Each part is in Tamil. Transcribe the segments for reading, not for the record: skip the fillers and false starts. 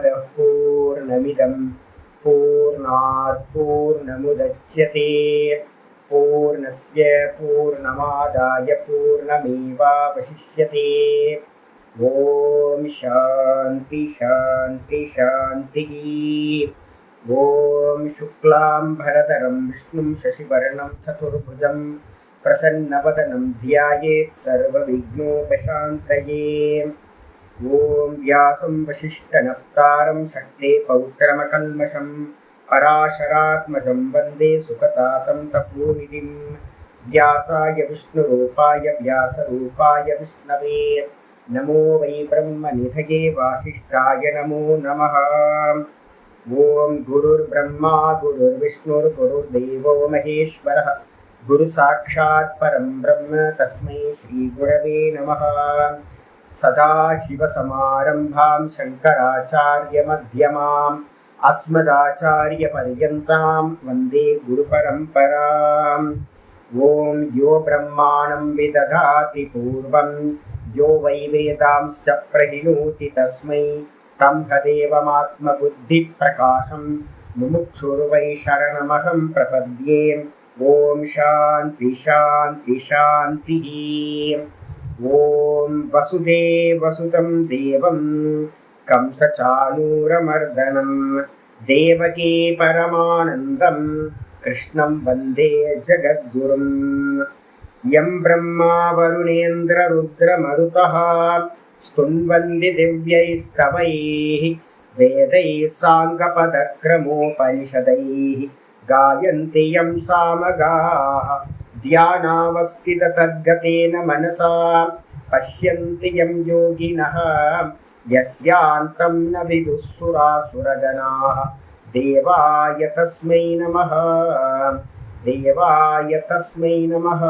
पूर्णमदः पूर्णमिदं पूर्णात् पूर्णमुदच्यते पूर्णस्य पूर्णमादाय पूर्णमेवावशिष्यते। ॐ शान्ति शान्ति शान्तिः। ॐ शुक्लाम्बरधरं विष्णुं शशिवर्णं चतुर्भुजं प्रसन्नवदनं ध्यायेत् सर्वविघ्नोपशान्तये। ॐ व्यासं वसिष्ठनप्तारं शक्ते पौत्रमकल्मषं पराशरात्मजं वन्दे सुखतातं तपोनिधिं। व्यासाय विष्णुरूपाय व्यासरूपाय विष्णवे नमो वै ब्रह्मनिधये वासिष्ठाय नमो नमः। ॐ गुरुर्ब्रह्मा गुरुर्विष्णुर्गुरुर्देवो महेश्वरः गुरुसाक्षात् परं ब्रह्म तस्मै श्रीगुरवे नमः। सदाशिवसमारम्भां शङ्कराचार्यमध्यमाम् अस्मदाचार्यपर्यन्तां वन्दे गुरुपरम्पराम्। ॐ यो ब्रह्माणं विदधाति पूर्वं यो वै वेदांश्च प्रहिणोति तस्मै तदेवमात्मबुद्धिप्रकाशं मुमुक्षुर्वै शरणमहं प्रपद्ये। ॐ शान्ति शान्ति शान्तिः। ॐ वसुदेवसुतं देवं कंसचाणूरमर्दनं देवकी परमानन्दं कृष्णं वन्दे जगद्गुरुं। यं ब्रह्मा वरुणेन्द्ररुद्रमरुतः स्तुन्वन्ति दिव्यैस्तवैः वेदैः साङ्गपदक्रमोपनिषदैः गायन्ति यं सामगाः ध्यानावस्थिततद्गतेन मनसा पश्यन्ति यं योगिनः यस्यान्तं न विदुःसुरासुरगणाः। देवाय तस्मै नमः देवाय तस्मै नमः।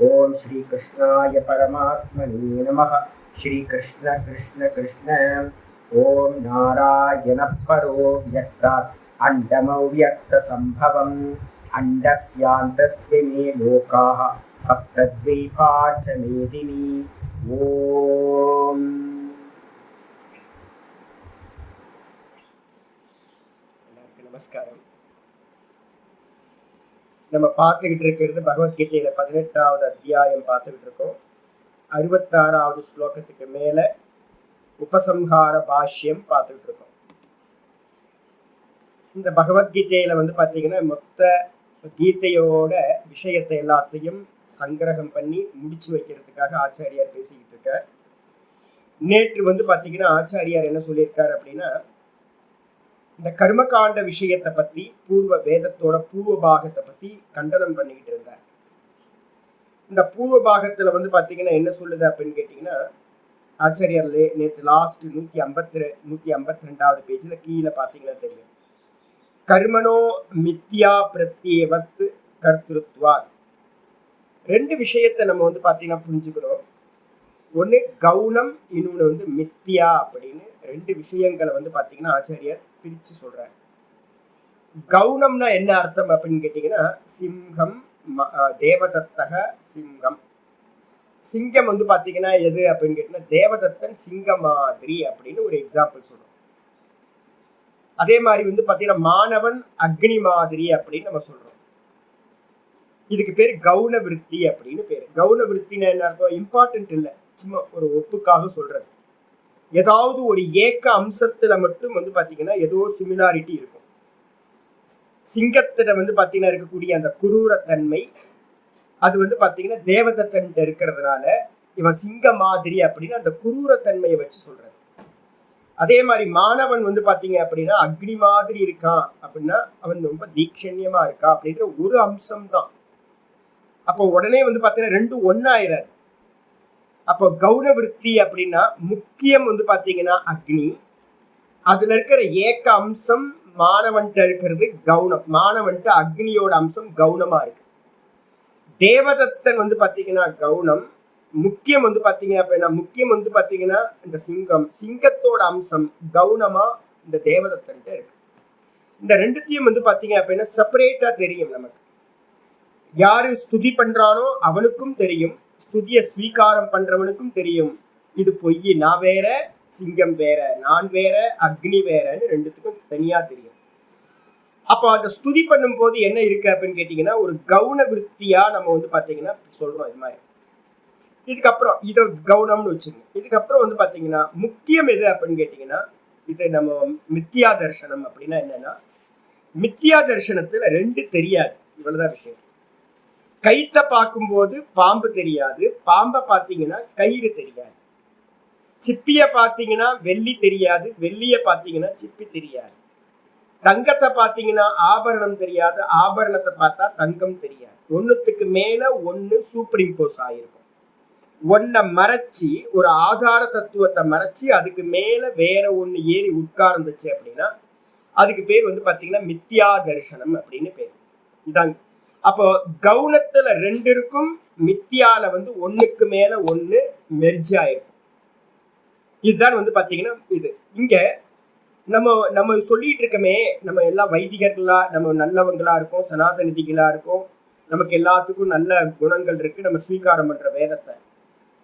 ॐ श्रीकृष्णाय परमात्मने नमः। श्रीकृष्ण कृष्ण कृष्ण। ॐ नारायणः परो व्यक्तात् अण्डमव्यक्तसम्भवम् अण्डस्यान्तस्मिन् लोकाः सप्तद्वीपा च मेदिनी। ஓம் எல்லாருக்கும் நமஸ்காரம். நம்ம பார்த்துக்கிட்டு இருக்கிறது பகவத்கீதையில 18வது அத்தியாயம் பார்த்துக்கிட்டு இருக்கோம். 66வது ஸ்லோகத்துக்கு மேல உபசம்ஹார பாஷ்யம் பார்த்துக்கிட்டு இருக்கோம். இந்த பகவத்கீதையில பார்த்தீங்கன்னா மொத்த கீதையோட விஷயத்தை எல்லாத்தையும் சங்கிரகம் பண்ணி முடிச்சு வைக்கிறதுக்காக ஆச்சாரியார் பேசிக்கிட்டு இருக்கார். நேற்று பார்த்தீங்கன்னா ஆச்சாரியார் என்ன சொல்லியிருக்கார் அப்படின்னா, இந்த கர்மகாண்ட விஷயத்தை பத்தி வேதத்தோட பூர்வ பாகத்தை பத்தி கண்டனம் பண்ணிக்கிட்டு இருந்தார். இந்த பூர்வ பாகத்துல பார்த்தீங்கன்னா என்ன சொல்லுது அப்படின்னு கேட்டீங்கன்னா, ஆச்சாரியார் நேற்று லாஸ்ட் 152வது பேஜ்ல கீழே பார்த்தீங்கன்னா தெரியும், கர்மனோ மித்யா பிரத்யேவத் கர்த்திருத்வாத். ரெண்டு விஷயத்தை நம்ம பார்த்தீங்கன்னா புரிஞ்சுக்கிறோம். ஒன்று கவுனம், இன்னொன்று மித்யா அப்படின்னு ரெண்டு விஷயங்களை பார்த்தீங்கன்னா ஆச்சாரியார் பிரித்து சொல்றாரு. கவுனம்னா என்ன அர்த்தம் அப்படின்னு கேட்டீங்கன்னா, சிங்கம் தேவதத்தக சிங்கம். சிங்கம் பார்த்தீங்கன்னா எது அப்படின்னு கேட்டீங்கன்னா, தேவதத்தன் சிங்க மாதிரி அப்படின்னு ஒரு எக்ஸாம்பிள் சொல்றோம். அதே மாதிரி பார்த்தீங்கன்னா மாணவன் அக்னி மாதிரி அப்படின்னு நம்ம சொல்றோம். இதுக்கு பேர் கவுன விருத்தி அப்படின்னு பேரு. கவுன விருத்தின்னு என்ன அர்த்தம்? இம்பார்ட்டன்ட் இல்லை, சும்மா ஒரு ஒப்புக்காக சொல்றது. ஏதாவது ஒரு ஏக்க அம்சத்துல மட்டும் பார்த்தீங்கன்னா ஏதோ சிமிலாரிட்டி இருக்கும். சிங்கத்திட பார்த்தீங்கன்னா இருக்கக்கூடிய அந்த குரூரத்தன்மை அது பார்த்தீங்கன்னா தேவதத்தன் இருக்கிறதுனால இவன் சிங்க மாதிரி அப்படின்னு அந்த குரூரத்தன்மையை வச்சு சொல்றது. அதே மாதிரி மாணவன் பார்த்தீங்க அப்படின்னா அக்னி மாதிரி இருக்கான் அப்படின்னா அவன் ரொம்ப தீட்சண்யமா இருக்கான் அப்படின்ற ஒரு அம்சம் தான். அப்போ உடனே பார்த்தீங்கன்னா ரெண்டும் ஒன்னாயிராது. அப்போ கவுன விருத்தி அப்படின்னா முக்கியம் பார்த்தீங்கன்னா அக்னி, அதுல இருக்கிற ஏக்க அம்சம் மாணவன்ட்ட இருக்கிறது கவுனம். மாணவன்ட்ட அக்னியோட அம்சம் கவுனமா இருக்கு. தேவதத்தன் பார்த்தீங்கன்னா கவுனம், முக்கியம் பார்த்தீங்க அப்படின்னா முக்கியம் பார்த்தீங்கன்னா இந்த சிங்கம், சிங்கத்தோட அம்சம் கவுனமா இந்த தேவதத்தன்ட்ட இருக்கு. இந்த ரெண்டுத்தையும் பார்த்தீங்க அப்படின்னா செப்பரேட்டா தெரியும் நமக்கு. யாரு ஸ்துதி பண்றானோ அவனுக்கும் தெரியும், ஸ்துதியை ஸ்வீகாரம் பண்றவனுக்கும் தெரியும் இது பொய், நான் வேற சிங்கம் வேற, நான் வேற, அக்னி வேறன்னு ரெண்டுத்துக்கும் தனியா தெரியும். அப்போ அந்த ஸ்துதி பண்ணும் போது என்ன இருக்கு அப்படின்னு கேட்டீங்கன்னா, ஒரு கவுன விருத்தியா நம்ம வந்து பாத்தீங்கன்னா சொல்றோம் இது மாதிரி. இதுக்கப்புறம் இதை கவுனம்னு வச்சுக்கோங்க. இதுக்கப்புறம் வந்து பாத்தீங்கன்னா முக்கியம் எது அப்படின்னு கேட்டீங்கன்னா, இது நம்ம மித்தியா தர்சனம் அப்படின்னா என்னன்னா, மித்தியா தர்சனத்துல ரெண்டு தெரியாது, இவ்வளவுதான் விஷயம். கைத்த பார்க்கும்போது பாம்பு தெரியாது, பாம்பை பார்த்தீங்கன்னா கயிறு தெரியாது. சிப்பிய பார்த்தீங்கன்னா வெள்ளி தெரியாது, வெள்ளிய பார்த்தீங்கன்னா சிப்பி தெரியாது. தங்கத்தை பார்த்தீங்கன்னா ஆபரணம் தெரியாது, ஆபரணத்தை பார்த்தா தங்கம் தெரியாது. ஒண்ணுத்துக்கு மேல ஒண்ணு சூப்பர் இம்போஸ் ஆயிருக்கும். ஒன்ன மறைச்சி, ஒரு ஆதார தத்துவத்தை மறைச்சி அதுக்கு மேல வேற ஒண்ணு ஏறி உட்கார்ந்துச்சு அப்படின்னா அதுக்கு பேர் வந்து பாத்தீங்கன்னா மித்தியா தரிசனம் அப்படின்னு பேர். இதாங்க. அப்போ கவுனத்துல ரெண்டு இருக்கும், மித்தியால வந்து ஒண்ணுக்கு மேல ஒண்ணு மெர்ஜ் ஆயிருக்கும். இதுதான் வந்து பாத்தீங்கன்னா இது. இங்க நம்ம சொல்லிட்டு இருக்கமே, நம்ம எல்லாம் வைதிகர்களா, நம்ம நல்லவங்களா இருக்கோம், சனாதனிதிகளா இருக்கோம், நமக்கு எல்லாத்துக்கும் நல்ல குணங்கள் இருக்கு, நம்ம ஸ்வீகாரம் பண்ற வேதத்தை.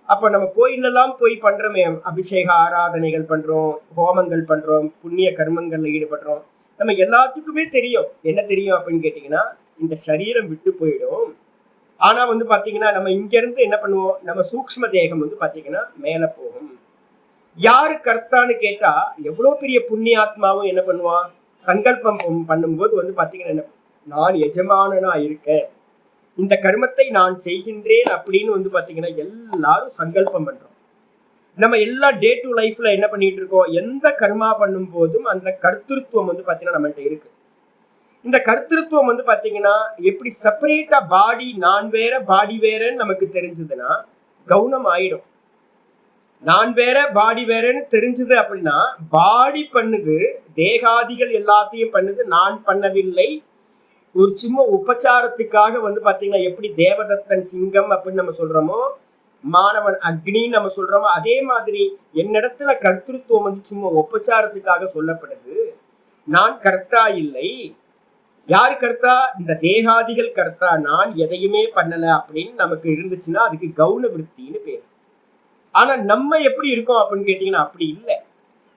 அப்ப நம்ம கோயிலெல்லாம் போய் பண்றோமே, அபிஷேக ஆராதனைகள் பண்றோம், ஹோமங்கள் பண்றோம், புண்ணிய கர்மங்கள்ல ஈடுபடுறோம். நம்ம எல்லாத்துக்குமே தெரியும், என்ன தெரியும் அப்படின்னு கேட்டீங்கன்னா, இந்த சரீரம் விட்டு போயிடும். ஆனா வந்து பாத்தீங்கன்னா நம்ம இங்க இருந்து என்ன பண்ணுவோம், நம்ம சூக்ஷ்ம தேகம் வந்து பாத்தீங்கன்னா மேல போகும். யாரு கர்த்தான்னு கேட்டா, எவ்வளவு பெரிய புண்ணியாத்மாவும் என்ன பண்ணுவான், சங்கல்பம் பண்ணும்போது வந்து பாத்தீங்கன்னா, நான் எஜமானனா இருக்கேன், இந்த கர்மத்தை நான் செய்கின்றேன் அப்படின்னு வந்து பாத்தீங்கன்னா எல்லாரும் சங்கல்பம் பண்றோம். நம்ம எல்லா டே டு லைஃப்ல என்ன பண்ணிட்டு இருக்கோம், எந்த கர்மா பண்ணும் போதும் அந்த கர்த்திருவம் வந்து பாத்தீங்கன்னா நம்மள்ட்ட இருக்கு. இந்த கர்த்திருவம் வந்து பாத்தீங்கன்னா எப்படி செப்பரேட்டா பாடி நான் வேற பாடி வேறன்னு நமக்கு தெரிஞ்சதுன்னா கவுனம் ஆயிடும். நான் வேற பாடி வேறன்னு தெரிஞ்சது அப்படின்னா, பாடி பண்ணுது, தேகாதிகள் எல்லாத்தையும் பண்ணுது, நான் பண்ணவில்லை. ஒரு சும்மா உபச்சாரத்துக்காக வந்து பாத்தீங்கன்னா எப்படி தேவதத்தன் சிங்கம் அப்படின்னு நம்ம சொல்றோமோ, மாணவன் அக்னின்னு நம்ம சொல்றோமோ, அதே மாதிரி என்னிடத்துல கர்த்திருவம் வந்து சும்மா உபச்சாரத்துக்காக சொல்லப்படுது. நான் கர்த்தா இல்லை. யாரு கர்த்தா, இந்த தேகாதிகள் கர்த்தா, நான் எதையுமே பண்ணல அப்படின்னு நமக்கு இருந்துச்சுன்னா அதுக்கு கவுன விருத்தின்னு பேர். ஆனா நம்ம எப்படி இருக்கோம் அப்படின்னு கேட்டீங்கன்னா அப்படி இல்லை.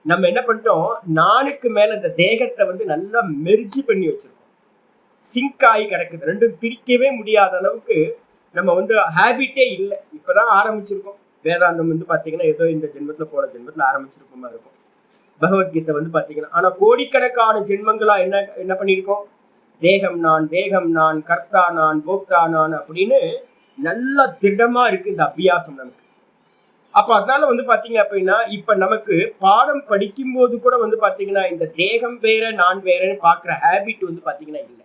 நம்ம என்ன பண்ணிட்டோம், நானுக்கு மேல இந்த தேகத்தை வந்து நல்லா மெர்ஜி பண்ணி வச்சிருக்கோம், சிங்க் ஆகி கிடக்குது. ரெண்டும் பிரிக்கவே முடியாத அளவுக்கு நம்ம வந்து ஹேபிட்டே இல்லை. இப்பதான் ஆரம்பிச்சிருக்கோம். வேதாந்தம் வந்து பாத்தீங்கன்னா ஏதோ இந்த ஜென்மத்துல போன ஜென்மத்துல ஆரம்பிச்சிருக்கோமா இருக்கும். பகவத்கீதை வந்து பாத்தீங்கன்னா, ஆனா கோடிக்கணக்கான ஜென்மங்களா என்ன என்ன பண்ணியிருக்கோம், தேகம் நான், தேகம் நான், கர்த்தா நான், போக்தா நான் அப்படின்னு நல்லா திடமா இருக்கு இந்த அபியாசம் நமக்கு. அப்ப அதனால வந்து பாத்தீங்க அப்படின்னா இப்ப நமக்கு பாடம் படிக்கும் போது கூட வந்து பாத்தீங்கன்னா இந்த தேகம் வேற நான் வேறன்னு பாக்குற ஹேபிட் வந்து பாத்தீங்கன்னா இல்லை.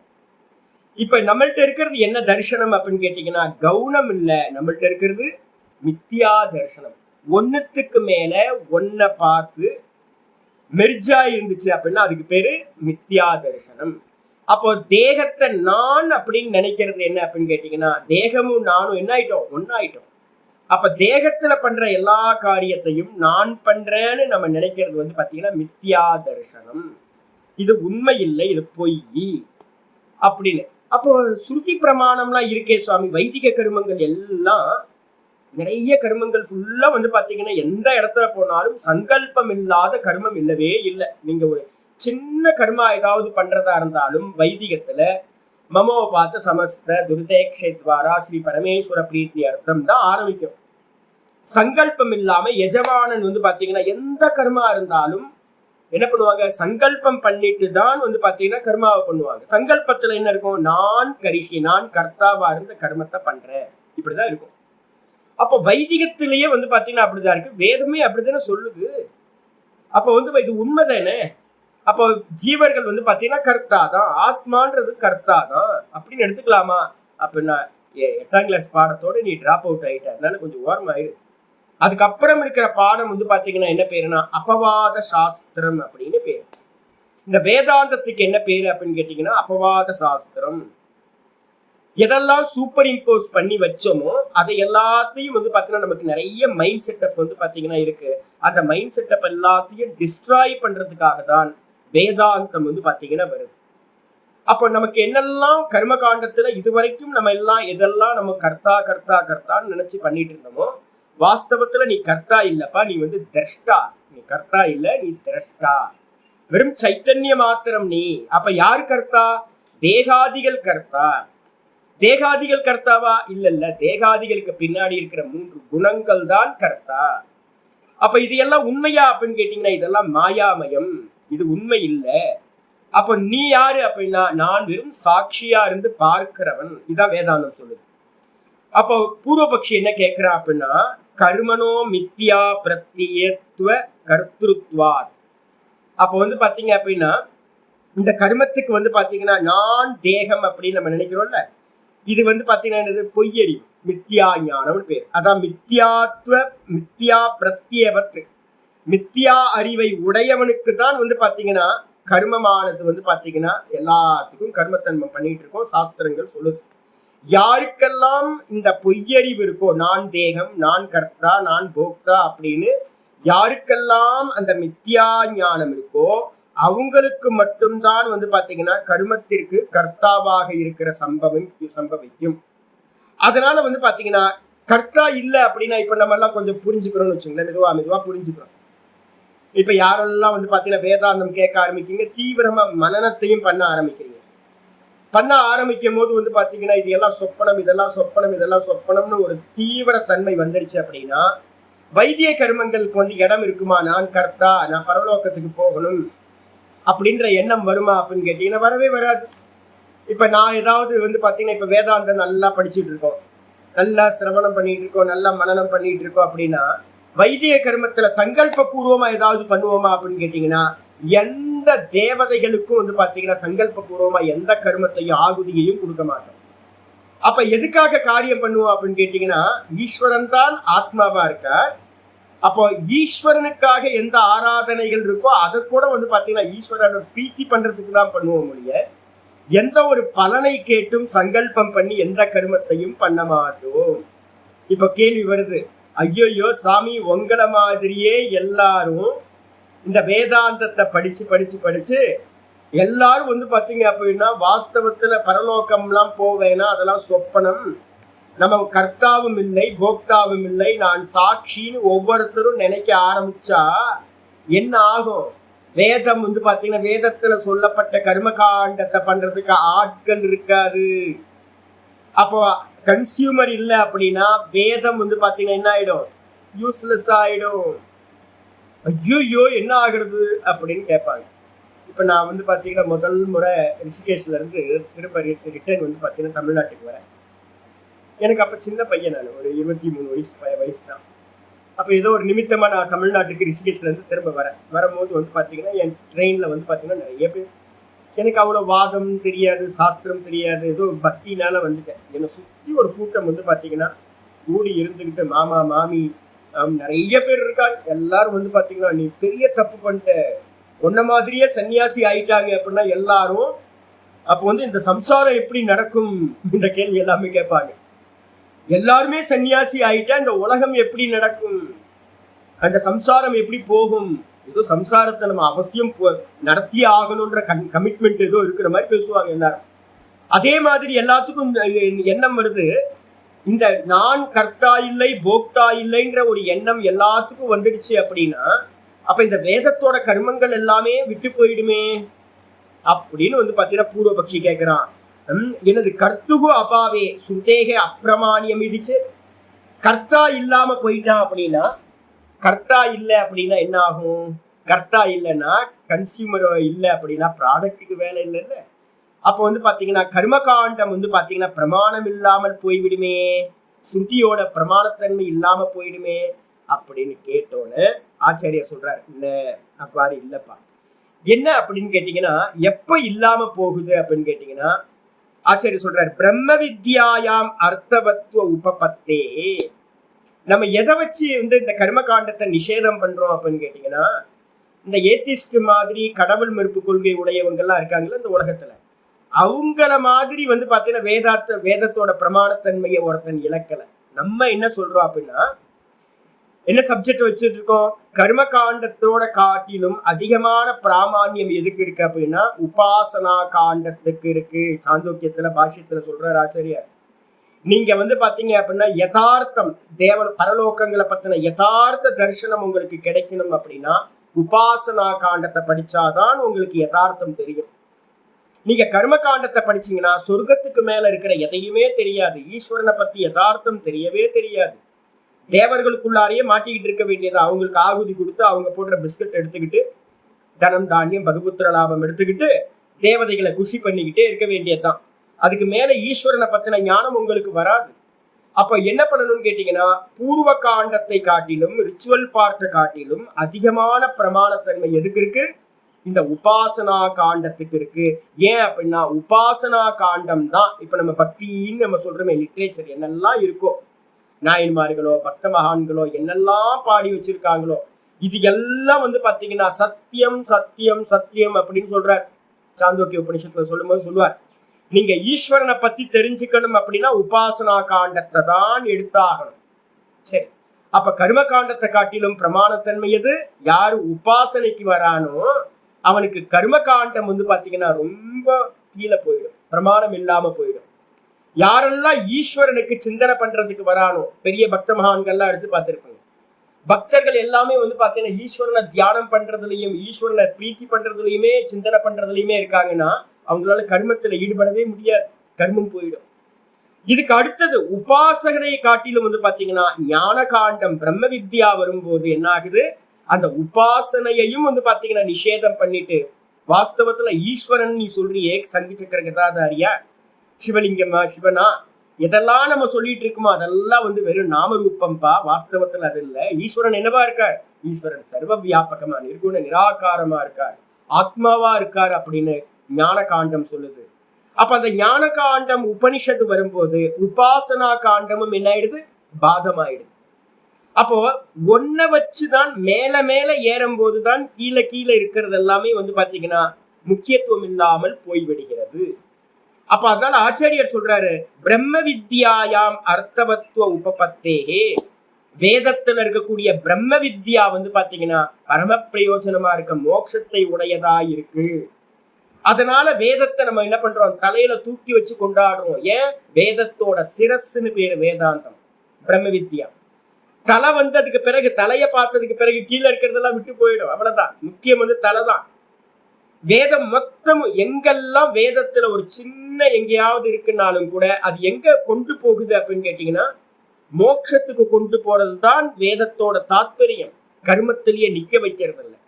இப்ப நம்மள்ட்ட இருக்கிறது என்ன தரிசனம் அப்படின்னு கேட்டீங்கன்னா கவுனம் இல்ல, நம்மள்ட்ட இருக்கிறது மித்தியா தரிசனம். ஒன்னுத்துக்கு மேல ஒன்ன பார்த்து மெர்ஜா இருந்துச்சு அப்படின்னா அதுக்கு பேரு மித்தியா தரிசனம். அப்போ தேகத்தை நான் அப்படின்னு நினைக்கிறது என்ன அப்படின்னு கேட்டீங்கன்னா, தேகமும் நானும் என்ன ஆயிட்டோம், ஒன்னாயிட்டோம். அப்ப தேகத்துல பண்ற எல்லா காரியத்தையும் நான் பண்றேன்னு நம்ம நினைக்கிறது வந்து பாத்தீங்கன்னா மித்தியா தரிசனம். இது உண்மை இல்லை, இது பொய் அப்படின்னு. அப்போ ஸ்ருதி பிரமாணம்லாம் இருக்கே சுவாமி, வைதிக கர்மங்கள் எல்லாம் நிறைய கர்மங்கள் ஃபுல்லா வந்து பாத்தீங்கன்னா எந்த இடத்துல போனாலும் சங்கல்பம் இல்லாத கர்மம் இல்லவே இல்லை. நீங்க ஒரு சின்ன கர்மா ஏதாவது பண்றதா இருந்தாலும் வைதிகத்துல மமோ பார்த்த சமஸ்த துரிதேக்ஷேத்வாரா ஸ்ரீ பரமேஸ்வர பிரீத்தி அர்த்தம் தான் ஆரம்பிக்கும். சங்கல்பம் இல்லாம எஜமானன் வந்து பாத்தீங்கன்னா எந்த கர்மா இருந்தாலும் என்ன பண்ணுவாங்க, சங்கல்பம் பண்ணிட்டு தான் வந்து பாத்தீங்கன்னா கர்மாவை பண்ணுவாங்க. சங்கல்பத்துல என்ன இருக்கும், நான் கரிஷி, நான் கர்த்தாவா இருந்த கர்மத்தை பண்றேன், இப்படிதான் இருக்கும். அப்ப வைதிகத்திலேயே வந்து பாத்தீங்கன்னா அப்படிதான் இருக்கு, வேதமே அப்படித்தானே சொல்லுது. அப்ப வந்து இது உண்மைதானே. அப்போ ஜீவர்கள் வந்து பாத்தீங்கன்னா கர்த்தா தான், ஆத்மான்றது கர்த்தா தான் அப்படின்னு எடுத்துக்கலாமா அப்படின்னா, 8ஆம் கிளாஸ் பாடத்தோட நீ டிராப் அவுட் ஆயிட்ட, அதனால கொஞ்சம் ஓரமாயிரு. அதுக்கப்புறம் இருக்கிற பாடம் வந்து பாத்தீங்கன்னா என்ன பேருனா அபவாத சாஸ்திரம் அப்படின்னு பேரு. இந்த வேதாந்தத்துக்கு என்ன பேரு அப்படின்னு கேட்டீங்கன்னா அபவாத சாஸ்திரம். எதெல்லாம் சூப்பர் இம்போஸ் பண்ணி வச்சோமோ அதை எல்லாத்தையும் வந்து பாத்தீங்கன்னா நமக்கு நிறைய மைண்ட் செட்டப் வந்து பாத்தீங்கன்னா இருக்கு. அந்த மைண்ட் செட்டப் எல்லாத்தையும் டிஸ்ட்ராய் பண்றதுக்காக தான் வேதாந்தம் வந்து பாத்தீங்கன்னா வருது. அப்போ நமக்கு என்னெல்லாம் கர்ம காண்டத்துல இதுவரைக்கும் நம்ம எல்லாம் எதெல்லாம் நம்ம கர்த்தா கர்த்தா கர்த்தான்னு நினைச்சு பண்ணிட்டு இருந்தோமோ வாஸ்தவத்துல நீ கர்த்தா இல்லப்பா, நீ வந்து திரஷ்டா. நீ கர்த்தா இல்ல, நீ திரஷ்டா. வெறும் சைத்தன்ய மாத்திரம் நீ. அப்ப யார் கர்த்தா? தேகாதிகள் கர்த்தா. தேகாதிகள் கர்த்தாவா? இல்ல இல்ல, தேகாதிகளுக்கு பின்னாடி இருக்கிற 3 குணங்கள் தான் கர்த்தா. அப்ப இது எல்லாம் உண்மையா அப்படின்னு கேட்டீங்கன்னா இதெல்லாம் மாயாமயம், இது உண்மை இல்ல. அப்ப நீ யாரு அப்படின்னா நான் வெறும் சாட்சியா இருந்து பார்க்கிறவன். இதான் வேதாந்தம் சொல்லுது. அப்போ பூர்வபக்ஷி என்ன கேட்கிறான் அப்படின்னா கர்மனோ மித்யா பிரத்யேத்துவ கர்த்திருத்வாத். அப்போ வந்து பாத்தீங்க அப்படின்னா இந்த கர்மத்துக்கு வந்து பாத்தீங்கன்னா நான் தேகம் அப்படின்னு நம்ம நினைக்கிறோம்ல, இது வந்து பாத்தீங்கன்னா பொய்யறிவு, மித்யா ஞானம்னு பேர். அதான் மித்யா பிரத்யேவத்து, மித்யா அறிவை உடையவனுக்கு தான் வந்து பாத்தீங்கன்னா கர்மமானது வந்து பாத்தீங்கன்னா எல்லாத்துக்கும் கர்மத்தன்மை பண்ணிட்டு இருக்கோம் சாஸ்திரங்கள் சொல்லுது. யாருக்கெல்லாம் இந்த பொய்யறிவு இருக்கோ, நான் தேகம், நான் கர்த்தா, நான் போக்தா அப்படின்னு யாருக்கெல்லாம் அந்த மித்யா ஞானம் இருக்கோ அவங்களுக்கு மட்டும்தான் வந்து பாத்தீங்கன்னா கர்மத்திற்கு கர்த்தாவாக இருக்கிற சம்பவிக்கும். அதனால வந்து பாத்தீங்கன்னா கர்த்தா இல்லை அப்படின்னா இப்ப நம்ம எல்லாம் கொஞ்சம் புரிஞ்சுக்கிறோம்னு வச்சுங்களேன், மெதுவா புரிஞ்சுக்கிறோம். இப்ப யாரெல்லாம் வந்து பாத்தீங்கன்னா வேதாந்தம் கேட்க ஆரம்பிக்கீங்க, தீவிரமா மனனத்தையும் பண்ண ஆரம்பிக்கும் போது வந்து பாத்தீங்கன்னா இது எல்லாம் சொப்பனம், இதெல்லாம் சொப்பனம்னு ஒரு தீவிர தன்மை வந்துருச்சு அப்படின்னா வைத்திய கர்மங்களுக்கு வந்து இடம் இருக்குமா? நான் கர்த்தா, நான் பரலோகத்துக்கு போகணும் அப்படின்ற எண்ணம் வருமா அப்படின்னு கேட்டீங்கன்னா வரவே வராது. இப்ப நான் ஏதாவது வந்து பாத்தீங்கன்னா இப்ப வேதாந்தம் நல்லா படிச்சுட்டு இருக்கோம், நல்லா சிரவணம் பண்ணிட்டு இருக்கோம், நல்லா மனனம் பண்ணிட்டு இருக்கோம் அப்படின்னா வைத்திய கர்மத்துல சங்கல்ப பூர்வமா ஏதாவது பண்ணுவோமா அப்படின்னு கேட்டீங்கன்னா எந்த தேவதைகளுக்கும் வந்து பாத்தீங்கன்னா சங்கல்ப பூர்வமா எந்த கர்மத்தையும் ஆகுதியையும் கொடுக்க மாட்டோம். அப்ப எதுக்காக காரியம் பண்ணுவோம் அப்படின்னு கேட்டீங்கன்னா ஈஸ்வரன் தான் ஆத்மாவா இருக்கார். அப்போ ஈஸ்வரனுக்காக எந்த ஆராதனைகள் இருக்கோ அதை கூட வந்து பாத்தீங்கன்னா ஈஸ்வரனை பிரீத்தி பண்றதுக்கு தான் பண்ணுவோம் ஒழிய எந்த ஒரு பலனை கேட்டும் சங்கல்பம் பண்ணி எந்த கர்மத்தையும் பண்ண மாட்டோம். இப்ப கேள்வி வருது, ஐயோ சாமி உங்களை மாதிரியே எல்லாரும் இந்த வேதாந்தத்தை படிச்சு எல்லாரும் வந்து பாத்தீங்க அப்படின்னா வாஸ்தவத்துல பரலோகம்லாம் போவேனா அதெல்லாம் சொப்பனம், நம்ம கர்த்தாவும் இல்லை போக்தாவும் இல்லை, நான் சாட்சின்னு ஒவ்வொருத்தரும் நினைக்க ஆரம்பிச்சா என்ன ஆகும்? வேதம் வந்து பாத்தீங்கன்னா வேதத்துல சொல்லப்பட்ட கர்மகாண்டத்தை பண்றதுக்கு ஆட்கள் இருக்காது. அப்போ கன்சியூமர் இல்லை அப்படின்னா வேதம் வந்து பாத்தீங்கன்னா என்ன ஆயிடும்? யூஸ்லெஸ் ஆயிடும். ஐயோ என்ன ஆகுறது அப்படின்னு கேட்பாங்க. இப்ப நான் வந்து பாத்தீங்கன்னா முதல் முறை ரிஷிகேஷ்ல இருந்து திரும்ப ரிட்டர்ன் வந்து பாத்தீங்கன்னா தமிழ்நாட்டுக்கு வரேன். எனக்கு அப்ப சின்ன பையன், நான் ஒரு 23 வயசு தான். அப்ப ஏதோ ஒரு நிமித்தமா நான் தமிழ்நாட்டுக்கு ரிஷிகேஷ்ல இருந்து திரும்ப வரும்போது வந்து பாத்தீங்கன்னா என் ட்ரெயின்ல வந்து பாத்தீங்கன்னா நிறைய பேர். எனக்கு அவ்வளவு வாதம் தெரியாது, சாஸ்திரம் தெரியாது, ஏதோ பக்தினால வந்துட்டேன். என்னை சுத்தி ஒரு கூட்டம் வந்து பாத்தீங்கன்னா கூடி இருந்துகிட்டு மாமா மாமி நிறைய பேர் இருக்காங்க. எல்லாரும் வந்து பாத்தீங்கன்னா நீ பெரிய தப்பு பண்ணிட்ட, உன்ன மாதிரியே சன்னியாசி ஆயிட்டாங்க அப்படின்னா எல்லாரும் அப்போ வந்து இந்த சம்சாரம் எப்படி நடக்கும் இந்த கேள்வி எல்லாமே கேட்பாங்க. எல்லாருமே சன்னியாசி ஆயிட்டா இந்த உலகம் எப்படி நடக்கும், அந்த சம்சாரம் எப்படி போகும்? ஏதோ சம்சாரத்தை நம்ம அவசியம் நடத்தியே ஆகணும்ன்ற கமிட்மெண்ட் ஏதோ இருக்கிற மாதிரி பேசுவாங்க எல்லாரும். அதே மாதிரி எல்லாத்துக்கும் எண்ணம் வருது, இந்த நான் கர்த்தா இல்லை போக்தா இல்லைன்ற ஒரு எண்ணம் எல்லாத்துக்கும் வந்துடுச்சு அப்படின்னா அப்ப இந்த வேதத்தோட கர்மங்கள் எல்லாமே விட்டு போயிடுமே அப்படின்னு வந்து பாத்தீங்கன்னா பூர்வபக்ஷி கேட்கிறான். எனது கர்த்துகு அபாவே சுதேக அப்பிரமாணியம் இடிச்சு கர்த்தா இல்லாம போயிட்டான் அப்படின்னா, கர்த்தா இல்லை அப்படின்னா என்ன ஆகும்? கர்த்தா இல்லைன்னா கன்சியூமர் இல்லை அப்படின்னா ப்ராடக்ட்டுக்கு வேலை இல்லைல்ல. அப்போ வந்து பாத்தீங்கன்னா கர்மகாண்டம் வந்து பாத்தீங்கன்னா பிரமாணம் இல்லாமல் போய்விடுமே, ஸ்ருதியோட பிரமாணத்தன்மை இல்லாம போயிடுமே அப்படின்னு கேட்டோன்னு ஆச்சாரியர் சொல்றாரு, இல்ல அவ்வாறு இல்லப்பா. என்ன அப்படின்னு கேட்டீங்கன்னா எப்ப இல்லாம போகுது அப்படின்னு கேட்டீங்கன்னா ஆச்சாரியர் சொல்றாரு, பிரம்ம வித்யாயாம் அர்த்தவத்துவ உபபத்தே. நம்ம எதை வச்சு வந்து இந்த கர்மகாண்டத்தை நிஷேதம் பண்றோம் அப்படின்னு கேட்டீங்கன்னா இந்த ஏத்திஸ்ட் மாதிரி கடவுள் மறுப்பு கொள்கை உடையவங்கெல்லாம் இருக்காங்கல்ல இந்த உலகத்துல, அவங்கள மாதிரி வந்து பாத்தீங்கன்னா வேதத்தோட பிரமாணத்தன்மையை ஒருத்தன் இழக்கல. நம்ம என்ன சொல்றோம் அப்படின்னா என்ன சப்ஜெக்ட் வச்சுட்டு இருக்கோம்? கர்மகாண்டத்தோட காட்டிலும் அதிகமான பிராமான்யம் எதுக்கு இருக்கு அப்படின்னா உபாசனா காண்டத்துக்கு இருக்கு. சாந்தோக்கியத்துல பாஷ்யத்துல சொல்றார் ஆச்சாரியார், நீங்க வந்து பாத்தீங்க அப்படின்னா யதார்த்தம் தேவன் பரலோகங்களை பத்தின யதார்த்த தரிசனம் உங்களுக்கு கிடைக்கணும் அப்படின்னா உபாசனா காண்டத்தை படிச்சாதான் உங்களுக்கு யதார்த்தம் தெரியும். நீங்க கர்ம காண்டத்தை படிச்சீங்கன்னா சொர்க்கத்துக்கு மேல இருக்கிற எதையுமே தெரியாது, ஈஸ்வரனை பத்தி யதார்த்தம் தெரியவே தெரியாது. தேவர்களுக்குள்ளாரையே மாட்டிக்கிட்டு இருக்க வேண்டியது, அவங்களுக்கு ஆகுதி கொடுத்து அவங்க போடுற பிஸ்கட் எடுத்துக்கிட்டு தனம் தானியம் பகுபுத்திர லாபம் எடுத்துக்கிட்டு தேவதைகளை குஷி பண்ணிக்கிட்டே இருக்க வேண்டியதுதான். அதுக்கு மேல ஈஸ்வரனை பத்தின ஞானம் உங்களுக்கு வராது. அப்ப என்ன பண்ணணும்னு கேட்டீங்கன்னா பூர்வ காண்டத்தை காட்டிலும் ரிச்சுவல் பார்ட்டை காட்டிலும் அதிகமான பிரமாணத்தன்மை எதுக்கு இருக்கு? இந்த உபாசனா காண்டத்துக்கு இருக்கு. ஏன் அப்படின்னா உபாசனா காண்டம் தான் இப்ப நம்ம பக்தின்னு நம்ம சொல்றோமே லிட்ரேச்சர் என்னெல்லாம் இருக்கோ, நாயன்மார்களோ பக்த மகான்களோ என்னெல்லாம் பாடி வச்சிருக்காங்களோ இது எல்லாம் வந்து பாத்தீங்கன்னா சத்தியம் சத்தியம் சத்தியம் அப்படின்னு சொல்றார். சாந்தோக்கிய உபனிஷத்துல சொல்லும் போது சொல்லுவார், நீங்க ஈஸ்வரனை பத்தி தெரிஞ்சுக்கணும் அப்படின்னா உபாசனா காண்டத்தை தான் எடுத்தாகணும். சரி, அப்ப கர்ம காண்டத்தை காட்டிலும் பிரமாணத்தன்மை எது? யாரு உபாசனைக்கு வரானோ அவனுக்கு கர்ம காண்டம் வந்து பாத்தீங்கன்னா ரொம்ப கீழே போயிடும், பிரமாணம் இல்லாம போயிடும். யாரெல்லாம் ஈஸ்வரனுக்கு சிந்தனை பண்றதுக்கு வரானோ, பெரிய பக்த மகான்கள்லாம் எடுத்து பார்த்திருப்பாங்க, பக்தர்கள் எல்லாமே வந்து பாத்தீங்கன்னா ஈஸ்வரனை தியானம் பண்றதுலயும் ஈஸ்வரனை பிரீத்தி பண்றதுலயுமே சிந்தனை பண்றதுலயுமே இருக்காங்கன்னா அவங்களால கர்மத்துல ஈடுபடவே முடியாது, கர்மம் போயிடும். இதுக்கு அடுத்தது உபாசகனை காட்டிலும் வந்து பாத்தீங்கன்னா ஞான காண்டம் பிரம்ம வித்யா வரும்போது என்ன ஆகுது? அந்த உபாசனையையும் வந்து பாத்தீங்கன்னா நிஷேதம் பண்ணிட்டு வாஸ்தவத்துல ஈஸ்வரன் நீ சொல்றியே சங்கு சக்கர கதாதாரியா சிவலிங்கமா சிவனா எதெல்லாம் நம்ம சொல்லிட்டு இருக்கோமோ அதெல்லாம் வந்து வெறும் நாமரூபம்பா, வாஸ்தவத்துல அது இல்லை. ஈஸ்வரன் என்னவா இருக்கார்? ஈஸ்வரன் சர்வ வியாபகமா நிர்குண நிராகாரமா இருக்கார், ஆத்மாவா இருக்கார் அப்படின்னு ஞான காண்டம் சொல்லுது. அப்ப அந்த ஞான காண்டம் உபனிஷத்து வரும்போது உபாசனா காண்டமும் என்ன ஆயிடுது? பாதமாயிடுது. அப்போ ஒன்ன வச்சுதான் மேல மேல ஏறும் போதுதான் கீழே கீழே இருக்கிறது எல்லாமே வந்து பாத்தீங்கன்னா முக்கியத்துவம் இல்லாமல் போய்விடுகிறது. அப்ப அதனால ஆச்சாரியர் சொல்றாரு, பிரம்ம வித்யாயாம் அர்த்தவத்துவ உபபத்தேகே, வேதத்துல இருக்கக்கூடிய பிரம்ம வித்யா வந்து பாத்தீங்கன்னா பரம பிரயோஜனமா இருக்க மோட்சத்தை உடையதா இருக்கு. அதனால வேதத்தை நம்ம என்ன பண்றோம்? தலையில தூக்கி வச்சு கொண்டாடுறோம். ஏன்? வேதத்தோட சிரஸ்ன்னு பேரு வேதாந்தம், பிரம்ம வித்யா. தலை வந்து அதுக்கு பிறகு தலையை பார்த்ததுக்கு பிறகு கீழே இருக்கிறதெல்லாம் விட்டு போயிடும், அவ்வளவுதான். முக்கியம் வந்து தலை தான். வேதம் மொத்தம் எங்கெல்லாம் வேதத்துல ஒரு சின்ன எங்கேயாவது இருக்குன்னாலும் கூட அது எங்க கொண்டு போகுது அப்படின்னு கேட்டீங்கன்னா மோட்சத்துக்கு கொண்டு போறதுதான் வேதத்தோட தாத்பரியம், கர்மத்திலேயே நிக்க வைக்கிறது இல்லை.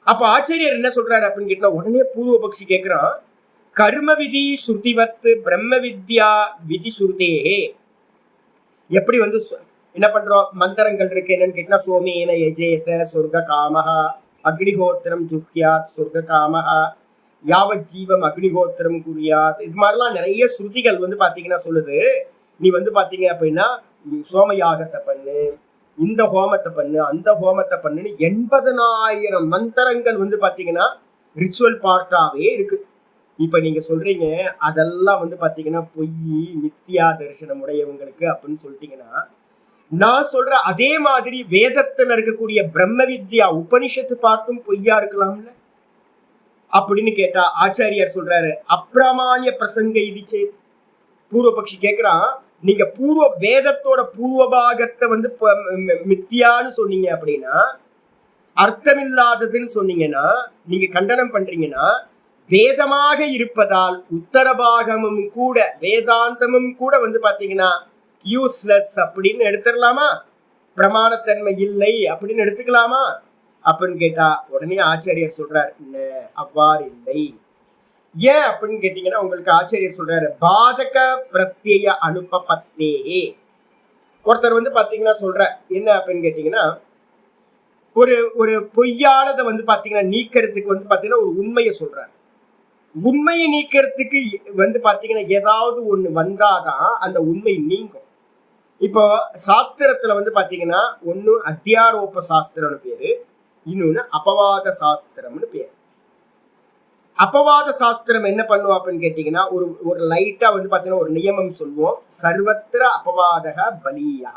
அப்ப ஆச்சாரியர் என்ன சொல்றாரு அப்படின்னு கேட்டா உடனே பூர்வபக்ஷி கேட்கிறான், கர்ம விதி ஸ்ருதிவத்து பிரம்ம வித்யா விதி சுருதேகே. எப்படி வந்து என்ன பண்றோம்? மந்திரங்கள் இருக்கு, என்னன்னு கேட்டா சோமேன யஜேத சொர்க்க காமஹா அக்னிஹோத்திரம் ஜுஹ்யாத் சொர்க்க காமஹா யாவத் ஜீவம் அக்னிஹோத்திரம் குறியாத். இது மாதிரிலாம் நிறைய ஸ்ருதிகள் வந்து பாத்தீங்கன்னா சொல்லுது, நீ வந்து பாத்தீங்க அப்படின்னா சோமயாகத்தை பண்ணு, இந்த ஹோமத்தை பண்ணு, அந்த ஹோமத்தை பண்ணுன்னு 80,000 மந்திரங்கள் வந்து பாத்தீங்கன்னா ரிச்சுவல் பார்ட்டாவே இருக்கு. இப்ப நீங்க சொல்றீங்க அதெல்லாம் வந்து பாத்தீங்கன்னா பொய் மித்தியா தரிசனம் உடையவங்களுக்கு அப்படின்னு சொல்லிட்டீங்கன்னா, நான் சொல்ற அதே மாதிரி வேதத்துல இருக்கக்கூடிய பிரம்ம வித்யா உபனிஷத்து பார்த்தும் பொய்யா இருக்கலாம்ல அப்படின்னு கேட்டா ஆச்சாரியார் சொல்றாரு, அப்பிரமாணிய பிரசங்க இதிச்சே. பூர்வபக்ஷி கேட்கிறான், நீங்க பூர்வ வேதத்தோட பூர்வபாகத்தை வந்து மித்தியான்னு சொன்னீங்க அப்படின்னா, அர்த்தமில்லாததுன்னு சொன்னீங்கன்னா, நீங்க கண்டனம் பண்றீங்கன்னா, வேதமாக இருப்பதால் உத்தரபாகமும் கூட வேதாந்தமும் கூட வந்து பாத்தீங்கன்னா யூஸ்லெஸ் அப்படின்னு எடுத்துடலாமா? பிரமாணத்தன்மை இல்லை அப்படின்னு எடுத்துக்கலாமா அப்படின்னு கேட்டா உடனே ஆச்சாரியர் சொல்றார், அவ்வாறு இல்லை. ஏன் அப்படின்னு கேட்டீங்கன்னா உங்களுக்கு ஆச்சாரியர் சொல்றாரு, பாதக பிரத்யய அனுபபத்தேகே. ஒருத்தர் வந்து பாத்தீங்கன்னா சொல்ற என்ன அப்படின்னு கேட்டீங்கன்னா, ஒரு ஒரு பொய்யானதை வந்து பாத்தீங்கன்னா நீக்கிறதுக்கு வந்து பாத்தீங்கன்னா ஒரு உண்மையை சொல்றாரு. உண்மையை நீக்கிறதுக்கு வந்து பாத்தீங்கன்னா ஏதாவது ஒண்ணு வந்தாதான் அந்த உண்மை நீங்கும். இப்போ சாஸ்திரத்துல வந்து பாத்தீங்கன்னா ஒண்ணு அத்தியாரோப சாஸ்திரம்னு பேரு, இன்னொன்னு அபவாத சாஸ்திரம்னு பேரு. அபவாத சாஸ்திரம் என்ன பண்ணுவோம் அப்படின்னு கேட்டீங்கன்னா ஒரு ஒரு லைட்டா வந்து பாத்தீங்கன்னா ஒரு நியமம் சொல்லுவோம், சர்வத்திர அபவாதக பலியா.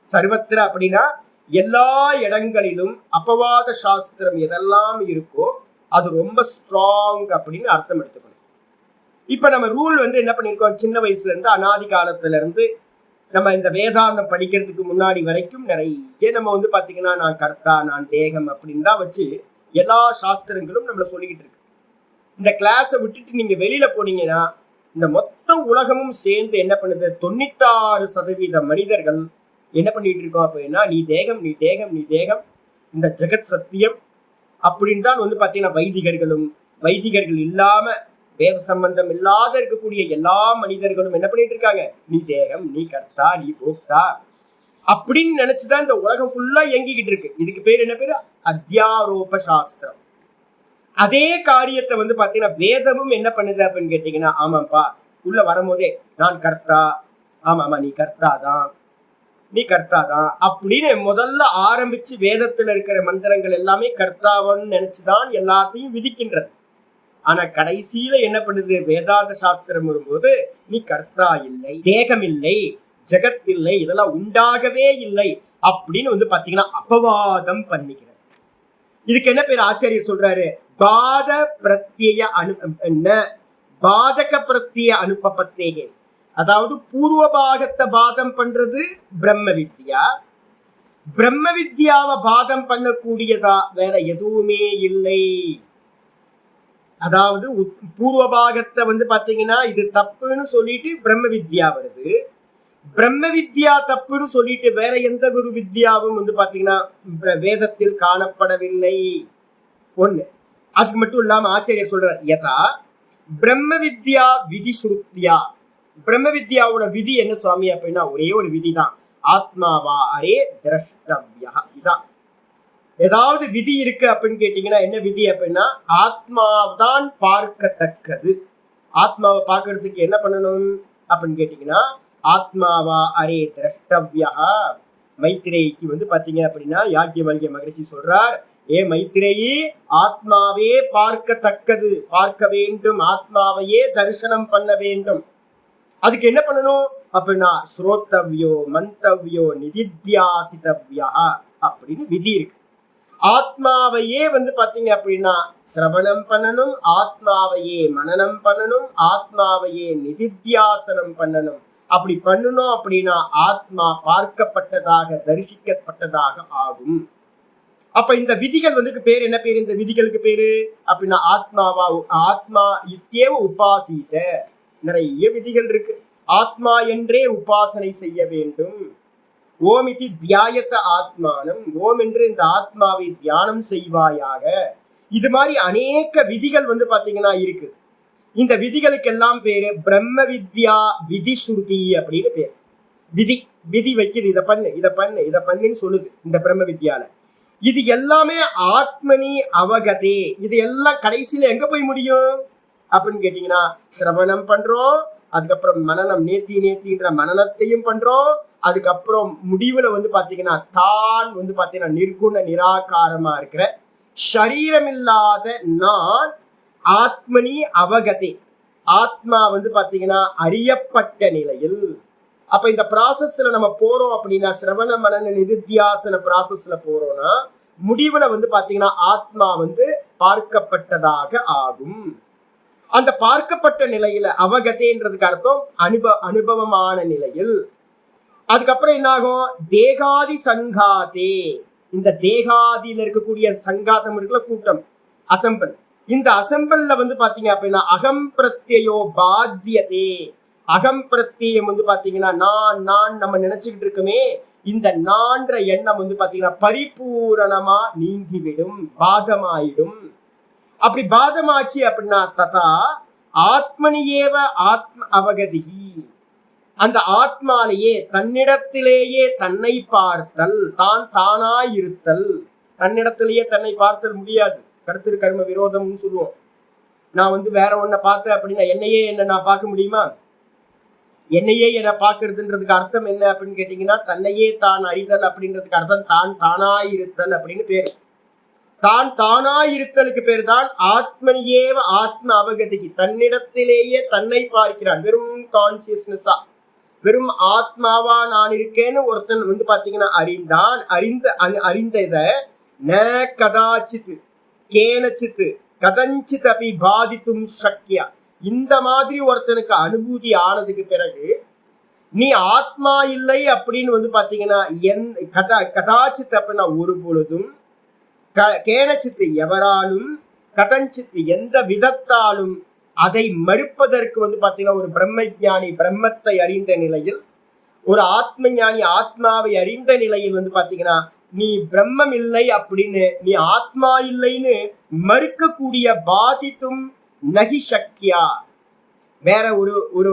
சர்வத்திர அப்படின்னா எல்லா இடங்களிலும் அபவாத சாஸ்திரம் எதெல்லாம் இருக்கோ அது ரொம்ப ஸ்ட்ராங் அப்படின்னு அர்த்தம் எடுத்துக்கணும். இப்ப நம்ம ரூல் வந்து என்ன பண்ணிருக்கோம், சின்ன வயசுல இருந்து அனாதி காலத்துல இருந்து நம்ம இந்த வேதாந்தம் படிக்கிறதுக்கு முன்னாடி வரைக்கும் நிறைய நம்ம வந்து பாத்தீங்கன்னா நான் கர்த்தா நான் தேகம் அப்படின்னு தான் வச்சு எல்லா சாஸ்திரங்களும் நம்மள சொல்லிக்கிட்டு இருக்கு. இந்த கிளாஸை விட்டுட்டு நீங்க வெளியில போனீங்கன்னா இந்த மொத்த உலகமும் சேர்ந்து என்ன பண்ணுது, 96% மனிதர்கள் என்ன பண்ணிட்டு இருக்கோம் அப்படின்னா நீ தேகம் நீ தேகம் நீ தேகம், இந்த ஜெகத் சத்தியம் அப்படின்னு தான் வந்து பாத்தீங்கன்னா வைதிகர்கள் இல்லாம வேத சம்பந்தம் இல்லாத இருக்கக்கூடிய எல்லா மனிதர்களும் என்ன பண்ணிட்டு இருக்காங்க, நீ தேகம் நீ கர்த்தா நீ போக்தா அப்படின்னு நினைச்சுதான் இந்த உலகம் ஃபுல்லா இயங்கிக்கிட்டு இருக்கு. இதுக்கு பேர் என்ன பேரு, அத்தியாரோப சாஸ்திரம். அதே காரியத்தை வந்து பாத்தீங்கன்னா வேதமும் என்ன பண்ணுது அப்படின்னு கேட்டீங்கன்னா, ஆமாப்பா உள்ள வரும்போதே நான் கர்த்தா, ஆமா நீ கர்த்தா தான் அப்படின்னு முதல்ல ஆரம்பிச்சு வேதத்துல இருக்கிற மந்திரங்கள் எல்லாமே கர்த்தாவன்னு நினைச்சுதான் எல்லாத்தையும் விதிக்கின்றது. ஆனா கடைசியில என்ன பண்ணுது, வேதாந்த சாஸ்திரம் வரும்போது நீ கர்த்தா இல்லை, தேகம் இல்லை, ஜெகத் இல்லை, இதெல்லாம் உண்டாகவே இல்லை அப்படின்னு வந்து பாத்தீங்கன்னா அபவாதம் பண்ணிக்கிறது. இதுக்கு என்ன பேர் ஆச்சாரியர் சொல்றாரு, பாத பிரத்யய பாதக பிரத்யய அனுபபத்தேகே. அதாவது பூர்வ பாகத்தை பாதம் பண்றது பிரம்ம வித்யா, பிரம்ம வித்யாவை பாதம் பண்ணக்கூடியதா வேற எதுவுமே இல்லை. அதாவது பூர்வ பாகத்தை வந்து பாத்தீங்கன்னா இது தப்புன்னு சொல்லிட்டு பிரம்ம வித்யா வருது, பிரம்ம வித்யா தப்புன்னு சொல்லிட்டு வேற எந்த ஒரு வித்யாவும் வந்து பாத்தீங்கன்னா வேதத்தில் காணப்படவில்லை. ஒண்ணு. அதுக்கு மட்டும் இல்லாம ஆச்சாரியர் சொல்றார், யதா பிரம்ம வித்யா விதி ஸ்ருத்யா. பிரம்ம வித்யாவோட விதி என்ன சுவாமி அப்படின்னா ஒரே ஒரு விதி தான், ஆத்மாவா அரே திரஷ்டவ்யா. இதான் ஏதாவது விதி இருக்கு அப்படின்னு கேட்டீங்கன்னா என்ன விதி அப்படின்னா ஆத்மாதான் பார்க்கத்தக்கது. ஆத்மாவை பார்க்கறதுக்கு என்ன பண்ணணும் அப்படின்னு கேட்டீங்கன்னா ஆத்மாவா அரே திரஷ்டவ்யா. மைத்ரேயிக்கு வந்து பாத்தீங்க அப்படின்னா யாக்ஞவல்க்ய மகரிஷி சொல்றார், ஏ மைத்ரேயி ஆத்மாவே பார்க்கத்தக்கது, பார்க்க வேண்டும், ஆத்மாவையே தரிசனம் பண்ண வேண்டும். அதுக்கு என்ன பண்ணணும் அப்படின்னா ஸ்ரோத்தவ்யோ மந்தவ்யோ நிதித்யாசிதவ்யா அப்படின்னு விதி இருக்கு. ஆத்மாவையே வந்து பாத்தீங்க அப்படின்னா சிரவணம் பண்ணணும், ஆத்மாவையே மனனம் பண்ணணும், ஆத்மாவையே நிதித்தியாசனம் பண்ணணும். அப்படி பண்ணணும் அப்படின்னா ஆத்மா பார்க்கப்பட்டதாக தரிசிக்கப்பட்டதாக ஆகும். அப்ப இந்த விதிகள் வந்து பேர் என்ன பேரு, இந்த விதிகளுக்கு பேரு அப்படின்னா ஆத்மா இத்தியேவ உபாசித. நிறைய விதிகள் இருக்கு. ஆத்மா என்றே உபாசனை செய்ய வேண்டும். ஓம் இதி தியாயத்த ஆத்மானம், ஓம் என்று இந்த ஆத்மாவை தியானம் செய்வாயாக. இது மாதிரி அநேக விதிகள் வந்து பாத்தீங்கன்னா இருக்கு. இந்த விதிகளுக்கெல்லாம் பேரு பிரம்ம வித்யா விதி ஸ்ருதி அப்படின்னு பேரு. விதி வைக்குது, இதை பண்ணுன்னு சொல்லுது இந்த பிரம்ம வித்யால. இது எல்லாமே ஆத்மனி அவகதே. இது எல்லாம் கடைசியில எங்க போய் முடியும் அப்படின்னு கேட்டீங்கன்னா சிரவணம் பண்றோம், அதுக்கப்புறம் மனனம் நேத்தின்ற மனனத்தையும் பண்றோம், அதுக்கப்புறம் முடிவுல வந்து பாத்தீங்கன்னா தான் வந்து பாத்தீங்கன்னா நிர்குண நிராகாரமா இருக்கிற சரீரம் இல்லாத நான் ஆத்மனி அவகதே, ஆத்மா வந்து பாத்தீங்கன்னா அறியப்பட்ட நிலையில். அப்ப இந்த ப்ராசஸ்ல நம்ம போறோம் அப்படின்னா சிரவண மனன நிதித்தியாசன ப்ராசஸ்ல போறோம்னா முடிவுல வந்து பாத்தீங்கன்னா ஆத்மா வந்து பார்க்கப்பட்டதாக ஆகும். அந்த பார்க்கப்பட்ட நிலையில அவகதேன்றதுக்கு அர்த்தம் அனுபவமான நிலையில். அதுக்கப்புறம் என்ன ஆகும், தேகாதி சங்காதே. இந்த தேகாதியில இருக்கக்கூடிய சங்காத்தம் இருக்குல்ல, கூட்டம், அசம்பல். இந்த அசம்பல்ல வந்து பாத்தீங்க அப்படின்னா அகம் பிரத்யோ பாத்தியதே. அகம் பிரத்யம் வந்து பாத்தீங்கன்னா நான் நம்ம நினைச்சுக்கிட்டு இருக்குமே, இந்த நான்ற எண்ணம் வந்து பாத்தீங்கன்னா பரிபூரணமா நீங்கிவிடும், பாதமாயிடும். அப்படி பாதமாச்சு அப்படின்னா ததா ஆத்மனியேவ ஆத்ம அவகதிகி. அந்த ஆத்மாலேயே தன்னிடத்திலேயே தன்னை பார்த்தல், தான் தானாய் இருத்தல். தன்னிடத்திலேயே தன்னை பார்த்தல் முடியாது, கருத்து கர்ம விரோதம்னு சொல்லுவோம். நான் வந்து வேற ஒன்ன பார்த்தேன் அப்படின்னா என்னையே நான் பார்க்க முடியுமா? என்னையே என்ன பார்க்கறதுன்றதுக்கு அர்த்தம் என்ன அப்படின்னு கேட்டீங்கன்னா தன்னையே தான் அறிதல் அப்படின்றதுக்கு அர்த்தம் தான் தானாய் இருத்தல் அப்படின்னு பேரு. தான் தானாய் இருத்தலுக்கு பேர் தான் ஆத்மனியேவ ஆத்ம அவகதிக்கு. தன்னிடத்திலேயே தன்னை பார்க்கிறான், வெறும் கான்சியஸ்னஸா, வெறும் ஆத்மாவா நான் இருக்கேன்னு ஒருத்தன் வந்து பாத்தீங்கன்னா அறிந்தான். அறிந்த இத ந கதாச்சித் கேனச்சித் கதஞ்சித் அப்படி பாதித்தும் சக்கியா, இந்த மாதிரி ஒருத்தனுக்கு அனுபூதி ஆனதுக்கு பிறகு நீ ஆத்மா இல்லை அப்படின்னு வந்து பாத்தீங்கன்னா கதாச்சித் அப்படின்னா ஒரு பொழுதும் கேனச்சித்து எவராலும் கதஞ்சித்து எந்த விதத்தாலும் அதை மறுப்பதற்கு வந்து பாத்தீங்கன்னா ஒரு பிரம்மஞானி பிரம்மத்தை அறிந்த நிலையில், ஒரு ஆத்ம ஞானி ஆத்மாவை அறிந்த நிலையில் வந்து பாத்தீங்கன்னா நீ பிரம்மம் இல்லை அப்படின்னு நீ ஆத்மா இல்லைன்னு மறுக்கக்கூடிய பாதித்தும் நகி சக்கியா, வேற ஒரு ஒரு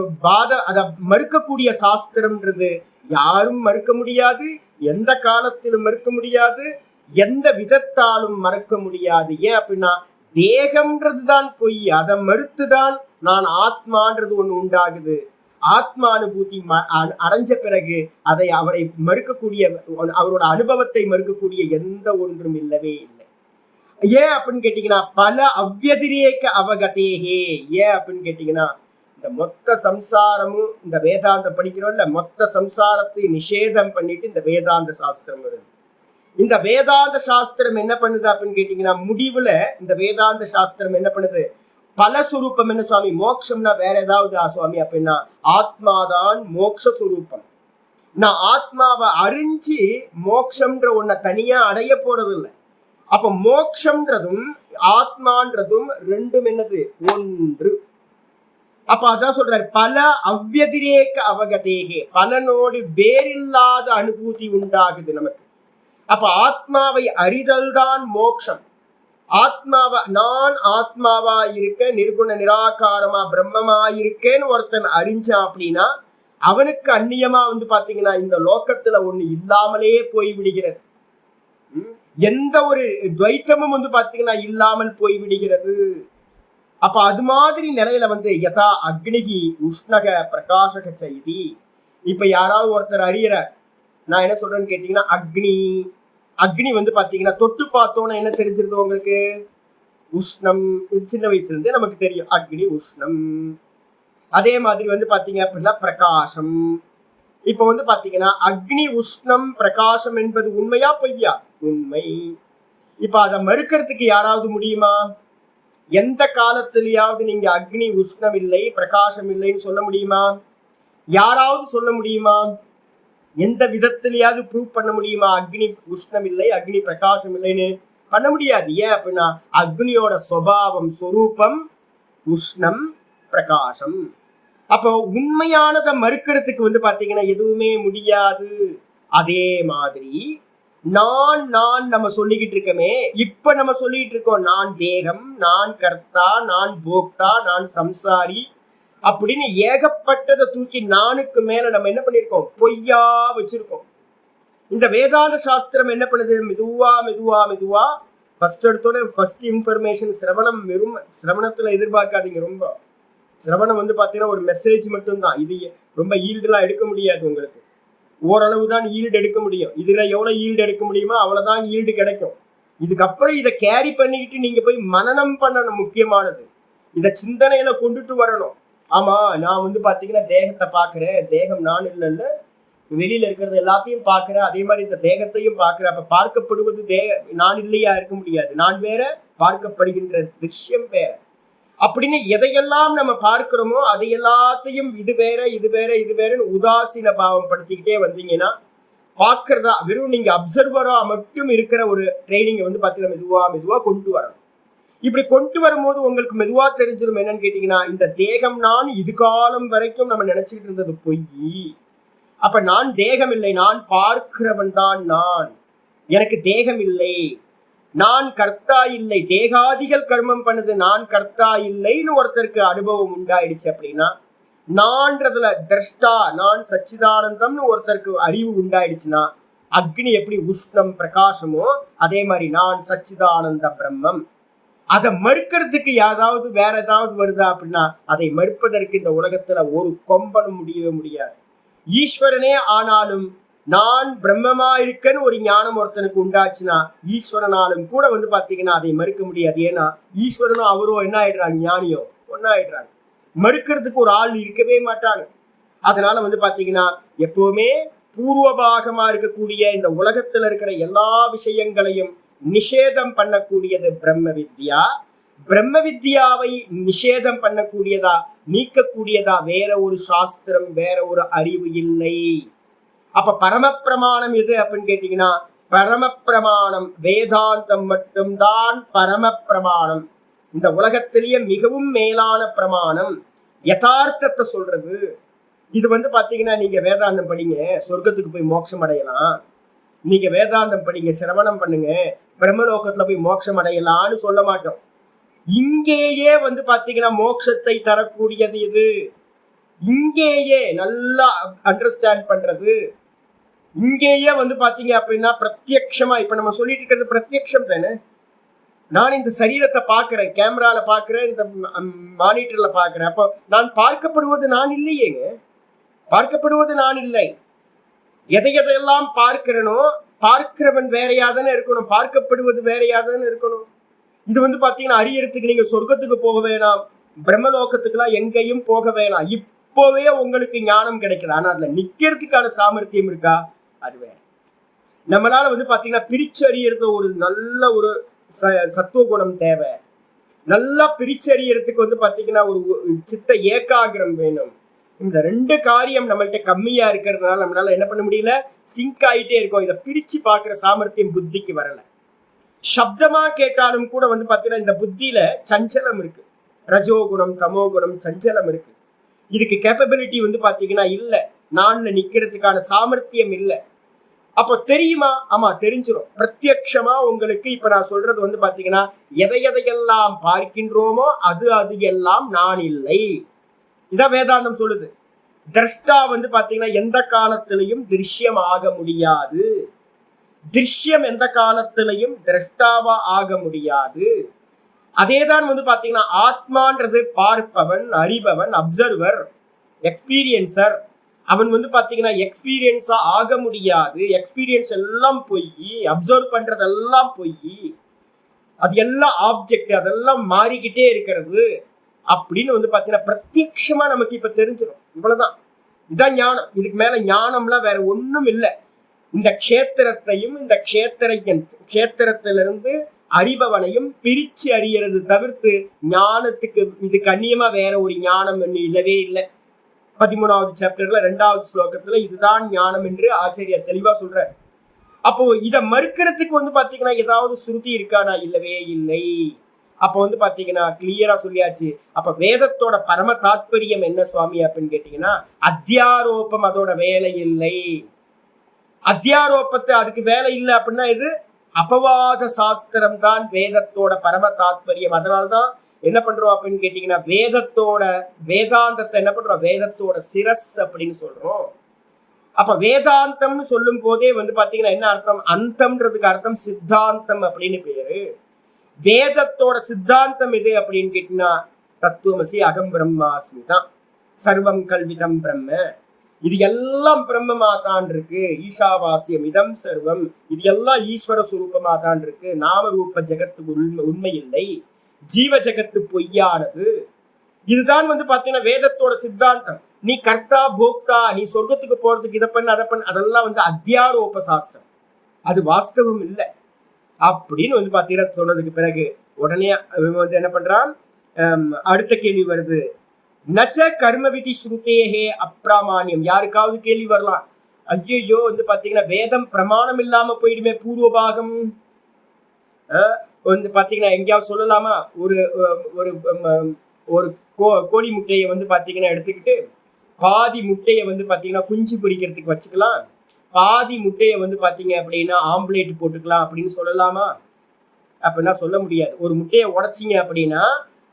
அத மறுக்கக்கூடிய சாஸ்திரம்ன்றது யாரும் மறுக்க முடியாது, எந்த காலத்திலும் மறுக்க முடியாது, எந்த விதத்தாலும் மறுக்க முடியாது. ஏன் அப்படின்னா தேகம்ன்றதுதான் பொய், அதை மறுத்துதான் நான் ஆத்மான்றது ஒண்ணு உண்டாகுது. ஆத்மா அனுபூதி அடைஞ்ச பிறகு அதை அவரை மறுக்கக்கூடிய அவரோட அனுபவத்தை மறுக்கக்கூடிய எந்த ஒன்றும் இல்லவே இல்லை. ஏன் அப்படின்னு கேட்டீங்கன்னா பல அவ்யதிரேக அவகதேகே. ஏன் அப்படின்னு கேட்டீங்கன்னா இந்த மொத்த சம்சாரமும் இந்த வேதாந்தம் படிக்கிறோம்ல, மொத்த சம்சாரத்தை நிஷேதம் பண்ணிட்டு இந்த வேதாந்த சாஸ்திரம் வருது. இந்த வேதாந்த சாஸ்திரம் என்ன பண்ணுது அப்படின்னு கேட்டீங்கன்னா முடிவுல இந்த வேதாந்த சாஸ்திரம் என்ன பண்ணுது, பலஸ்வரூபம் என்ன சுவாமி, மோட்சம்னா வேற ஏதாவது சுவாமி அப்படின்னா ஆத்மாதான் மோட்ச சுரூபம். நான் ஆத்மாவை அறிஞ்சு மோட்சம்ன்ற ஒன்ன தனியா அடைய போறது இல்லை. அப்ப மோட்சம்ன்றதும் ஆத்மான்றதும் ரெண்டும் என்னது, ஒன்று. அப்ப அதான் சொல்றாரு பல அவ்யதிரேக அவகதேகே, பலனோடு வேறில்லாத அனுபூதி உண்டாகுது நமக்கு. அப்ப ஆத்மாவை அறிதல் தான் மோட்சம். ஆத்மாவா நான் ஆத்மாவா இருக்க, நிர்குண நிராகாரமா பிரம்மமா இருக்கேன்னு ஒருத்தன் அறிஞ்சான் அப்படின்னா அவனுக்கு அந்நியமா வந்து பாத்தீங்கன்னா இந்த லோகத்துல ஒண்ணு இல்லாமலே போய் விடுகிறது. எந்த ஒரு துவைத்தமும் வந்து பாத்தீங்கன்னா இல்லாமல் போய் விடுகிறது. அப்ப அது மாதிரி நிலையில வந்து யதா அக்னிகி உஷ்ணக பிரகாசக செய்தி. இப்ப யாராவது ஒருத்தர் அறியறார், நான் என்ன சொல்றேன்னு கேட்டீங்கன்னா அக்னி வந்து பாத்தீங்கன்னா தொட்டு பார்த்தோன்னா என்ன தெரிஞ்சிருது உங்களுக்கு, உஷ்ணம். சின்ன வயசுல இருந்தே நமக்கு தெரியும் அக்னி உஷ்ணம். அதே மாதிரி வந்து பாத்தீங்க அப்படின்னா பிரகாசம். இப்ப வந்து பாத்தீங்கன்னா அக்னி உஷ்ணம் பிரகாசம் என்பது உண்மையா பொய்யா, உண்மை. இப்ப அதை மறுக்கிறதுக்கு யாராவது முடியுமா? எந்த காலத்திலேயாவது நீங்க அக்னி உஷ்ணம் இல்லை பிரகாசம் இல்லைன்னு சொல்ல முடியுமா? யாராவது சொல்ல முடியுமா? எந்த விதத்திலேயாவது ப்ரூவ் பண்ண முடியுமா அக்னி உஷ்ணம் இல்லை அக்னி பிரகாசம் இல்லைன்னு? பண்ண முடியாது. ஏன் அப்படின்னா அக்னியோட சுபாவம் சொரூபம் உஷ்ணம் பிரகாசம். அப்போ உண்மையானதை மறுக்கிறதுக்கு வந்து பாத்தீங்கன்னா எதுவுமே முடியாது. அதே மாதிரி நான் நம்ம சொல்லிக்கிட்டு இருக்கோமே, இப்ப நம்ம சொல்லிட்டு இருக்கோம் நான் தேகம், நான் கர்த்தா, நான் போக்தா, நான் சம்சாரி அப்படின்னு ஏகப்பட்டதை தூக்கி நானுக்கு மேல நம்ம என்ன பண்ணிருக்கோம், பொய்யா வச்சிருக்கோம். இந்த வேதாந்த சாஸ்திரம் என்ன பண்ணுது, மெதுவா மெதுவா மெதுவா ஃபர்ஸ்ட் எடுத்தோட ஃபர்ஸ்ட் இன்ஃபர்மேஷன் சிரவணம். வெறும் சிரவணத்துல எதிர்பார்க்காதீங்க. ரொம்ப சிரவணம் வந்து பாத்தீங்கன்னா ஒரு மெசேஜ் மட்டும்தான். இது ரொம்ப ஈல்டுலாம் எடுக்க முடியாது உங்களுக்கு. ஓரளவு தான் ஈல்டு எடுக்க முடியும். இதுல எவ்வளவு ஈல்டு எடுக்க முடியுமோ அவ்வளவுதான் ஈல்டு கிடைக்கும். இதுக்கப்புறம் இதை கேரி பண்ணிக்கிட்டு நீங்க போய் மனனம் பண்ணணும். முக்கியமானது இதை சிந்தனையில கொண்டுட்டு வரணும். ஆமா நான் வந்து பாத்தீங்கன்னா தேகத்தை பாக்குறேன், தேகம் நான் இல்லைல்ல, வெளியில இருக்கிறது எல்லாத்தையும் பாக்குறேன், அதே மாதிரி இந்த தேகத்தையும் பாக்குறேன். அப்ப பார்க்கப்படுவது நான் இல்லையா இருக்க முடியாது. நான் வேற, பார்க்கப்படுகின்ற திருஷ்யம் வேற. அப்படின்னு எதையெல்லாம் நம்ம பார்க்கிறோமோ அதை எல்லாத்தையும் இது வேற இது வேற இது வேறன்னு உதாசீன பாவம் படுத்திக்கிட்டே வந்தீங்கன்னா பார்க்கறதா வெறும் நீங்க அப்சர்வரா மட்டும் இருக்கிற ஒரு ட்ரைனிங்கை வந்து பாத்தீங்கன்னா மெதுவா மெதுவா கொண்டு வரணும். இப்படி கொண்டு வரும்போது உங்களுக்கு மெதுவா தெரிஞ்சிடும் என்னன்னு கேட்டீங்கன்னா இந்த தேகம் நான் இது காலம் வரைக்கும் நம்ம நினைச்சுக்கிட்டு இருந்தது பொய். அப்ப நான் தேகம் இல்லை, நான் பார்க்கிறவன் தான் நான், எனக்கு தேகம் இல்லை, நான் கர்த்தா இல்லை, தேகாதிகள் கர்மம் பண்ணுது, நான் கர்த்தா இல்லைன்னு ஒருத்தருக்கு அனுபவம் உண்டாயிடுச்சு அப்படின்னா நான்றதுல திரஷ்டா நான் சச்சிதானந்தம்னு ஒருத்தருக்கு அறிவு உண்டாயிடுச்சுன்னா அக்னி எப்படி உஷ்ணம் பிரகாசமோ அதே மாதிரி நான் சச்சிதானந்த பிரம்மம். அதை மறுக்கிறதுக்கு யாராவது வேற ஏதாவது வருதா அப்படின்னா அதை மறுப்பதற்கு இந்த உலகத்துல ஒரு கொம்பனும் முடியவே முடியாது. ஈஸ்வரனே ஆனாலும் நான் பிரம்மமா இருக்கேன்னு ஒரு ஞானம் ஒருத்தனுக்கு உண்டாச்சுன்னா ஈஸ்வரனாலும் கூட வந்து பாத்தீங்கன்னா அதை மறுக்க முடியாது. ஏன்னா ஈஸ்வரனும் அவரும் என்ன ஆயிடுறாங்க, ஞானியோ ஒன்னாயிடுறாங்க. மறுக்கிறதுக்கு ஒரு ஆள் இருக்கவே மாட்டாங்க. அதனால வந்து பாத்தீங்கன்னா எப்பவுமே பூர்வபாகமா இருக்கக்கூடிய இந்த உலகத்துல இருக்கிற எல்லா விஷயங்களையும் நிஷேதம் பண்ணக்கூடியது பிரம்ம வித்யா. பிரம்ம வித்யாவை நிஷேதம் பண்ணக்கூடியதா நீக்கக்கூடியதா வேற ஒரு சாஸ்திரம் வேற ஒரு அறிவு இல்லை. அப்ப பரமப்பிரமாணம் எது அப்படின்னு கேட்டீங்கன்னா பரமப்பிரமாணம் வேதாந்தம் மட்டும்தான் பரமப்பிரமாணம். இந்த உலகத்திலேயே மிகவும் மேலான பிரமாணம் யதார்த்தத்தை சொல்றது. இது பாத்தீங்கன்னா நீங்க வேதாந்தம் படிங்க சொர்க்கத்துக்கு போய் மோட்சம் அடையலாம், நீங்க வேதாந்தம் படிங்க சிரவணம் பண்ணுங்க பிரம்மலோகத்துல போய் மோட்சம் அடையலாம்னு சொல்ல மாட்டோம். இங்கேயே பாத்தீங்கன்னா மோட்சத்தை தரக்கூடியது இது. இங்கேயே நல்லா அண்டர்ஸ்டாண்ட் பண்றது. இங்கேயே பாத்தீங்க அப்படின்னா பிரத்யக்ஷமா இப்ப நம்ம சொல்லிட்டு இருக்கிறது பிரத்யக்ஷம் தானே. நான் இந்த சரீரத்தை பார்க்கிறேன், கேமரால பார்க்கிறேன், இந்த மானிட்டர்ல பார்க்கிறேன். அப்போ நான் பார்க்கப்படுவது நான் இல்லையேங்க, பார்க்கப்படுவது நான் இல்லை. எதையெல்லாம் பார்க்கிறனோ பார்க்கிறவன் வேறையாதானே இருக்கணும், பார்க்கப்படுவது வேறையாதானே இருக்கணும். இது பாத்தீங்கன்னா அறியறதுக்கு நீங்க சொர்க்கத்துக்கு போக வேணாம், பிரம்மலோகத்துக்குலாம் எங்கேயும் போக வேணாம். இப்போவே உங்களுக்கு ஞானம் கிடைக்குது. ஆனா அதுல நிக்கிறதுக்கான சாமர்த்தியம் இருக்கா? அது வேற. நம்மளால பாத்தீங்கன்னா பிரிச்சறியறது ஒரு நல்ல ஒரு சத்துவகுணம் தேவை. நல்லா பிரிச்சறியறதுக்கு பாத்தீங்கன்னா ஒரு சித்த ஏகாகிரம் வேணும். இந்த ரெண்டு காரியம் நம்மள்ட்ட கம்மியா இருக்கிறதுனால நம்மளால என்ன பண்ண முடியல, சிங்க் ஆயிட்டே இருக்கும். இதை பிரிச்சு பாக்குற சாமர்த்தியம் புத்திக்கு வரல. சப்தமா கேட்டாலும் கூட பாத்தீங்கன்னா இந்த புத்தியில சஞ்சலம் இருக்கு, ரஜோகுணம் தமோகுணம் சஞ்சலம் இருக்கு. இதுக்கு கேப்பபிலிட்டி பாத்தீங்கன்னா இல்ல, நான் நிக்கிறதுக்கான சாமர்த்தியம் இல்லை. அப்போ தெரியுமா? ஆமா தெரிஞ்சிடும். பிரத்யக்ஷமா உங்களுக்கு இப்ப நான் சொல்றது பாத்தீங்கன்னா எதையெல்லாம் பார்க்கின்றோமோ அது எல்லாம் நான் இல்லை. இதான் வேதாந்தம் சொல்லுது. திரஷ்டா பாத்தீங்கன்னா எந்த காலத்திலையும் திருஷ்யம் ஆக முடியாது, திருஷ்யம் எந்த காலத்திலையும் திரஷ்டாவா ஆக முடியாது. அதேதான் பாத்தீங்கன்னா ஆத்மான்றது பார்ப்பவன், அறிபவன், அப்சர்வர், எக்ஸ்பீரியன்சர். அவன் பாத்தீங்கன்னா எக்ஸ்பீரியன்ஸா ஆக முடியாது. எக்ஸ்பீரியன்ஸ் எல்லாம் பொய், அப்சர்வ் பண்றதெல்லாம் பொய், அது எல்லாம் ஆப்ஜெக்ட், அதெல்லாம் மாறிக்கிட்டே இருக்கிறது அப்படின்னு பாத்தீங்கன்னா பிரத்யக்ஷமா நமக்கு இப்ப தெரிஞ்சிடும். இவ்வளவுதான், இதான் ஞானம். இதுக்கு மேல ஞானம்லாம் வேற ஒண்ணும் இல்லை. இந்த க்ஷேத்திரத்தையும் இந்த க்ஷேத்திரத்திலிருந்து அறிபவனையும் பிரிச்சு அறியறது தவிர்த்து ஞானத்துக்கு இதுக்கு அந்நியமா வேற ஒரு ஞானம் இல்லவே இல்லை. 13வது சாப்டர்ல 2வது ஸ்லோகத்துல இதுதான் ஞானம் என்று ஆச்சாரியார் தெளிவா சொல்றார். அப்போ இதை மறுக்கிறதுக்கு பாத்தீங்கன்னா ஏதாவது சுருதி இருக்கானா? இல்லவே இல்லை. அப்போ பாத்தீங்கன்னா கிளியரா சொல்லியாச்சு. அப்ப வேதத்தோட பரம தாத்பரியம் என்ன சுவாமி அப்படின்னு கேட்டீங்கன்னா அத்தியாரோபம், அதோட வேலை இல்லை. அத்தியாரோபத்தை அதுக்கு வேலை இல்லை அப்படின்னா இது அபவாத சாஸ்திரம் தான் வேதத்தோட பரம தாத்பரியம். அதனால்தான் என்ன பண்றோம் அப்படின்னு கேட்டீங்கன்னா வேதாந்தத்தை என்ன பண்றோம், வேதத்தோட சிரஸ் அப்படின்னு சொல்றோம். அப்ப வேதாந்தம்னு சொல்லும் போதே பாத்தீங்கன்னா என்ன அர்த்தம், அந்தம்ன்றதுக்கு அர்த்தம் சித்தாந்தம் அப்படின்னு பேரு. வேதத்தோட சித்தாந்தம் எது அப்படின்னு கேட்டீங்கன்னா தத்துவமசி அகம் பிரம்மாஸ்மி தான், சர்வம் கல்விதம் பிரம்ம, இது எல்லாம் பிரம்மமா தான் இருக்கு. ஈஷாவாசியம் இதம் சர்வம், இது எல்லாம் ஈஸ்வர சுரூபமா தான் இருக்கு. நாம ரூப ஜெகத்து உண்மை இல்லை, ஜீவ ஜெகத்து பொய்யானது. இதுதான் பாத்தீங்கன்னா வேதத்தோட சித்தாந்தம். நீ கர்த்தா போக்தா, நீ சொர்க்கத்துக்கு போறதுக்கு இதை பண்ண அதை பண்ண, அதெல்லாம் அத்தியாரோப சாஸ்திரம், அது வாஸ்தவம் இல்லை அப்படின்னு பாத்தீங்கன்னா சொன்னதுக்கு பிறகு உடனே என்ன பண்றான், அடுத்த கேள்வி வருது. நச்ச கர்மவிதி ஸ்ருதேஹே அப்பிராமான்யம். யாருக்காவது கேள்வி வரலாம், ஐயோ பாத்தீங்கன்னா வேதம் பிரமாணம் இல்லாம போயிடுமே பூர்வபாகம். பாத்தீங்கன்னா எங்கேயாவது சொல்லலாமா? ஒரு ஒரு ஒரு கோழி முட்டையை பாத்தீங்கன்னா எடுத்துக்கிட்டு பாதி முட்டையை பாத்தீங்கன்னா குஞ்சு பொரிக்கிறதுக்கு வச்சுக்கலாம், பாதி முட்டையை பாத்தீங்க அப்படின்னா ஆம்லேட் போட்டுக்கலாம் அப்படின்னு சொல்லலாமா? அப்படின்னா சொல்ல முடியாது. ஒரு முட்டையை உடைச்சிங்க அப்படின்னா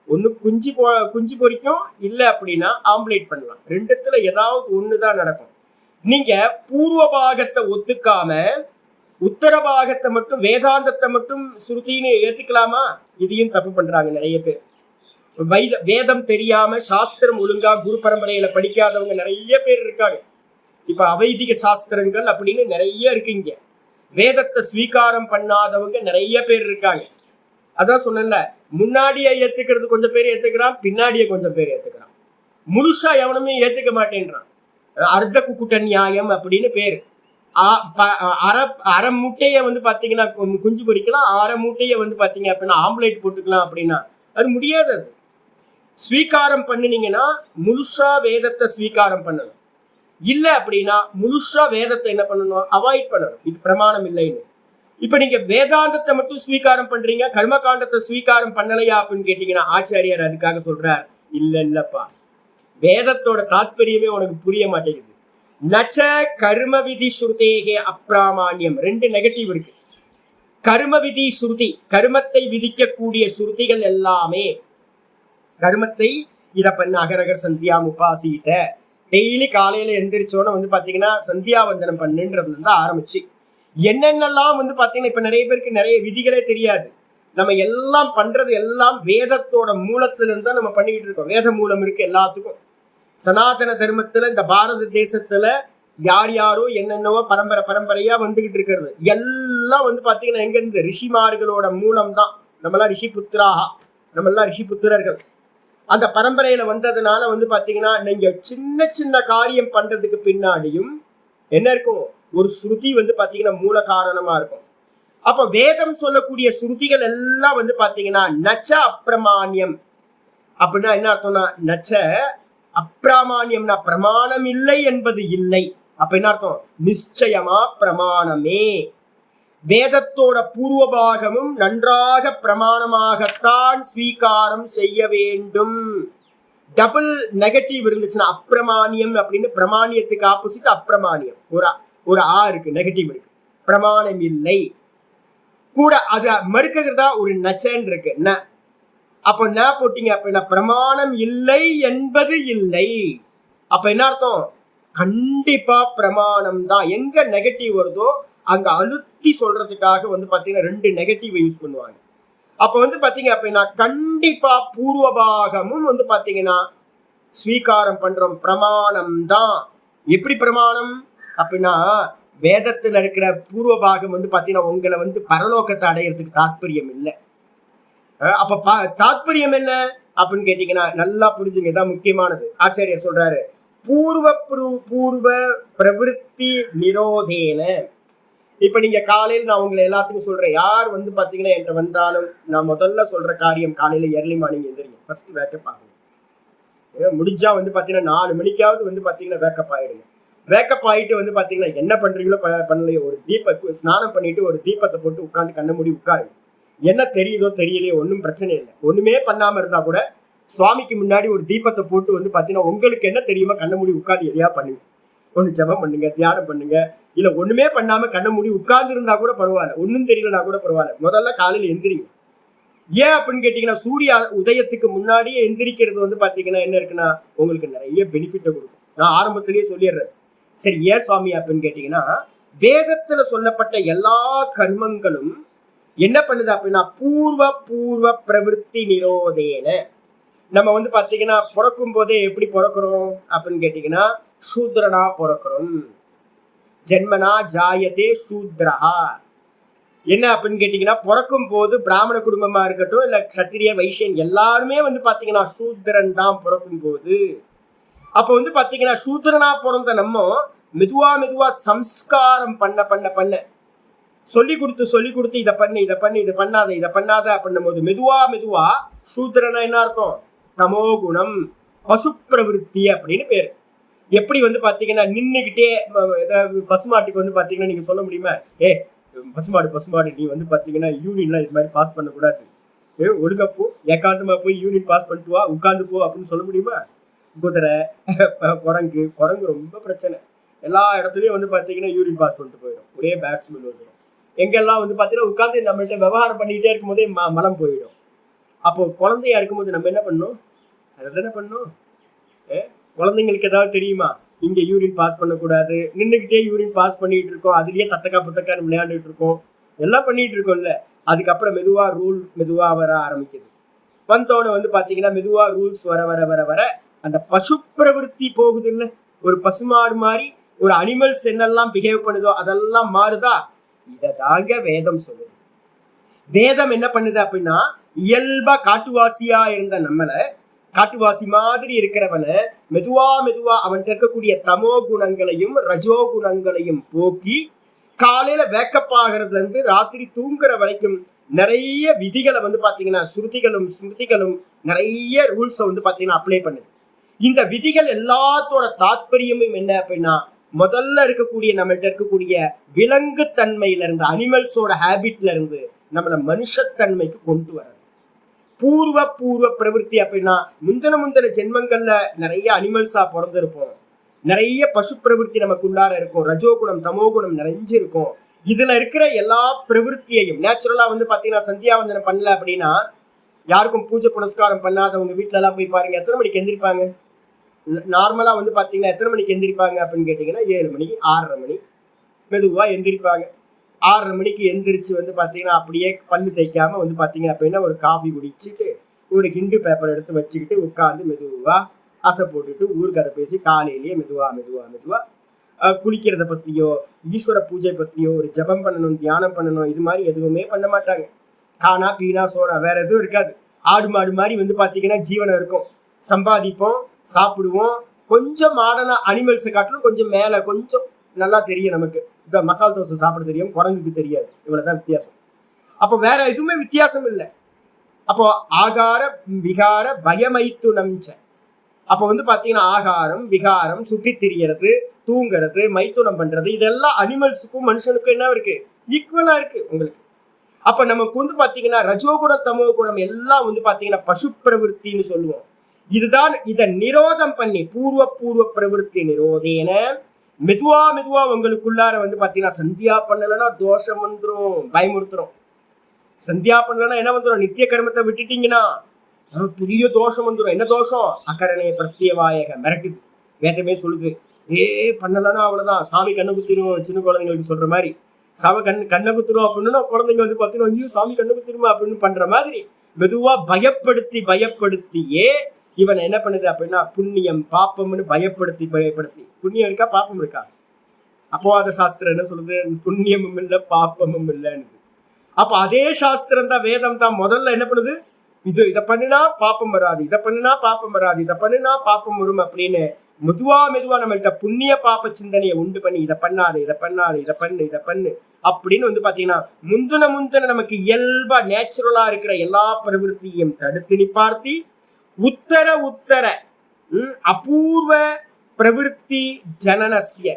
ஒண்ணு குஞ்சு பொரிக்கும், இல்லை அப்படின்னா ஆம்லேட் பண்ணலாம். ரெண்டுத்துல ஏதாவது ஒண்ணுதான் நடக்கும். நீங்க பூர்வபாகத்தை ஒத்துக்காம உத்தரபாகத்தை மட்டும் வேதாந்தத்தை மட்டும் ஸ்ருதின்னு ஏத்துக்கலாமா? இதையும் தப்பு பண்றாங்க நிறைய பேர். வேதம் தெரியாம சாஸ்திரம் ஒழுங்கா குரு பரம்பரையில படிக்காதவங்க நிறைய பேர் இருக்காங்க. இப்ப அவைதிக சாஸ்திரங்கள் அப்படின்னு நிறைய இருக்குங்க. வேதத்தை ஸ்வீகாரம் பண்ணாதவங்க நிறைய பேர் இருக்காங்க. அதான் சொன்னல, முன்னாடியே ஏத்துக்கிறது கொஞ்சம் பேர் ஏத்துக்கிறான், பின்னாடியே கொஞ்சம் பேர் ஏத்துக்கிறான். முழுசா எவனுமே ஏத்துக்க மாட்டேன்றான். அர்த்த குக்குட்ட நியாயம் அப்படின்னு பேரு. அரை முட்டையை பாத்தீங்கன்னா குஞ்சு பொரிக்கலாம், அரை முட்டையை பாத்தீங்க அப்படின்னா ஆம்லேட் போட்டுக்கலாம் அப்படின்னா அது முடியாதது. ஸ்வீகாரம் பண்ணினீங்கன்னா முழுசா வேதத்தை ஸ்வீகாரம் பண்ணணும். இல்ல அப்படின்னா முழுசா வேதத்தை என்ன பண்ணணும், அவாய்ட் பண்ணணும். இது பிரமாணம் இல்லைன்னு. இப்ப நீங்க வேதாந்தத்தை மட்டும் ஸ்வீகாரம் பண்றீங்க, கர்மகாண்டத்தை ஸ்வீகாரம் பண்ணலையா அப்படின்னு கேட்டீங்கன்னா ஆச்சாரியார் அதுக்காக சொல்றார், இல்லப்பா, வேதத்தோட தாத்பரியமே உனக்கு புரிய மாட்டேங்குது. நச்ச கர்ம விதி ஸ்ருதேகே அப்பிராமான்யம். 2 நெகட்டிவ் இருக்கு. கர்ம விதி ஸ்ருதி, கர்மத்தை விதிக்கக்கூடிய ஸ்ருதிகள் எல்லாமே, கர்மத்தை இத பண்ண அகரகர் சந்தியா உபாசீத, டெய்லி காலையில எந்திரிச்சோன்னு வந்து பாத்தீங்கன்னா சந்தியாவந்தனம் பண்ணுன்றதுல இருந்து ஆரம்பிச்சு என்னென்னலாம் வந்து பாத்தீங்கன்னா இப்ப நிறைய பேருக்கு நிறைய விதிகளே தெரியாது. நம்ம எல்லாம் பண்றது எல்லாம் வேதத்தோட மூலத்துல இருந்து தான் நம்ம பண்ணிக்கிட்டு இருக்கோம். வேத மூலம் இருக்கு எல்லாத்துக்கும். சனாதன தர்மத்துல இந்த பாரத தேசத்துல யார் யாரோ என்னென்னவோ பரம்பரையா வந்துகிட்டு இருக்கிறது எல்லாம் வந்து பாத்தீங்கன்னா எங்க இருந்து, ரிஷிமார்களோட மூலம் தான். நம்மளாம் ரிஷி புத்திராகா, நம்மளாம் ரிஷி புத்திரர்கள். அந்த பரம்பரையில வந்ததுனால வந்து பாத்தீங்கன்னா நீங்க சின்ன சின்ன காரியம் பண்றதுக்கு பின்னாடியும் என்ன இருக்கும், ஒரு ஸ்ருதி வந்து பாத்தீங்கன்னா மூல காரணமா இருக்கும். அப்ப வேதம் சொல்லக்கூடிய ஸ்ருதிகள் எல்லாம் வந்து பாத்தீங்கன்னா நச்ச அப்பிரமான்யம் அப்படின்னா என்ன அர்த்தம்னா, நச்ச அப்பிரமான்யம்னா பிரமாணம் இல்லை என்பது இல்லை. அப்ப என்ன அர்த்தம், நிச்சயமா பிரமாணமே. வேதத்தோட பூர்வபாகமும் நன்றாக பிரமாணமாகத்தான் ஸ்வீகாரம் செய்ய வேண்டும். டபுள் நெகட்டிவ் இருந்துச்சுன்னா அப்பிரமானியம் அப்படின்னு, பிரமாணியத்துக்கு ஆப்போசிட் அப்பிரமானியம். ஒரு ஆ இருக்கு, நெகட்டிவ் இருக்கு, பிரமாணம் இல்லை கூட. அது மறுக்கிறதா ஒரு நச்சன் இருக்கு, ந. அப்ப ந போட்டீங்க அப்படின்னா பிரமாணம் இல்லை என்பது இல்லை. அப்ப என்ன அர்த்தம், கண்டிப்பா பிரமாணம் தான். எங்க நெகட்டிவ் வருதோ அங்க அழுத்தி சொல்றதுக்காக வந்து பாத்தீங்கன்னா 2 நெகட்டிவ் யூஸ் பண்ணுவாங்க. அப்ப வந்து பாத்தீங்க அப்படின்னா கண்டிப்பா பூர்வபாகமும் வந்து பாத்தீங்கன்னா ஸ்வீகாரம் பண்றோம், பிரமாணம் தான். எப்படி பிரமாணம் அப்படின்னா, வேதத்துல இருக்கிற பூர்வபாகம் வந்து பாத்தீங்கன்னா உங்களை வந்து பரலோகத்தை அடையிறதுக்கு தாற்பயம் இல்லை. அப்ப தாற்பயம் என்ன அப்படின்னு கேட்டீங்கன்னா நல்லா புரிஞ்சுங்க, இதான் முக்கியமானது. ஆச்சாரியர் சொல்றாரு, பூர்வ பிரவிற்த்தி நிரோதேன. இப்ப நீங்க காலையில் நான் உங்களை எல்லாத்துக்கும் சொல்றேன், யார் வந்து பாத்தீங்கன்னா என்கிட்ட வந்தாலும் நான் முதல்ல சொல்ற காரியம் காலையில எர்லி மார்னிங் எந்திரிங்க, ஃபர்ஸ்ட் வேக்கப் ஆகுங்க. முடிஞ்சா வந்து பாத்தீங்கன்னா 4 மணிக்காவது வந்து பாத்தீங்கன்னா வேக்கப் ஆயிடுங்க. வேக்கப் ஆயிட்டு வந்து பாத்தீங்கன்னா என்ன பண்றீங்களோ பண்ணலையோ ஒரு ஸ்நானம் பண்ணிட்டு ஒரு தீபத்தை போட்டு உட்காந்து கண்ண மூடி உட்காருங்க. என்ன தெரியுதோ தெரியலையோ ஒன்றும் பிரச்சனை இல்லை. ஒண்ணுமே பண்ணாம இருந்தா கூட சுவாமிக்கு முன்னாடி ஒரு தீபத்தை போட்டு வந்து பாத்தீங்கன்னா உங்களுக்கு என்ன தெரியுமா கண்ண மூடி உட்காந்து எதையா பண்ணுங்க. ஒண்ணு ஜபம் பண்ணுங்க, தியானம் பண்ணுங்க. இல்ல ஒண்ணுமே பண்ணாம கண்ண மூடி உட்கார்ந்து இருந்தா கூட பரவாயில்ல, ஒன்னும் தெரியலனா கூட பரவாயில்ல. முதல்ல காலையில எந்திரிங்க. ஏன் அப்படின்னு கேட்டீங்கன்னா, சூரிய உதயத்துக்கு முன்னாடியே எந்திரிக்கிறது வந்து பாத்தீங்கன்னா என்ன இருக்குன்னா உங்களுக்கு நிறைய பெனிஃபிட்டை கொடுக்கும். நான் ஆரம்பத்திலேயே சொல்லிடுறேன். சரி, ஏன் சுவாமி அப்படின்னு கேட்டீங்கன்னா, வேதத்துல சொல்லப்பட்ட எல்லா கர்மங்களும் என்ன பண்ணுது அப்படின்னா பூர்வ பிரவிற்த்தி நிரோதேன. நம்ம வந்து பாத்தீங்கன்னா பிறக்கும் போதே எப்படி பிறக்கிறோம் அப்படின்னு கேட்டீங்கன்னா சூத்ரனா பிறக்கிறோம். ஜென்மனா ஜாயதே சூத்ரஹா. என்ன அப்படின்னு கேட்டீங்கன்னா பிறக்கும் போது பிராமண குடும்பமா இருக்கட்டும் இல்ல கத்திரிய வைசியன் எல்லாருமே வந்து பாத்தீங்கன்னா சூத்ரன் தான் பிறக்கும் போது. அப்ப வந்து பாத்தீங்கன்னா சூத்ரனா பிறந்த நம்ம மெதுவா சம்ஸ்காரம் பண்ண சொல்லி கொடுத்து இதை பண்ணு இது பண்ணாத அப்படின்னும் போது மெதுவா சூத்ரனா என்ன அர்த்தம், தமோ குணம், பசு பிரவிற்த்தி அப்படின்னு பேரு. எப்படி வந்து பாத்தீங்கன்னா நின்னுகிட்டே ஏதாவது பசுமாட்டுக்கு வந்து பாத்தீங்கன்னா நீங்க சொல்ல முடியுமா, பசுமாடு நீ வந்து பாத்தீங்கன்னா யூனியன்லாம் இது மாதிரி பாஸ் பண்ணக்கூடாது, ஒழுங்கா போ, ஏகாந்தமா போய் யூனியன் பாஸ் பண்ணிட்டு வா, உட்காந்து போ அப்படின்னு சொல்ல முடியுமா? குதிரை, குரங்கு ரொம்ப பிரச்சனை. எல்லா இடத்துலயும் வந்து பாத்தீங்கன்னா யூரின் பாஸ் பண்ணிட்டு போயிடும், ஒரே பேட் ஸ்மெல் வந்துடும். எங்கெல்லாம் வந்து பாத்தீங்கன்னா உட்காந்து நம்மள்ட்ட விவகாரம் பண்ணிக்கிட்டே இருக்கும் போதே மலம் போயிடும். அப்போ குழந்தையா இருக்கும்போது நம்ம என்ன பண்ணணும், அதை தானே பண்ணணும். குழந்தைங்களுக்கு ஏதாவது தெரியுமா, இங்க யூரின் பாஸ் பண்ணக்கூடாது, நின்றுகிட்டே யூரின் பாஸ் பண்ணிட்டு இருக்கோம், அதுலயே தத்தக்கா விளையாண்டுட்டு இருக்கோம், எல்லாம் பண்ணிட்டு இருக்கோம்ல. அதுக்கப்புறம் மெதுவா வர ஆரம்பிக்குது. வந்தோன்னு வந்து பாத்தீங்கன்னா மெதுவா ரூல்ஸ் வர அந்த பசு பிரவிற்த்தி போகுது இல்ல, ஒரு பசுமாடு மாதிரி ஒரு அனிமல்ஸ் என்னெல்லாம் பிஹேவ் பண்ணுதோ அதெல்லாம் மாறுதா. இதை தாங்க வேதம் சொல்லுது. வேதம் என்ன பண்ணுது அப்படின்னா, இயல்பா காட்டுவாசியா இருந்த நம்மளை, காட்டுவாசி மாதிரி இருக்கிறவனை மெதுவா அவன்கிட்ட இருக்கக்கூடிய தமோ குணங்களையும் ரஜோ குணங்களையும் போக்கி காலையில வேக்கப் ஆகிறதுல இருந்து ராத்திரி தூங்குற வரைக்கும் நிறைய விதிகளை வந்து பாத்தீங்கன்னா ஸ்ருதிகளும் நிறைய ரூல்ஸை வந்து பாத்தீங்கன்னா அப்ளை பண்ணுது. இந்த விதிகள் எல்லாத்தோட தாற்பயமும் என்ன அப்படின்னா, முதல்ல இருக்கக்கூடிய நம்மள்ட்ட இருக்கக்கூடிய விலங்கு தன்மையில இருந்து, அனிமல்ஸோட ஹேபிட்ல இருந்து நம்மள மனுஷத்தன்மைக்கு கொண்டு வர்றது. பூர்வ பிரவருத்தி அப்படின்னா முந்தின ஜென்மங்கள்ல நிறைய அனிமல்ஸா பிறந்திருப்போம், நிறைய பசு பிரவருத்தி நமக்குள்ளார இருக்கும், ரஜோகுணம் தமோகுணம் நிறைஞ்சிருக்கும். இதுல இருக்கிற எல்லா பிரவருத்தியையும் நேச்சுரலா வந்து பாத்தீங்கன்னா சந்தியாவந்தனம் பண்ணல அப்படின்னா, யாருக்கும் பூஜை புனஸ்காரம் பண்ணாதவங்க வீட்டுல எல்லாம் போய் பாருங்க, எத்தனை மணிக்கு எந்திரிப்பாங்க? நார்மலா வந்து பாத்தீங்கன்னா எத்தனை மணிக்கு எந்திரிப்பாங்க அப்படின்னு கேட்டீங்கன்னா 7 மணி 6:30 மணி மெதுவா எந்திரிப்பாங்க. 6:30 மணிக்கு எந்திரிச்சு வந்து பாத்தீங்கன்னா அப்படியே பல்லு தேய்க்காம வந்து பாத்தீங்க அப்படின்னா ஒரு காஃபி குடிச்சிட்டு ஒரு ஹிண்டு பேப்பர் எடுத்து வச்சுக்கிட்டு உட்காந்து மெதுவா அசை போட்டுட்டு ஊர்கதை பேசி காலையிலேயே மெதுவா குளிக்கிறத பத்தியோ ஈஸ்வர பூஜை பத்தியோ ஒரு ஜபம் பண்ணணும் தியானம் பண்ணணும் இது மாதிரி எதுவுமே பண்ண மாட்டாங்க. காணா பீனா சோடா வேற எதுவும் இருக்காது. ஆடு மாடு மாதிரி வந்து பாத்தீங்கன்னா ஜீவனம் இருக்கும், சம்பாதிப்போம், சாப்பிடுவோம். கொஞ்சம் மாடர்னா அனிமல்ஸை காட்டிலும் கொஞ்சம் மேல கொஞ்சம் நல்லா தெரியும் நமக்கு. இந்த மசால் தோசை சாப்பிட தெரியும், குரங்குக்கு தெரியாது. இவ்வளவுதான் வித்தியாசம். அப்போ வேற எதுவுமே வித்தியாசம் இல்லை. அப்போ ஆகார விகார பயமைத்து நம்ச. அப்போ வந்து பாத்தீங்கன்னா ஆகாரம் விகாரம் சுற்றி திரியறது தூங்குறது மைத்துனம் பண்றது இதெல்லாம் அனிமல்ஸுக்கும் மனுஷனுக்கும் என்ன இருக்கு, ஈக்குவலா இருக்கு உங்களுக்கு. அப்ப நமக்கு வந்து பாத்தீங்கன்னா ரஜோகுணம் தமோ குணம் எல்லாம் வந்து பாத்தீங்கன்னா பசு பிரவருத்தின்னு சொல்லுவோம். இதுதான் இதை நிரோதம் பண்ணி பூர்வ பிரவருத்தி நிரோதேன மெதுவா உங்களுக்குள்ளார வந்து பாத்தீங்கன்னா சந்தியா பண்ணலன்னா தோஷம் வந்துடும், பயமுறுத்துறோம். சந்தியா பண்ணலன்னா என்ன வந்துடும், நித்திய கர்மத்தை விட்டுட்டீங்கன்னா பெரிய தோஷம் வந்துடும். என்ன தோஷம்? அகரணே பிரத்யவாயக மிரட்டுது. வேதமே சொல்லுது, பண்ணலன்னா அவ்வளவுதான், சாமி கண்ணை குத்திரும். சின்ன குழந்தைங்களுக்கு சொல்ற மாதிரி சாமி கண்ணை குத்துரும் அப்படின்னா குழந்தைங்க வந்து பாத்தீங்கன்னா ஐயோ சாமி கண்ணை குத்திருமா அப்படின்னு பண்ற மாதிரி மெதுவா பயப்படுத்தியே இவன் என்ன பண்ணுது அப்படின்னா புண்ணியம் பாப்பம்னு பயப்படுத்தி புண்ணியம் இருக்கா பாப்பம் இருக்கா? அப்போவாத சாஸ்திரம் என்ன சொல்லுது, புண்ணியமும் இல்லை பாப்பமும் இல்லைன்னு. அப்ப அதே சாஸ்திரம் தான் வேதம் தான் முதல்ல என்ன பண்ணுது, இதை பண்ணினா பாப்பம் வராது, இதை பண்ணினா பாப்பம் வராது, இதை பண்ணினா பாப்பம் வரும் அப்படின்னு மெதுவா நம்மள்கிட்ட புண்ணிய பாப்ப சிந்தனையை உண்டு பண்ணி இதை பண்ணாது இதை பண்ணு அப்படின்னு வந்து பாத்தீங்கன்னா முந்தின நமக்கு இயல்பா நேச்சுரலா இருக்கிற எல்லா பிரவருத்தியும் தடுத்து நிப்பார்த்தி உத்தர அபூர்வ பிரவருத்தி ஜனனசிய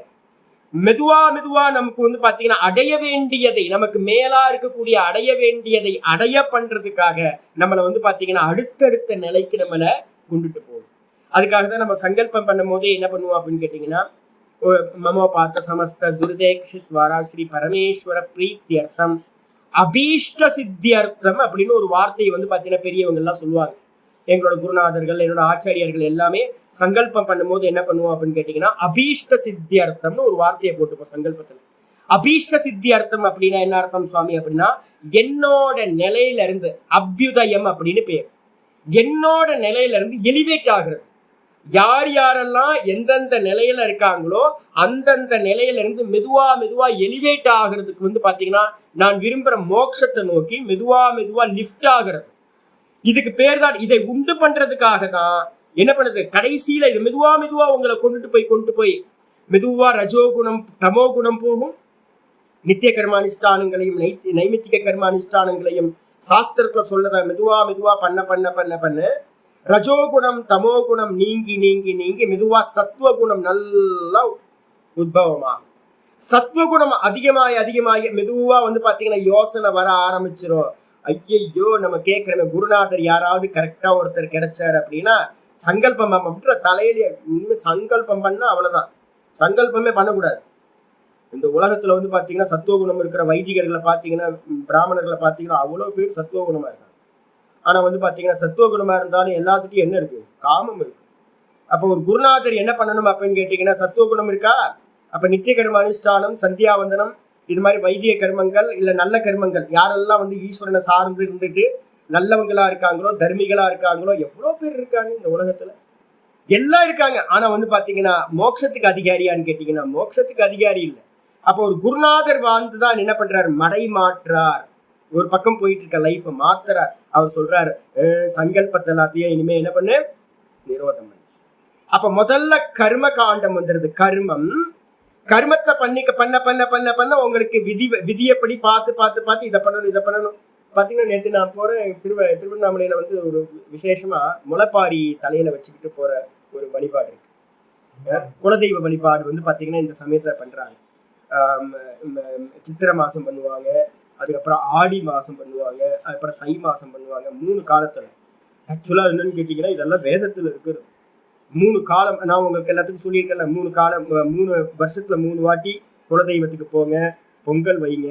மெதுவா நமக்கு வந்து பாத்தீங்கன்னா அடைய வேண்டியதை, நமக்கு மேலா இருக்கக்கூடிய அடைய வேண்டியதை அடைய பண்றதுக்காக நம்மளை வந்து பாத்தீங்கன்னா அடுத்தடுத்த நிலைக்கு நம்மளை கொண்டுட்டு போகுது. அதுக்காக தான் நம்ம சங்கல்பம் பண்ணும் போதே என்ன பண்ணுவோம் அப்படின்னு கேட்டீங்கன்னா, மமோ பார்த்த சமஸ்த துர்தேக்ஷித்வாரா ஸ்ரீ பரமேஸ்வர பிரீத்தியர்த்தம் அபீஷ்ட சித்தியர்த்தம் அப்படின்னு ஒரு வார்த்தையை வந்து பாத்தீங்கன்னா பெரியவங்க எல்லாம் சொல்லுவாங்க. எங்களோட குருநாதர்கள் என்னோட ஆச்சாரியர்கள் எல்லாமே சங்கல்பம் பண்ணும்போது என்ன பண்ணுவோம் அப்படின்னு கேட்டீங்கன்னா அபீஷ்ட சித்தியர்த்தம்னு ஒரு வார்த்தையை போட்டுப்போம் சங்கல்பத்தில். அபீஷ்ட சித்தியர்த்தம் அப்படின்னா என்ன அர்த்தம் சுவாமி அப்படின்னா, என்னோட நிலையில இருந்து அபியுதயம் அப்படின்னு பேர், என்னோட நிலையில இருந்து எலிவேட் ஆகுறது. யாரெல்லாம் எந்தெந்த நிலையில இருக்காங்களோ அந்தந்த நிலையில இருந்து மெதுவா எலிவேட் ஆகிறதுக்கு வந்து பாத்தீங்கன்னா நான் விரும்புற மோட்சத்தை நோக்கி மெதுவா லிஃப்ட் ஆகிறது. இதுக்கு பேர் தான், இதை உண்டு பண்றதுக்காக தான் என்ன பண்ணுது, கடைசியில இது மெதுவா உங்களை கொண்டு போய் மெதுவா ரஜோகுணம் தமோ குணம் போகும். நித்திய கர்மானுஷ்டானங்களையும் நைமித்திக கர்மானுஷ்டானங்களையும் சாஸ்திரத்துல சொல்லத மெதுவா பண்ண ரஜோகுணம் தமோ குணம் நீங்கி மெதுவா சத்துவகுணம் நல்லா உத்பவமாகும். சத்துவகுணம் அதிகமாகி மெதுவா வந்து பாத்தீங்கன்னா யோசனை வர ஆரம்பிச்சிடும். ஐயோ நம்ம கேட்கிறோமே குருநாதர் யாராவது கரெக்டா ஒருத்தர் கிடைச்சாரு அப்படின்னா சங்கல்பம் பண்ற தலையிலேயே சங்கல்பம் பண்ணா அவ்வளவுதான், சங்கல்பமே பண்ணக்கூடாது. இந்த உலகத்துல வந்து பாத்தீங்கன்னா சத்துவகுணம் இருக்கிற வைதிகர்களை பாத்தீங்கன்னா பிராமணர்களை பாத்தீங்கன்னா அவ்வளவு பேர் சத்துவகுணமா இருக்காங்க. ஆனா வந்து பாத்தீங்கன்னா சத்துவகுணமா இருந்தாலும் எல்லாத்துக்கும் என்ன இருக்கு, காமம் இருக்கு. அப்ப ஒரு குருநாதர் என்ன பண்ணணும் அப்படின்னு கேட்டீங்கன்னா சத்துவகுணம் இருக்கா, அப்ப நித்திய கர்ம அனுஷ்டானம் சந்தியாவந்தனம் இது மாதிரி வைத்திய கர்மங்கள் இல்ல நல்ல கர்மங்கள் யாரெல்லாம் வந்து ஈஸ்வரனை சார்ந்து இருந்துட்டு நல்லவங்களா இருக்காங்களோ தர்மிகளா இருக்காங்களோ எவ்வளவு பேர் இருக்காங்க இந்த உலகத்துல, எல்லாம் இருக்காங்க. ஆனா வந்து பாத்தீங்கன்னா மோட்சத்துக்கு அதிகாரியான்னு கேட்டீங்கன்னா மோட்சத்துக்கு அதிகாரி இல்லை. அப்போ ஒரு குருநாதர் வாழ்ந்துதான் என்ன பண்றாரு, மடை மாற்றார், ஒரு பக்கம் போயிட்டு இருக்க லைஃபை மாத்துறார். அவர் சொல்றாரு சங்கல்பத்தை எல்லாத்தையும் இனிமே என்ன பண்ணு, நிரோதம் பண்ணு. அப்ப முதல்ல கர்ம காண்டம் வந்துருது. கர்மத்தை பண்ண உங்களுக்கு விதியப்படி பார்த்து இதை பண்ணணும் பாத்தீங்கன்னா நேற்று நான் போறேன் திருவண்ணாமலையில வந்து ஒரு விசேஷமா முளைப்பாரி தலையில வச்சுக்கிட்டு போற ஒரு வழிபாடு இருக்கு. குலதெய்வ வழிபாடு வந்து பாத்தீங்கன்னா இந்த சமயத்துல பண்றாங்க. சித்திரை மாசம் பண்ணுவாங்க, அதுக்கப்புறம் ஆடி மாசம் பண்ணுவாங்க, அதுக்கப்புறம் தை மாசம் பண்ணுவாங்க. 3 காலத்துல ஆக்சுவலா என்னன்னு கேட்டீங்கன்னா இதெல்லாம் வேதத்துல இருக்கிறது. 3 காலம் நான் உங்களுக்கு எல்லாத்துக்கும் சொல்லியிருக்கேன்ல. 3 காலம், 3 வருஷத்துல 3 வாட்டி குலதெய்வத்துக்கு போங்க, பொங்கல் வைங்க,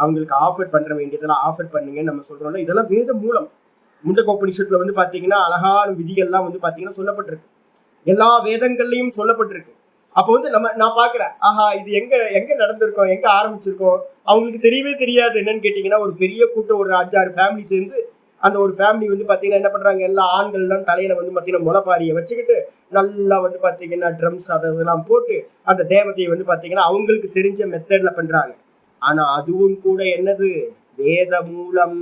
அவங்களுக்கு ஆஃபர் பண்ற வேண்டியதெல்லாம் ஆஃபர் பண்ணுங்க நம்ம சொல்றோம்ல. இதெல்லாம் வேத மூலம். முண்டகோபனிஷத்துல வந்து பாத்தீங்கன்னா அழகான விதிகள்லாம் வந்து பாத்தீங்கன்னா சொல்லப்பட்டிருக்கு. எல்லா வேதங்கள்லயும் சொல்லப்பட்டிருக்கு. அப்போ வந்து நான் பாக்குறேன், ஆஹா இது எங்க எங்க நடந்திருக்கோம், எங்க ஆரம்பிச்சிருக்கோம். அவங்களுக்கு தெரியவே தெரியாது. என்னன்னு கேட்டீங்கன்னா ஒரு பெரிய கூட்டம், ஒரு 5-6 ஃபேமிலி சேர்ந்து அந்த ஒரு ஃபேமிலி வந்து பாத்தீங்கன்னா என்ன பண்றாங்க, எல்லா ஆண்கள்லாம் தலையில வந்து பாத்தீங்கன்னா முளைப்பாரியை வச்சுக்கிட்டு நல்லா வந்து பாத்தீங்கன்னா ட்ரம்ஸ் அதெல்லாம் போட்டு அந்த தேவதையை வந்து பாத்தீங்கன்னா அவங்களுக்கு தெரிஞ்ச மெத்தட்ல பண்றாங்க. ஆனா அதுவும் கூட என்னது, வேத மூலம்.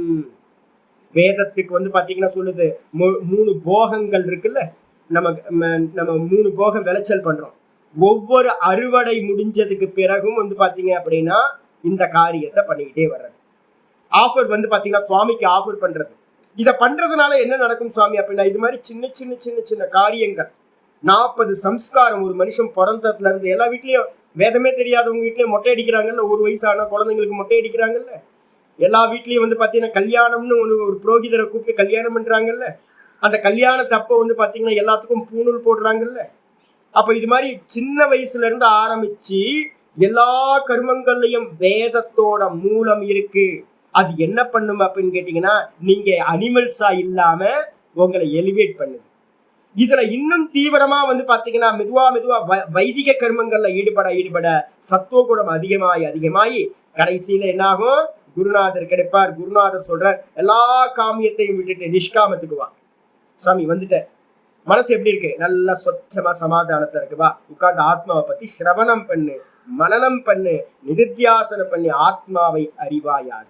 வேதத்துக்கு வந்து பாத்தீங்கன்னா சொல்லுது 3 போகங்கள் இருக்குல்ல. நம்ம 3 போகம் விளைச்சல் பண்றோம். ஒவ்வொரு அறுவடை முடிஞ்சதுக்கு பிறகும் வந்து பாத்தீங்க அப்படின்னா இந்த காரியத்தை பண்ணிக்கிட்டே வர்றது. ஆஃபர் வந்து பாத்தீங்கன்னா சுவாமிக்கு ஆஃபர் பண்றது. இதை பண்றதுனால என்ன நடக்கும் சுவாமி அப்படின்னா, இது மாதிரி சின்ன சின்ன சின்ன சின்ன காரியங்கள் 40 சம்ஸ்காரம். ஒரு மனுஷன் பிறந்ததுல இருந்து எல்லா வீட்லயும் வேதமே தெரியாதவங்க வீட்லயும் மொட்டை அடிக்கிறாங்கல்ல. ஒரு வயசான குழந்தைங்களுக்கு மொட்டை அடிக்கிறாங்கல்ல. எல்லா வீட்லயும் வந்து பாத்தீங்கன்னா கல்யாணம்னு ஒரு புரோகிதரை கூப்பிட்டு கல்யாணம் பண்றாங்கல்ல. அந்த கல்யாணத்தப்ப வந்து பாத்தீங்கன்னா எல்லாத்துக்கும் பூணூல் போடுறாங்கல்ல. அப்ப இது மாதிரி சின்ன வயசுல இருந்து ஆரம்பிச்சு எல்லா கர்மங்கள்லயும் வேதத்தோட மூலம் இருக்கு. அது என்ன பண்ணும் அப்படின்னு கேட்டீங்கன்னா, நீங்க அனிமல்ஸா இல்லாம உங்களை எலிவேட் பண்ணுது. இதுல இன்னும் தீவிரமா வந்து பாத்தீங்கன்னா மெதுவா வைதிக கர்மங்கள்ல ஈடுபட சத்துவகுணம் அதிகமாயி கடைசியில என்ன ஆகும், குருநாதர் கிடைப்பார். குருநாதர் சொல்றார், எல்லா காமியத்தையும் விட்டுட்டு நிஷ்காமத்துக்கு வா சாமி. வந்துட்டேன், மனசு எப்படி இருக்கு, நல்லா சொச்சமா சமாதானத்துல இருக்கு, வா உட்கார்ந்து ஆத்மாவை பத்தி சிரவணம் பண்ணு, மனனம் பண்ணு, நிதித்தியாசனம் பண்ணி ஆத்மாவை அறிவாயாக.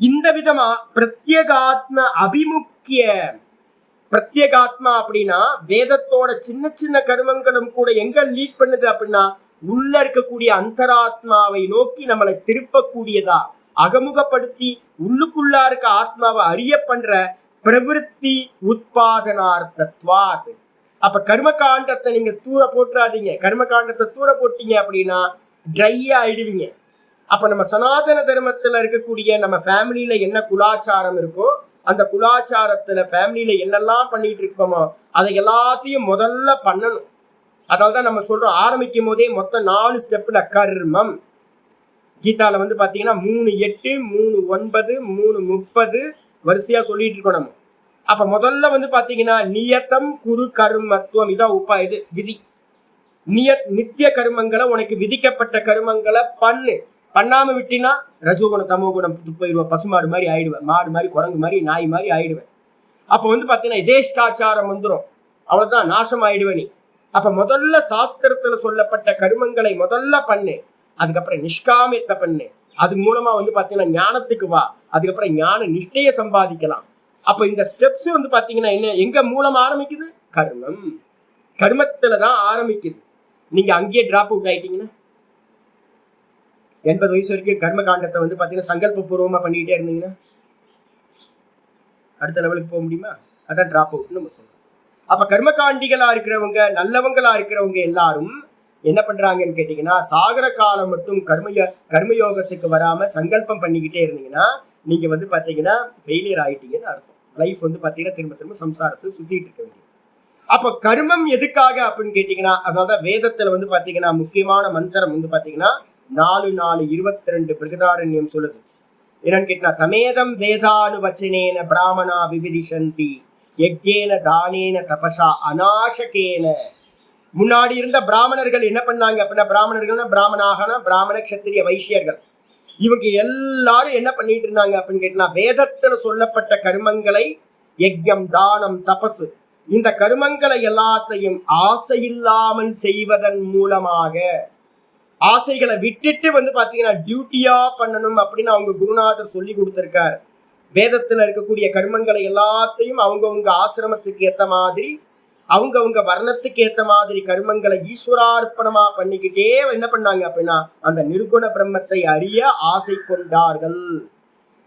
இந்த விதமா பிரத்யேகாத்ம அபிமுக்கிய. பிரத்யேகாத்மா அப்படின்னா வேதத்தோட சின்ன சின்ன கர்மங்களும் கூட எங்க லீட் பண்ணுது அப்படின்னா உள்ள இருக்கக்கூடிய அந்தராத்மாவை நோக்கி நம்மளை திருப்பக்கூடியதா, அகமுகப்படுத்தி உள்ளுக்குள்ளா இருக்க ஆத்மாவை அறிய பண்ற பிரவிற்த்தி உத்பாதனார்த்தத்வாத். அப்ப கர்மகாண்டத்தை நீங்க தூர போட்டுறாதீங்க. கர்மகாண்டத்தை தூர போட்டீங்க அப்படின்னா ட்ரையா ஆயிடுவீங்க. அப்ப நம்ம சனாதன தர்மத்துல இருக்கக்கூடிய நம்ம ஃபேமிலியில என்ன குலாச்சாரம் இருக்கோ அந்த குலாச்சாரத்துல ஃபேமிலியில என்னெல்லாம் பண்ணிட்டு இருக்கோமோ அதை எல்லாத்தையும் முதல்ல பண்ணணும். அதால்தான் நம்ம சொல்றோம், ஆரம்பிக்கும் போதே மொத்தம் 4 ஸ்டெப்ல கர்மம். கீதால வந்து பாத்தீங்கன்னா 3:8, 3:9, 3:30 வரிசையா சொல்லிட்டு இருக்கோம் நம்ம. அப்ப முதல்ல வந்து பாத்தீங்கன்னா நியத்தம் குரு கர்மத்துவம். இதான் இது விதி. நித்திய கர்மங்களை, உனக்கு விதிக்கப்பட்ட கர்மங்களை பண்ணு. பண்ணாம விட்டினா ரஜோகுணம் தமோகுணம் போயிடுவேன், பசுமாடு மாதிரி ஆயிடுவேன், மாடு மாதிரி, குரங்கு மாதிரி, நாய் மாதிரி ஆயிடுவேன். அப்ப வந்து பாத்தீங்கன்னா இதேஷ்டாச்சாரம் வந்துடும், அவ்வளவுதான், நாசம் ஆயிடுவேன் நீ. அப்ப முதல்ல சாஸ்திரத்துல சொல்லப்பட்ட கர்மங்களை முதல்ல பண்ணு, அதுக்கப்புறம் நிஷ்காமியத்தை பண்ணு. அது மூலமா வந்து பாத்தீங்கன்னா ஞானத்துக்கு வா, அதுக்கப்புறம் ஞான நிஷ்டைய சம்பாதிக்கலாம். அப்ப இந்த ஸ்டெப்ஸ் வந்து பாத்தீங்கன்னா என்ன, எங்க மூலம் ஆரம்பிக்குது, கர்மம். கர்மத்துலதான் ஆரம்பிக்குது. நீங்க அங்கேயே டிராப் அவுட் ஆயிட்டீங்கன்னா 80 வயசு வரைக்கும் கர்ம காண்டத்தை வந்து பாத்தீங்கன்னா சங்கல்ப பூர்வமா பண்ணிக்கிட்டே இருந்தீங்கன்னா அடுத்த லெவலுக்கு போக முடியுமா? அதான் டிராப் அவுட்னு நம்ம சொல்றோம். அப்ப கர்மகாண்டிகளா இருக்கிறவங்க, நல்லவங்களா இருக்கிறவங்க எல்லாரும் என்ன பண்றாங்கன்னு கேட்டீங்கன்னா, சாகர காலம் மட்டும் கர்மயோகத்துக்கு வராம சங்கல்பம் பண்ணிக்கிட்டே இருந்தீங்கன்னா நீங்க வந்து பாத்தீங்கன்னா ஃபெயிலியர் ஆயிட்டீங்கன்னு அர்த்தம். லைஃப் வந்து பாத்தீங்கன்னா திரும்ப சம்சாரத்தை சுத்திட்டு இருக்க வேண்டியது. அப்ப கர்மம் எதுக்காக அப்படின்னு கேட்டீங்கன்னா, அதாவது வேதத்துல வந்து பாத்தீங்கன்னா முக்கியமான மந்திரம் வந்து பாத்தீங்கன்னா 4:4:22 பிரகதாரண்யம் சொல்லுது. என்னன்னு கேட்டா, தமேதம் வேதானு வச்சனேன பிராமணா விவிதிஷந்தி யக்ஞேன தானேன தபசா அநாசகேன. முன்னாடி இருந்த பிராமணர்கள் என்ன பண்ணாங்க அப்படின்னா, பிராமணர்கள்னா பிராமணாகனா பிராமண கஷத்திரிய வைசியர்கள், இவங்க எல்லாரும் என்ன பண்ணிட்டு இருந்தாங்க அப்படின்னு கேட்டா, வேதத்துல சொல்லப்பட்ட கர்மங்களை, யஜ்யம், தானம், தபசு, இந்த கர்மங்களை எல்லாத்தையும் ஆசையில்லாமல் செய்வதன் மூலமாக, ஆசைகளை விட்டுட்டு வந்து பாத்தீங்கன்னா டியூட்டியா பண்ணணும் அப்படின்னு அவங்க குருநாதர் சொல்லி கொடுத்திருக்காரு. வேதத்துல இருக்கக்கூடிய கர்மங்களை எல்லாத்தையும் அவங்கவுங்க ஆசிரமத்துக்கு ஏத்த மாதிரி, அவங்கவுங்க வர்ணத்துக்கு ஏத்த மாதிரி கர்மங்களை ஈஸ்வரார்ப்பணமா பண்ணிக்கிட்டே என்ன பண்ணாங்க அப்படின்னா அந்த நிர்குண பிரம்மத்தை அறிய ஆசை கொண்டார்கள்.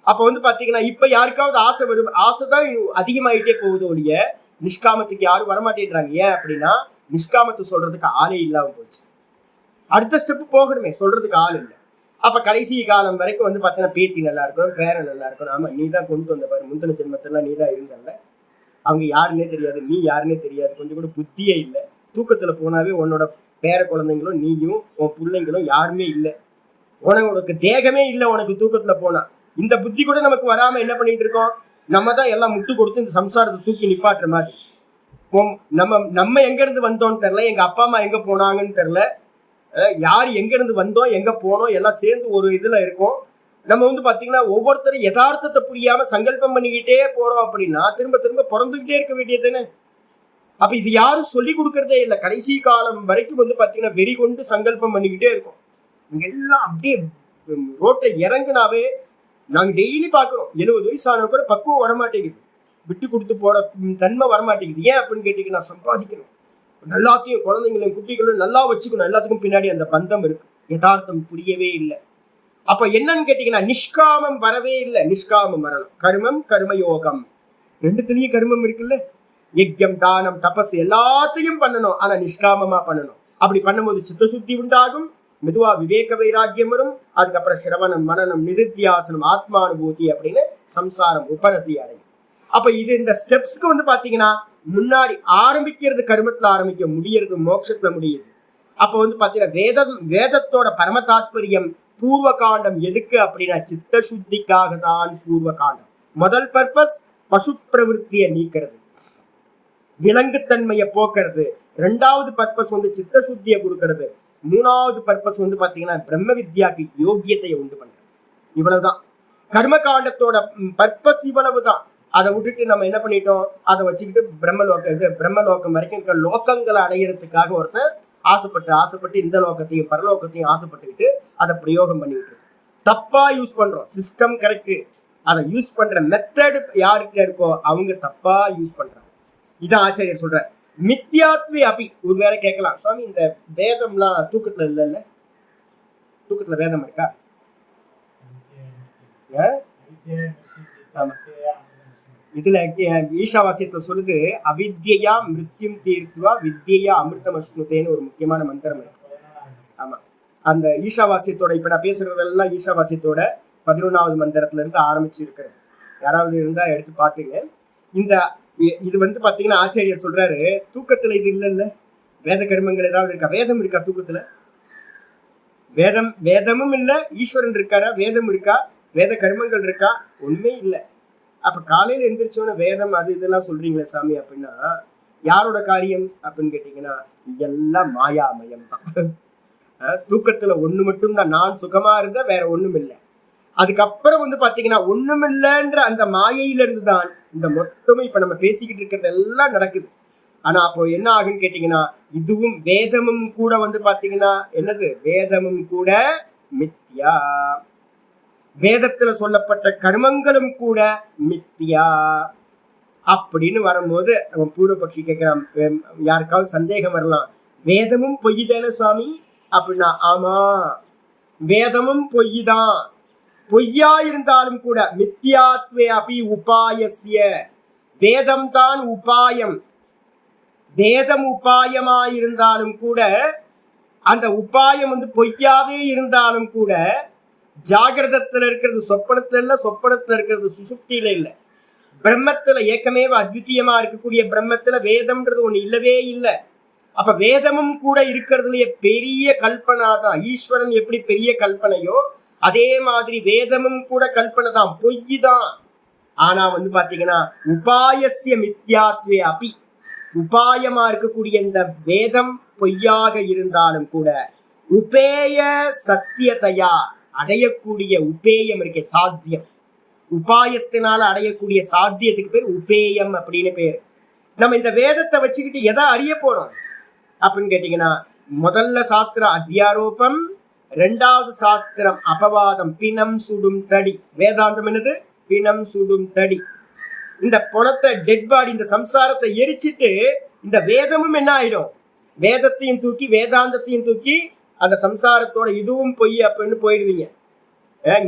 அப்ப வந்து பாத்தீங்கன்னா இப்ப யாருக்காவது ஆசை வரும், ஆசைதான் அதிகமாயிட்டே போகுது ஒழிய நிஷ்காமத்துக்கு யாரும் வரமாட்டேன்றாங்க. ஏன் அப்படின்னா நிஷ்காமத்தை சொல்றதுக்கு ஆளே இல்லாம போச்சு. அடுத்த ஸ்டெப் போகணுமே, சொல்றதுக்கு ஆள் இல்லை. அப்ப கடைசி காலம் வரைக்கும் வந்து பாத்தீங்கன்னா பேத்தி நல்லா இருக்கணும், பேரன் நல்லா இருக்கணும். ஆமா, நீ தான் கொண்டு வந்த பாரு, முந்தின ஜென்மத்தெல்லாம் நீ தான் இருந்தல்ல. அவங்க யாருன்னே தெரியாது, நீ யாருன்னே தெரியாது, கொஞ்சம் கூட புத்தியே இல்லை. தூக்கத்துல போனாவே உன்னோட பேர குழந்தைங்களும் நீயும் உன் பிள்ளைங்களும் யாருமே இல்லை. உனக்கு தேகமே இல்லை உனக்கு தூக்கத்துல போனா. இந்த புத்தி கூட நமக்கு வராம என்ன பண்ணிட்டு இருக்கோம், நம்ம தான் எல்லாம் முட்டு கொடுத்து இந்த சம்சாரத்தை தூக்கி நிப்பாட்டுற மாதிரி. நம்ம எங்க இருந்து வந்தோம்னு தெரியல, எங்க அப்பா அம்மா எங்க போனாங்கன்னு தெரியல, யார் எங்க இருந்து வந்தோம் எங்க போனோம் எல்லாம் சேர்ந்து ஒரு இதுல இருக்கும். நம்ம வந்து பாத்தீங்கன்னா ஒவ்வொருத்தரும் யதார்த்தத்தை புரியாம சங்கல்பம் பண்ணிக்கிட்டே போறோம் அப்படின்னா திரும்ப திரும்ப பிறந்துகிட்டே இருக்க வேண்டியதுன்னு. அப்ப இது யாரும் சொல்லி கொடுக்கறதே இல்லை. கடைசி காலம் வரைக்கும் வந்து பாத்தீங்கன்னா வெறி கொண்டு சங்கல்பம் பண்ணிக்கிட்டே இருக்கும். எல்லாம் அப்படியே ரோட்டை இறங்குனாவே நாங்க டெய்லி பாக்குறோம், 70 வயசான கூட பக்குவம் வரமாட்டேங்குது, விட்டு கொடுத்து போற தன்மை வரமாட்டேங்குது. ஏன் அப்படின்னு கேட்டீங்கன்னா சம்பாதிக்கணும், எல்லாத்தையும் குழந்தைங்களையும் குட்டிகளையும் நல்லா வச்சுக்கணும், எல்லாத்துக்கும் பின்னாடி அந்த பந்தம் இருக்கு. யதார்த்தம் புரியவே இல்லை. அப்ப என்னன்னு கேட்டீங்கன்னா நிஷ்காமம் வரவே இல்லை. நிஷ்காமம் வரணும். கர்மம் கர்மயோகம் ரெண்டுத்துலயும் கர்மம் இருக்குல்ல. யஜ்யம் தானம் தபஸ் எல்லாத்தையும் பண்ணணும், ஆனா நிஷ்காமமா பண்ணணும். அப்படி பண்ணும்போது சித்தசுத்தி உண்டாகும், மெதுவா விவேக வைராக்கியம் வரும். அதுக்கப்புறம் சிரவணம் மனனம் நிருத்தியாசனம் ஆத்மானுபூதி அப்படின்னு சம்சாரம் உபரத்தி அடையும். அப்ப இது இந்த ஸ்டெப்ஸ்க்கு வந்து பாத்தீங்கன்னா முன்னாடி ஆரம்பிக்கிறது கர்மத்துல ஆரம்பிக்க, முடியறது மோட்சத்துல முடியுது. அப்ப வந்து பாத்தீங்கன்னா வேதத்தோட பரம தாத்பரியம் பூர்வ காண்டம் எதுக்கு அப்படின்னா சித்த சுத்திக்காக தான். பூர்வ காண்டம் முதல் பர்பஸ் பசு பிரவருத்தியை நீக்கிறது, விலங்குத்தன்மையை போக்குறது. ரெண்டாவது பர்பஸ் வந்து சித்த சுத்தியை கொடுக்கறது. மூணாவது பர்பஸ் வந்து பாத்தீங்கன்னா பிரம்ம வித்யாக்கு யோக்கியத்தையை உண்டு பண்றது. இவ்வளவுதான் கர்ம காண்டத்தோட பர்பஸ், இவ்வளவுதான். அதை விட்டுட்டு நம்ம என்ன பண்ணிட்டோம், அதை வச்சுக்கிட்டு பிரம்மலோகம் வரைக்கும் இருக்கிற லோகங்களை அடையிறதுக்காக ஒருத்தன் ஆசைப்பட்டு இந்த லோகத்தையும் பரலோகத்தையும் ஆசைப்பட்டுக்கிட்டு அதை பிரயோகம் பண்ணிக்கிட்டு தப்பா யூஸ் பண்றோம். சிஸ்டம் கரெக்ட், அதை யூஸ் பண்ற மெத்தட் யார்கிட்ட இருக்கோ அவங்க தப்பா யூஸ் பண்றாங்க. இதான் ஆச்சாரியர் சொல்ற. மித்யாத்வே அபி. ஒரு வேலை கேட்கலாம், சுவாமி இந்த வேதம்லாம் தூக்கத்துல இல்லைல்ல, தூக்கத்துல வேதம் இருக்கா? இதுல ஈஷாவாசியத்துல சொல்லுது, அவித்யா மிருத்யும் தீர்த்துவா வித்யா அமிர்தம் அஸ்னுதேன்னு ஒரு முக்கியமான மந்திரம் இருக்கு. ஆமா, அந்த ஈஷாவாசியத்தோட இப்ப நான் பேசுறதெல்லாம் ஈஷாவாசியத்தோட 11வது மந்திரத்துல இருந்து ஆரம்பிச்சு இருக்கிறது. யாராவது இருந்தா எடுத்து பாத்துங்க. இது வந்து பாத்தீங்கன்னா ஆச்சாரியர் சொல்றாரு, தூக்கத்துல இது இல்லைல்ல, வேத கர்மங்கள் ஏதாவது இருக்கா? வேதம் இருக்கா தூக்கத்துல? வேதமும் இல்ல, ஈஸ்வரன் இருக்காரா? வேதம் இருக்கா? வேத கர்மங்கள் இருக்கா? ஒண்ணுமே இல்லை. அப்ப காலையில எந்திரிச்சோன்னு வேதம் அது இதெல்லாம் சொல்றீங்களே சாமி அப்படின்னா யாரோட காரியம் அப்படின்னு கேட்டீங்கன்னா எல்லாம் மாயாமயம் தான். தூக்கத்துல ஒண்ணு மட்டும் தான், நான் சுகமா இருந்தா வேற ஒண்ணும் இல்லை. அதுக்கப்புறம் வந்து பாத்தீங்கன்னா ஒண்ணுமில்லைன்ற அந்த மாயையில இருந்துதான் இந்த மொத்தமும் இப்ப நம்ம பேசிக்கிட்டு இருக்கிறது எல்லாம் நடக்குது. ஆனா அப்போ என்ன ஆகுன்னு கேட்டீங்கன்னா இதுவும் வேதமும் கூட வந்து பாத்தீங்கன்னா என்னது, வேதமும் கூட மித்யா. வேதத்துல சொல்லப்பட்ட கர்மங்களும் கூட மித்யா அப்படின்னு வரும்போது அவன் பூர்வபக்ஷி கேட்கிறான், யாருக்காவது சந்தேகம் வரலாம், வேதமும் பொய் தானே சுவாமி அப்படின்னா, ஆமா வேதமும் பொய் தான். பொய்யா இருந்தாலும் கூட மித்யாத்வே அபி உபாயஸ்ய, வேதம் தான் உபாயம். வேதம் உபாயமாயிருந்தாலும் கூட அந்த உபாயம் வந்து பொய்யாவே இருந்தாலும் கூட ஜாகிரதத்துல இருக்கிறது சொப்பனத்துல இல்ல, சொப்பனத்துல இருக்கிறது சுசுப்தியில இல்ல. பிரம்மத்துல ஏக்கமேவ அத்விதீயமா இருக்கக்கூடிய பிரம்மத்துல வேதம்ன்றது ஒண்ணு இல்லவே இல்லை. அப்ப வேதமும் கூட இருக்கிறதுலயே பெரிய கல்பனா தான். ஈஸ்வரன் எப்படி பெரிய கல்பனையோ அதே மாதிரி வேதமும் கூட கல்பனை தான், பொய் தான். ஆனா வந்து பாத்தீங்கன்னா உபாயஸ்ய மித்யாத்வே அபி, உபாயமா இருக்கக்கூடிய இந்த வேதம் பொய்யாக இருந்தாலும் கூட உபேய சத்தியத்தையா அடையக்கூடிய உபேயம் இருக்க சாத்தியம், உபாயத்தினால அடையக்கூடிய சாத்தியத்துக்கு பேர் உபேயம் அப்படின்னு பேரு. நம்ம இந்த வேதத்தை வச்சுக்கிட்டு எதை அறிய போறோம் அப்படின்னு கேட்டீங்கன்னா முதல்ல சாஸ்திரம் அத்தியாரோபம், ரெண்டாவது சாஸ்திரம் அபவாதம், பிணம் சுடும் தடி. வேதாந்தம் என்னது? பிணம் சுடும் தடி. இந்த பணத்தை டெட் பாடி இந்த சம்சாரத்தை எரிச்சிட்டு இந்த வேதமும் என்ன ஆயிடும், வேதத்தையும் தூக்கி வேதாந்தத்தையும் தூக்கி அந்த சம்சாரத்தோட இதுவும் பொய் அப்படின்னு போயிடுவீங்க.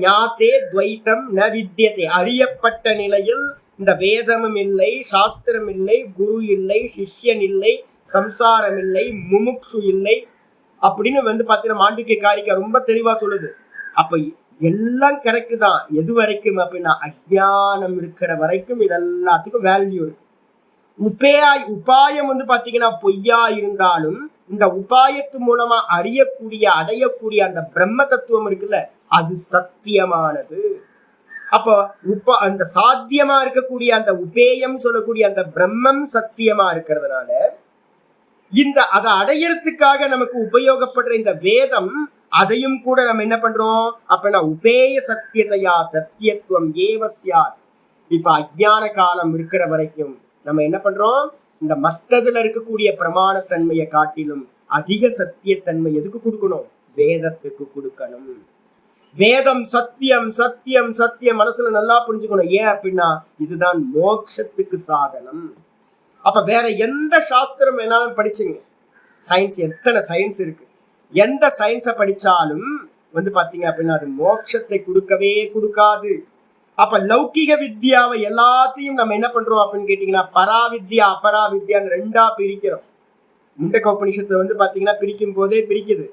ஞாத்தே துவைத்தம் ந வித்யதே, அறியப்பட்ட நிலையில் இந்த வேதமும் இல்லை, சாஸ்திரம் இல்லை, குரு இல்லை, சிஷ்யன் இல்லை, சம்சாரம் இல்லை, முமுக்ஷு இல்லை அப்படின்னு வந்து பாத்தீங்கன்னா மாண்டூக்கிய காரிக்கை ரொம்ப தெளிவா சொல்லுது. அப்ப எல்லாம் கரெக்ட் தான். எது வரைக்கும் அப்படின்னா அஜ்ஞானம் இருக்கிற வரைக்கும் இதெல்லாத்துக்கும் வேல்யூ இருக்கு. உபாயம் வந்து பாத்தீங்கன்னா பொய்யா இருந்தாலும் இந்த உபாயத்து மூலமா அறியக்கூடிய அடையக்கூடிய அந்த பிரம்ம தத்துவம் இருக்குல்ல, அது சத்தியமானது. அப்போ அந்த சாத்தியமா இருக்கக்கூடிய அந்த உபேயம் சொல்லக்கூடிய அந்த பிரம்மம் சத்தியமா இருக்கிறதுனால இந்த அதை அடையறதுக்காக நமக்கு உபயோகப்படுற இந்த வேதம், அதையும் கூட நம்ம என்ன பண்றோம் அப்படின்னா உபேய சத்தியதையா சத்தியத்துவம் ஏவசியாத். இப்ப அஜ்ஞான காலம் இருக்கிற வரைக்கும் நம்ம என்ன பண்றோம், இந்த மற்றதுல இருக்கக்கூடிய பிரமாணத்தன்மையை காட்டிலும் அதிக சத்தியத்தன்மை எதுக்கு கொடுக்கணும், வேதத்துக்கு கொடுக்கணும். வேதம் சத்தியம் சத்தியம் சத்தியம் மனசுல நல்லா புரிஞ்சுக்கணும். ஏன் அப்படின்னா இதுதான் மோட்சத்துக்கு சாதனம். அப்ப வேற எந்த சாஸ்திரம் வேணாலும் படிச்சுங்க, சயின்ஸ் எத்தனை சயின்ஸ் இருக்கு, எந்த சயின்ஸை படிச்சாலும் வந்து பாத்தீங்க அப்படின்னா அது மோட்சத்தை கொடுக்கவே கொடுக்காது. அப்ப லௌகிக வித்யாவை எல்லாத்தையும் நம்ம என்ன பண்றோம் அப்படின்னு கேட்டீங்கன்னா பராவித்யா அபராவித்யான்னு ரெண்டா பிரிக்கிறோம். முண்டக உபநிஷத்துல வந்து பாத்தீங்கன்னா பிரிக்கும் போதே பிரிக்குது.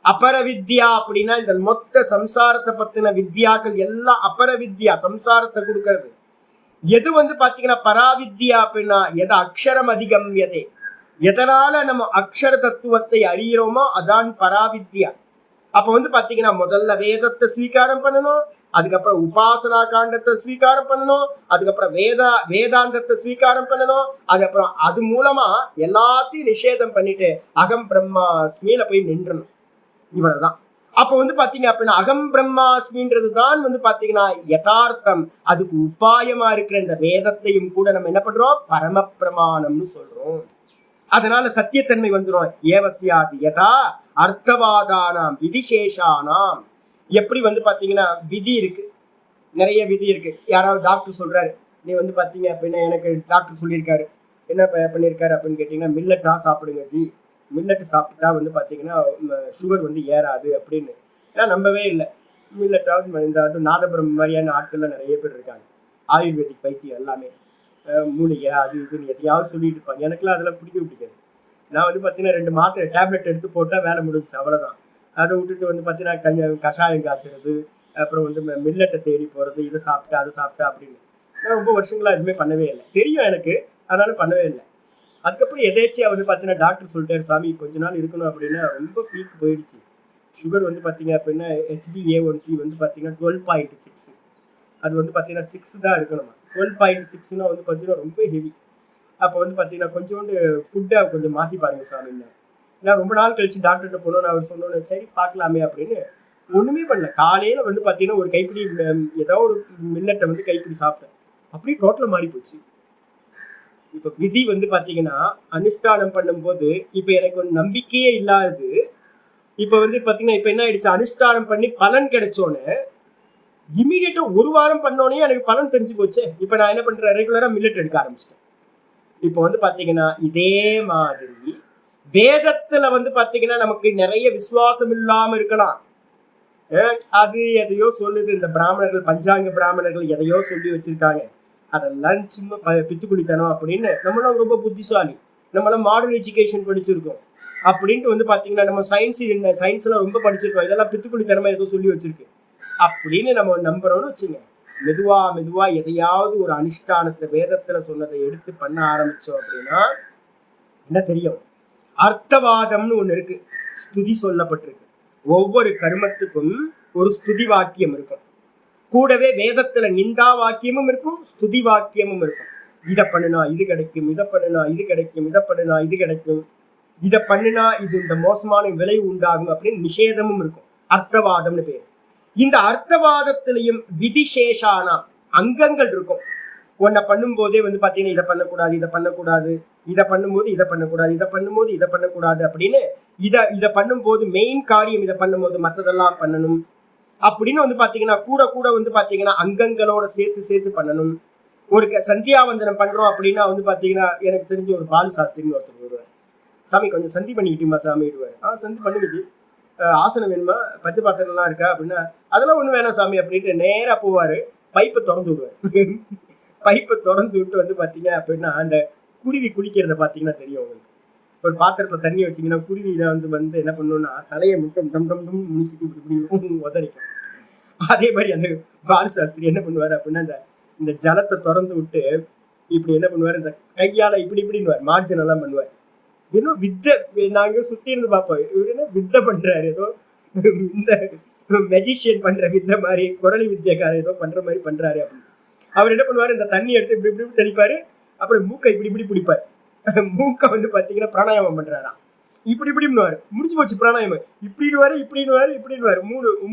அபரவித்யா அப்படின்னா இந்த மொத்த சம்சாரத்தை பத்தின வித்யாக்கள் எல்லாம் அபரவித்யா சம்சாரத்தை கொடுக்கறது. எது வந்து பாத்தீங்கன்னா பராவித்யா அப்படின்னா எது அக்ஷரம் அதிகம் எதே, எதனால நம்ம அக்ஷர தத்துவத்தை அறிகிறோமோ அதான் பராவித்யா. அப்ப வந்து பாத்தீங்கன்னா முதல்ல வேதத்தை ஸ்வீகாரம் பண்ணணும், அதுக்கப்புறம் உபாசனா காண்டத்தை ஸ்வீகாரம் பண்ணணும், அதுக்கப்புறம் வேதாந்தத்தை ஸ்வீகாரம் பண்ணணும், அதுக்கப்புறம் அது மூலமா எல்லாத்தையும் நிஷேதம் பண்ணிட்டு அகம் பிரம்மாஸ்மியில போய் நின்றணும். இவ்வளவுதான். அப்ப வந்து பாத்தீங்க அப்படின்னா அகம் பிரம்மாஸ்மின்றது தான் வந்து பாத்தீங்கன்னா யதார்த்தம். அதுக்கு உபாயமா இருக்கிற இந்த வேதத்தையும் கூட நம்ம என்ன பண்றோம், பரம பிரமாணம்னு சொல்றோம். அதனால சத்தியத்தன்மை வந்துடும். ஏவசியாது யதா அர்த்தவாதானாம் விதிசேஷானாம். எப்படி வந்து பாத்தீங்கன்னா விதி இருக்கு, நிறைய விதி இருக்கு. யாராவது டாக்டர் சொல்றாரு, நீ வந்து பாத்தீங்க அப்படின்னா எனக்கு டாக்டர் சொல்லியிருக்காரு, என்ன பண்ணியிருக்காரு அப்படின்னு கேட்டீங்கன்னா மில்லட்டா சாப்பிடுங்க ஜி, மில்லட்டு சாப்பிட்டா வந்து பாத்தீங்கன்னா சுகர் வந்து ஏறாது அப்படின்னு. நான் நம்பவே இல்லை. மில்லட்டாவது இந்த நாதபுரம் மாதிரியான ஆட்கள்லாம் நிறைய பேர் இருக்காங்க, ஆயுர்வேதிக் வைத்தியம் எல்லாமே மூலிகை அது இதுன்னு எதையாவது சொல்லிட்டு இருப்பாங்க. எனக்குலாம் அதெல்லாம் பிடிக்காது. நான் வந்து பார்த்தீங்கன்னா 2 மாத்திரை டேப்லெட் எடுத்து போட்டால் வேலை முடிஞ்சு, அவ்வளோதான். அதை விட்டுட்டு வந்து பார்த்தீங்கன்னா கஷாயம் காய்ச்சறது, அப்புறம் வந்து மில்லட்டை தேடி போகிறது, இதை சாப்பிட்டா அதை சாப்பிட்டா அப்படின்னு. நான் ரொம்ப வருஷங்களாக எதுவுமே பண்ணவே இல்லை. தெரியும் எனக்கு, அதனால பண்ணவே இல்லை. அதுக்கப்புறம் எதேச்சியாக வந்து பார்த்தீங்கன்னா டாக்டர் சொல்லிட்டாரு, சாமி கொஞ்ச நாள் இருக்கணும் அப்படின்னா ரொம்ப பீக் போயிடுச்சு. சுகர் வந்து பார்த்தீங்க அப்படின்னா HbA1c வந்து பார்த்தீங்கன்னா 12.6, அது வந்து பார்த்தீங்கன்னா 6 தான் இருக்கணுமா. 12.6னா வந்து பார்த்தீங்கன்னா ரொம்ப ஹெவி. அப்போ வந்து பார்த்தீங்கன்னா கொஞ்சோண்டு ஃபுட்டை கொஞ்சம் மாற்றி பாருங்க சாமின்னு. நான் ரொம்ப நாள் கழிச்சு டாக்டர்கிட்ட போனோன்னு அவர் சொன்னோன்னு சரி பார்க்கலாமே அப்படின்னு ஒன்றுமே பண்ணல. காலையில் வந்து பார்த்தீங்கன்னா ஒரு கைப்பிடி ஏதோ ஒரு மில்லட்டை வந்து கைப்பிடி சாப்பிட்டேன், அப்படியே டோட்டலாக மாறி போச்சு. இப்போ விதி வந்து பார்த்தீங்கன்னா அனுஷ்டானம் பண்ணும்போது இப்போ எனக்கு ஒரு நம்பிக்கையே இல்லாதது. இப்போ வந்து பார்த்தீங்கன்னா இப்போ என்ன ஆயிடுச்சு, அனுஷ்டானம் பண்ணி பலன் கிடைச்சோன்னு இமீடியட்டா 1 வாரம் பண்ணோன்னே எனக்கு பலன் தெரிஞ்சு போச்சு. இப்போ நான் என்ன பண்றேன், ரெகுலரா மில்லட் எடுக்க ஆரம்பிச்சிட்டேன். இப்போ வந்து பாத்தீங்கன்னா இதே மாதிரி வேதத்துல வந்து பாத்தீங்கன்னா நமக்கு நிறைய விசுவாசம் இல்லாம இருக்கலாம். அது எதையோ சொல்லுது, இந்த பிராமணர்கள் பஞ்சாங்க பிராமணர்கள் எதையோ சொல்லி வச்சிருக்காங்க, அதெல்லாம் சும்மா பித்துக்குடித்தனம் அப்படின்னு. நம்மளாம் ரொம்ப புத்திசாலி, நம்மளாம் மாடர்ன் எஜுகேஷன் படிச்சிருக்கோம் அப்படின்ட்டு வந்து பாத்தீங்கன்னா நம்ம சயின்ஸ் எல்லாம் ரொம்ப படிச்சிருக்கோம், இதெல்லாம் பித்துக்குடித்தனமா ஏதோ சொல்லி வச்சிருக்கு அப்படின்னு நம்ம நம்புறோம்னு வச்சுங்க. மெதுவா மெதுவா எதையாவது ஒரு அனுஷ்டானத்தை வேதத்துல சொன்னதை எடுத்து பண்ண ஆரம்பிச்சோம் அப்படின்னா என்ன தெரியும், அர்த்தவாதம்னு ஒண்ணு இருக்கு. ஸ்துதி சொல்லப்பட்டிருக்கு, ஒவ்வொரு கர்மத்துக்கும் ஒரு ஸ்துதி வாக்கியம் இருக்கும். கூடவே வேதத்துல நிந்தா வாக்கியமும் இருக்கும், ஸ்துதி வாக்கியமும் இருக்கும். இதை பண்ணுனா இது கிடைக்கும், இதை பண்ணுனா இது கிடைக்கும், இதை பண்ணுனா இது கிடைக்கும், இதை பண்ணுனா இது இந்த மோசமான விளைவு உண்டாகும் அப்படின்னு நிஷேதமும் இருக்கும். அர்த்தவாதம்னு பேர். இந்த அர்த்தவாதத்திலையும் விதிசேஷான அங்கங்கள் இருக்கும். ஒன்றை பண்ணும் போதே வந்து பாத்தீங்கன்னா இதை பண்ணக்கூடாது, இதை பண்ணக்கூடாது, இதை பண்ணும்போது இதை பண்ணக்கூடாது, இதை பண்ணும்போது இதை பண்ணக்கூடாது அப்படின்னு. இதை பண்ணும்போது மெயின் காரியம் இதை பண்ணும்போது மற்றதெல்லாம் பண்ணணும் அப்படின்னு வந்து பாத்தீங்கன்னா கூட கூட வந்து பாத்தீங்கன்னா அங்கங்களோட சேர்த்து பண்ணணும். ஒரு சந்தியாவந்தனம் பண்றோம் அப்படின்னா வந்து பாத்தீங்கன்னா எனக்கு தெரிஞ்ச ஒரு பாலு சாஸ்திரின்னு ஒருத்தர் வருவார். சாமி கொஞ்சம் சந்தி பண்ணிக்கிட்டுமா சாமி இடுவார். சந்தி பண்ணுங்க ஆசனம் வேணுமா, பச்சை பாத்திரம்லாம் இருக்கா அப்படின்னா, அதெல்லாம் ஒன்றும் வேணாம் சாமி அப்படின்ட்டு நேராக போவார். பைப்பை திறந்து விடுவார். பைப்பை திறந்து விட்டு வந்து பார்த்தீங்க அப்படின்னா, அந்த குருவி குளிக்கிறத பார்த்தீங்கன்னா தெரியும் உங்களுக்கு. ஒரு பாத்திரத்தில் தண்ணி வச்சிங்கன்னா குருவியில வந்து என்ன பண்ணணும்னா தலையை மட்டும் டம் டம் டம் முடிக்கிட்டு இப்படி இப்படி உதறிக்கும். அதே மாதிரி அந்த பாலு சாஸ்திரி என்ன பண்ணுவார் அப்படின்னா, இந்த ஜலத்தை திறந்து விட்டு இப்படி என்ன பண்ணுவார், இந்த கையால் இப்படி இப்படின்னு மார்ஜின் எல்லாம் பண்ணுவார். இன்னும் வித்தை நாங்கள் சுற்றி இருந்து பார்ப்போம், இவர் என்ன வித்தை பண்ணுறாரு, ஏதோ இந்த மெஜிஷியன் பண்ணுற வித்தை மாதிரி, குரலி வித்தியக்காரர் ஏதோ பண்ணுற மாதிரி பண்ணுறாரு அப்படின்னு. அவர் என்ன பண்ணுவார், இந்த தண்ணி எடுத்து இப்படி இப்படி தெளிப்பார், அப்புறம் மூக்கை இப்படி இப்படி பிடிப்பார். மூக்கை வந்து பார்த்தீங்கன்னா பிராணாயாமம் பண்ணுறாராம். இப்படி இப்படின்னுவார். முடிச்சு போச்சு பிராணாயாமம். இப்படின்னு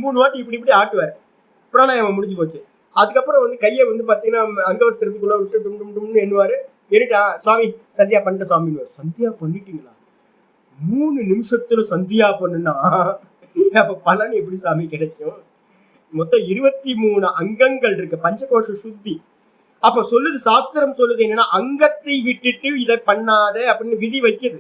மூணு வாட்டி இப்படி இப்படி ஆட்டுவார். பிராணாயாமம் முடிஞ்சு போச்சு. அதுக்கப்புறம் வந்து கையை வந்து பார்த்தீங்கன்னா அங்கவஸ்திரத்துக்குள்ள விட்டு டும் டும் டும்னு எண்ணுவார். ஏறிட்டா சுவாமி சந்தியா பண்ணிட்ட சுவாமின்னு. சந்தியா பண்ணிட்டீங்களா? 3 நிமிஷத்துல சந்தியா பண்ணுனா அப்ப பலன் எப்படி சாமி கிடைக்கும்? மொத்தம் 23 அங்கங்கள் இருக்கு, பஞ்சகோஷ சுத்தி. அப்ப சொல்லுது, சாஸ்திரம் சொல்லுது என்னன்னா, அங்கத்தை விட்டுட்டு இதை பண்ணாத அப்படின்னு விதி வைக்குது.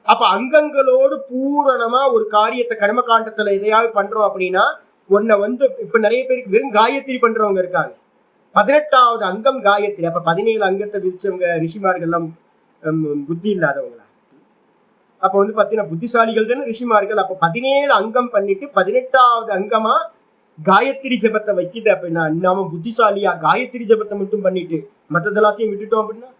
அப்ப அங்கங்களோடு பூரணமா ஒரு காரியத்தை கர்மகாண்டத்துல எதையாவது பண்றோம் அப்படின்னா, ஒன்ன வந்து இப்ப நிறைய பேருக்கு வெறும் காயத்ரி பண்றவங்க இருக்காங்க. 18வது அங்கம் காயத்ரி. அப்ப 17 அங்கத்தை விதிச்சவங்க ரிஷிமார்கள் எல்லாம் புத்தி இல்லாதவங்களா? அப்ப வந்து பாத்தீங்கன்னா புத்திசாலிகள் தானே ரிஷிமார்கள். அப்ப 17 அங்கம் பண்ணிட்டு 18வது அங்கமா காயத்ரி ஜபத்தை வைக்குது அப்படின்னா, நாம புத்திசாலியா காயத்ரி ஜபத்தை மட்டும் பண்ணிட்டு மற்றது எல்லாத்தையும் விட்டுட்டோம் அப்படின்னா,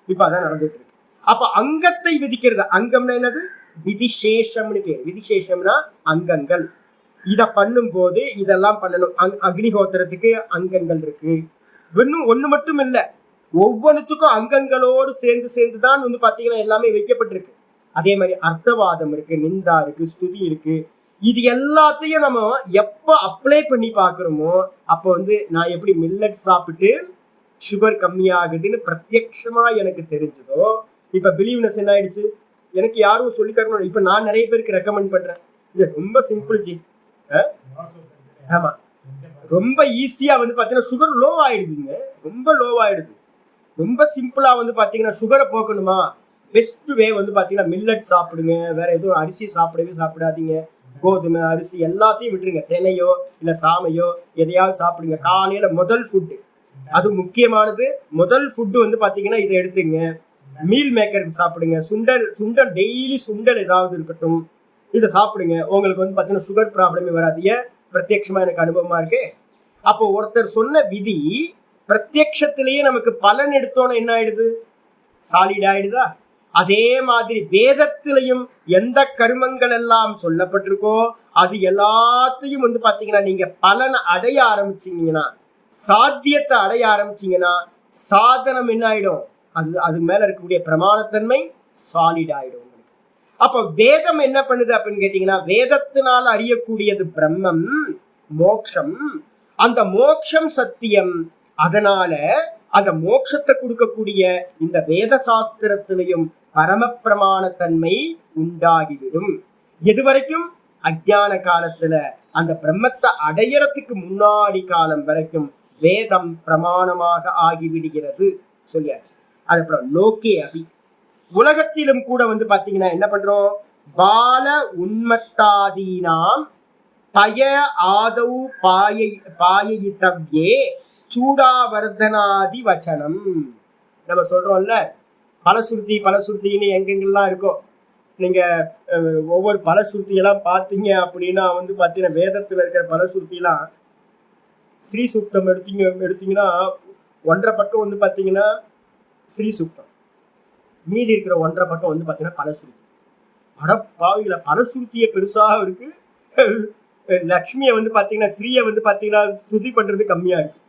இப்ப அதான் நடந்துட்டு இருக்கு. அப்ப அங்கத்தை விதிக்கிறது. அங்கம்னா என்னது? விதிசேஷம்னு பேர். விதிசேஷம்னா அங்கங்கள். இத பண்ணும் போது இதெல்லாம் பண்ணணும். அக்னிஹோத்திரத்துக்கு அங்கங்கள் இருக்கு. இன்னும் ஒண்ணு மட்டும் இல்ல, ஒவ்வொன்றுத்துக்கும் அங்கங்களோடு சேர்ந்துதான் வந்து பாத்தீங்கன்னா எல்லாமே வைக்கப்பட்டிருக்கு. அதே மாதிரி அர்த்தவாதம் இருக்கு, நிந்தா இருக்கு, ஸ்துதி இருக்கு. இது எல்லாத்தையும் நம்ம எப்ப அப்ளை பண்ணி பாக்குறோமோ அப்ப வந்து நான் எப்படி மில்லட் சாப்பிட்டு சுகர் கம்மியாகுதுன்னு பிரத்யட்சமா எனக்கு தெரிஞ்சதோ, இப்ப பிலீவ்னஸ் என்ன ஆயிடுச்சு, எனக்கு யாரும் சொல்லி தரணும். இப்ப நான் நிறைய பேருக்கு ரெக்கமெண்ட் பண்றேன். இது ரொம்ப சிம்பிள் ஜி. ஆமா, ரொம்ப ஈஸியா வந்து பாத்தீங்கன்னா சுகர் லோ ஆயிடுதுங்க. ரொம்ப லோ ஆயிடுது. ரொம்ப சிம்பிளா வந்து பாத்தீங்கன்னா சுகரை போக்கணுமா, பெஸ்ட் வே வந்து பாத்தீங்கன்னா மில்லட் சாப்பிடுங்க. வேற எதுவும் அரிசி சாப்பிடாதீங்க. கோதுமை, அரிசி எல்லாத்தையும் விட்டுருங்க. தினையோ இல்ல சாமையோ எதையாவது சாப்பிடுங்க. காலையில முதல் ஃபுட்டு, அது முக்கியமானது. முதல் ஃபுட்டு வந்து பாத்தீங்கன்னா இதை எடுத்துங்க. மீல் மேக்கர் சாப்பிடுங்க. சுண்டல் டெய்லி சுண்டல் ஏதாவது இருக்கட்டும், இதை சாப்பிடுங்க. உங்களுக்கு வந்து பாத்தீங்கன்னா சுகர் ப்ராப்ளமே வராது. பிரத்யட்சமா எனக்கு அனுபவமா இருக்கு. அப்போ ஒருத்தர் சொன்ன விதி பிரத்யட்சத்திலேயே நமக்கு பலன் எடுத்தோன்னு என்ன ஆயிடுது, சாலிட் ஆயிடுதா? அதே மாதிரி வேதத்திலையும் எந்த கர்மங்கள் எல்லாம் சொல்லப்பட்டிருக்கோ அது எல்லாத்தையும் வந்து பாத்தீங்கன்னா நீங்க பலனை அடைய ஆரம்பிச்சீங்கன்னா, சாத்தியத்தை அடைய ஆரம்பிச்சீங்கன்னா, சாதனம் என்ன ஆயிடும், அது மேல இருக்கக்கூடிய பிரமாணத்தன்மை சாலிட் ஆயிடும். அப்ப வேதம் என்ன பண்ணுது அப்படின்னு கேட்டீங்கன்னா, வேதத்தினால் அறியக்கூடியது பிரம்மம், மோட்சம். அந்த மோட்சம் சத்தியம். அதனால அந்த மோட்சத்தை கொடுக்கக்கூடிய இந்த வேத சாஸ்திரத்திலையும் பரம பிரமாணத்தன்மை உண்டாகிவிடும். எது வரைக்கும்? அஜ்ஞான காலத்துல அந்த பிரம்மத்தை அடையறதுக்கு முன்னாடி காலம் வரைக்கும் வேதம் பிரமாணமாக ஆகிவிடுகிறது சொல்லியாச்சு. அதுக்கப்புறம் லோகே அபி, உலகத்திலும் கூட வந்து பாத்தீங்கன்னா என்ன பண்றோம், பால உன்மத்தாதீனாம் பய ஆதௌ பாயித்தவ்யே சூடாவர்தனாதி வச்சனம். நம்ம சொல்றோம்ல, பலசுருத்தின்னு எங்கெங்கெல்லாம் இருக்கோ, நீங்க ஒவ்வொரு பலசுருத்தியெல்லாம் பார்த்தீங்க அப்படின்னா வந்து பார்த்தீங்கன்னா வேதத்தில் இருக்கிற பலசுருத்திலாம், ஸ்ரீ சூக்தம் எடுத்தீங்கன்னா 1.5 பக்கம் வந்து பார்த்தீங்கன்னா ஸ்ரீ சூக்தம், மீதி இருக்கிற 1.5 பக்கம் வந்து பார்த்தீங்கன்னா பலசுருத்தி. பாவிகள, பலசுருத்திய பெருசாக இருக்கு, லக்ஷ்மியை வந்து பார்த்தீங்கன்னா ஸ்ரீயை வந்து பார்த்தீங்கன்னா துதி பண்றது கம்மியா இருக்கு.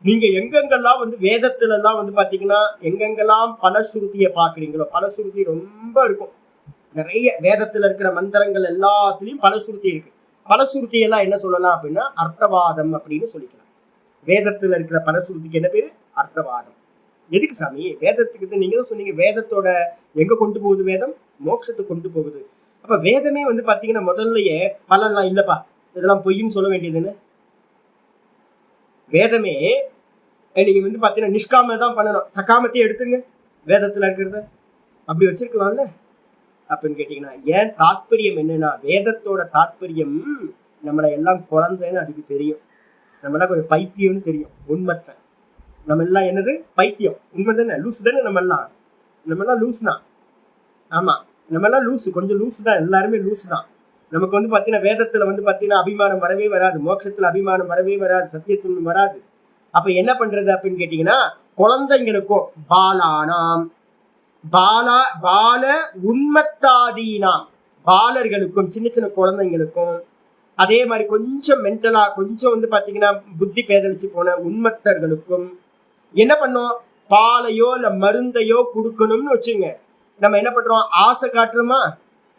நீங்க எங்கெங்கெல்லாம் வந்து வேதத்துல எல்லாம் வந்து பாத்தீங்கன்னா எங்கெங்கெல்லாம் பலசுருத்தியை பாக்குறீங்களோ, பலசுருத்தி ரொம்ப இருக்கும். நிறைய வேதத்துல இருக்கிற மந்திரங்கள் எல்லாத்துலயும் பலசுருத்தி இருக்கு. பலசுருத்தி எல்லாம் என்ன சொல்லலாம் அப்படின்னா அர்த்தவாதம் அப்படின்னு சொல்லிக்கலாம். வேதத்துல இருக்கிற பலசுருத்திக்கு என்ன பேரு? அர்த்தவாதம். எதுக்கு சாமி? வேதத்துக்கு நீங்க தான் சொன்னீங்க, வேதத்தோட எங்க கொண்டு போகுது? வேதம் மோட்சத்துக்கு கொண்டு போகுது. அப்ப வேதமே வந்து பாத்தீங்கன்னா முதல்லயே பலன்லாம் இல்லப்பா, இதெல்லாம் பொய்ன்னு சொல்ல வேண்டியதுன்னு. வேதமே நீங்க வந்து பாத்தீங்கன்னா நிஷ்காம தான் பண்ணணும், சகாமத்தையே எடுத்துங்க வேதத்துல இருக்கிறத, அப்படி வச்சிருக்கலாம்ல. அப்படின்னு கேட்டீங்கன்னா, ஏன் தாத்பரியம் என்னன்னா, வேதத்தோட தாத்பரியம் நம்மளை எல்லாம் குழந்தைன்னு அதுக்கு தெரியும். நம்ம எல்லாம் கொஞ்சம் பைத்தியம்னு தெரியும். உண்மத்தை நம்ம எல்லாம் என்னது பைத்தியம், உண்மை தானே, லூசு தானே, நம்ம எல்லாம் லூஸ் தான். ஆமா, நம்ம எல்லாம் லூசு, கொஞ்சம் லூசு தான், எல்லாருமே லூசு தான். நமக்கு வந்து பாத்தீங்கன்னா வேதத்துல வந்து பாத்தீங்கன்னா அபிமானம் வரவே வராது, மோட்சத்துல அபிமானம் வரவே வராது, சத்தியத்துவம் வராது. அப்ப என்ன பண்றது அப்படின்னு கேட்டீங்கன்னா, குழந்தைங்களுக்கும் பாலானாம் பால உண்மத்தாதீனாம், பாலர்களுக்கும் சின்ன சின்ன குழந்தைங்களுக்கும், அதே மாதிரி கொஞ்சம் மென்டலா கொஞ்சம் வந்து பாத்தீங்கன்னா புத்தி பேதலிச்சு போன உண்மத்தர்களுக்கும் என்ன பண்ணோம், பாலையோ இல்ல மருந்தையோ கொடுக்கணும்னு வச்சுங்க. நம்ம என்ன பண்றோம், ஆசை காட்டுறோமா,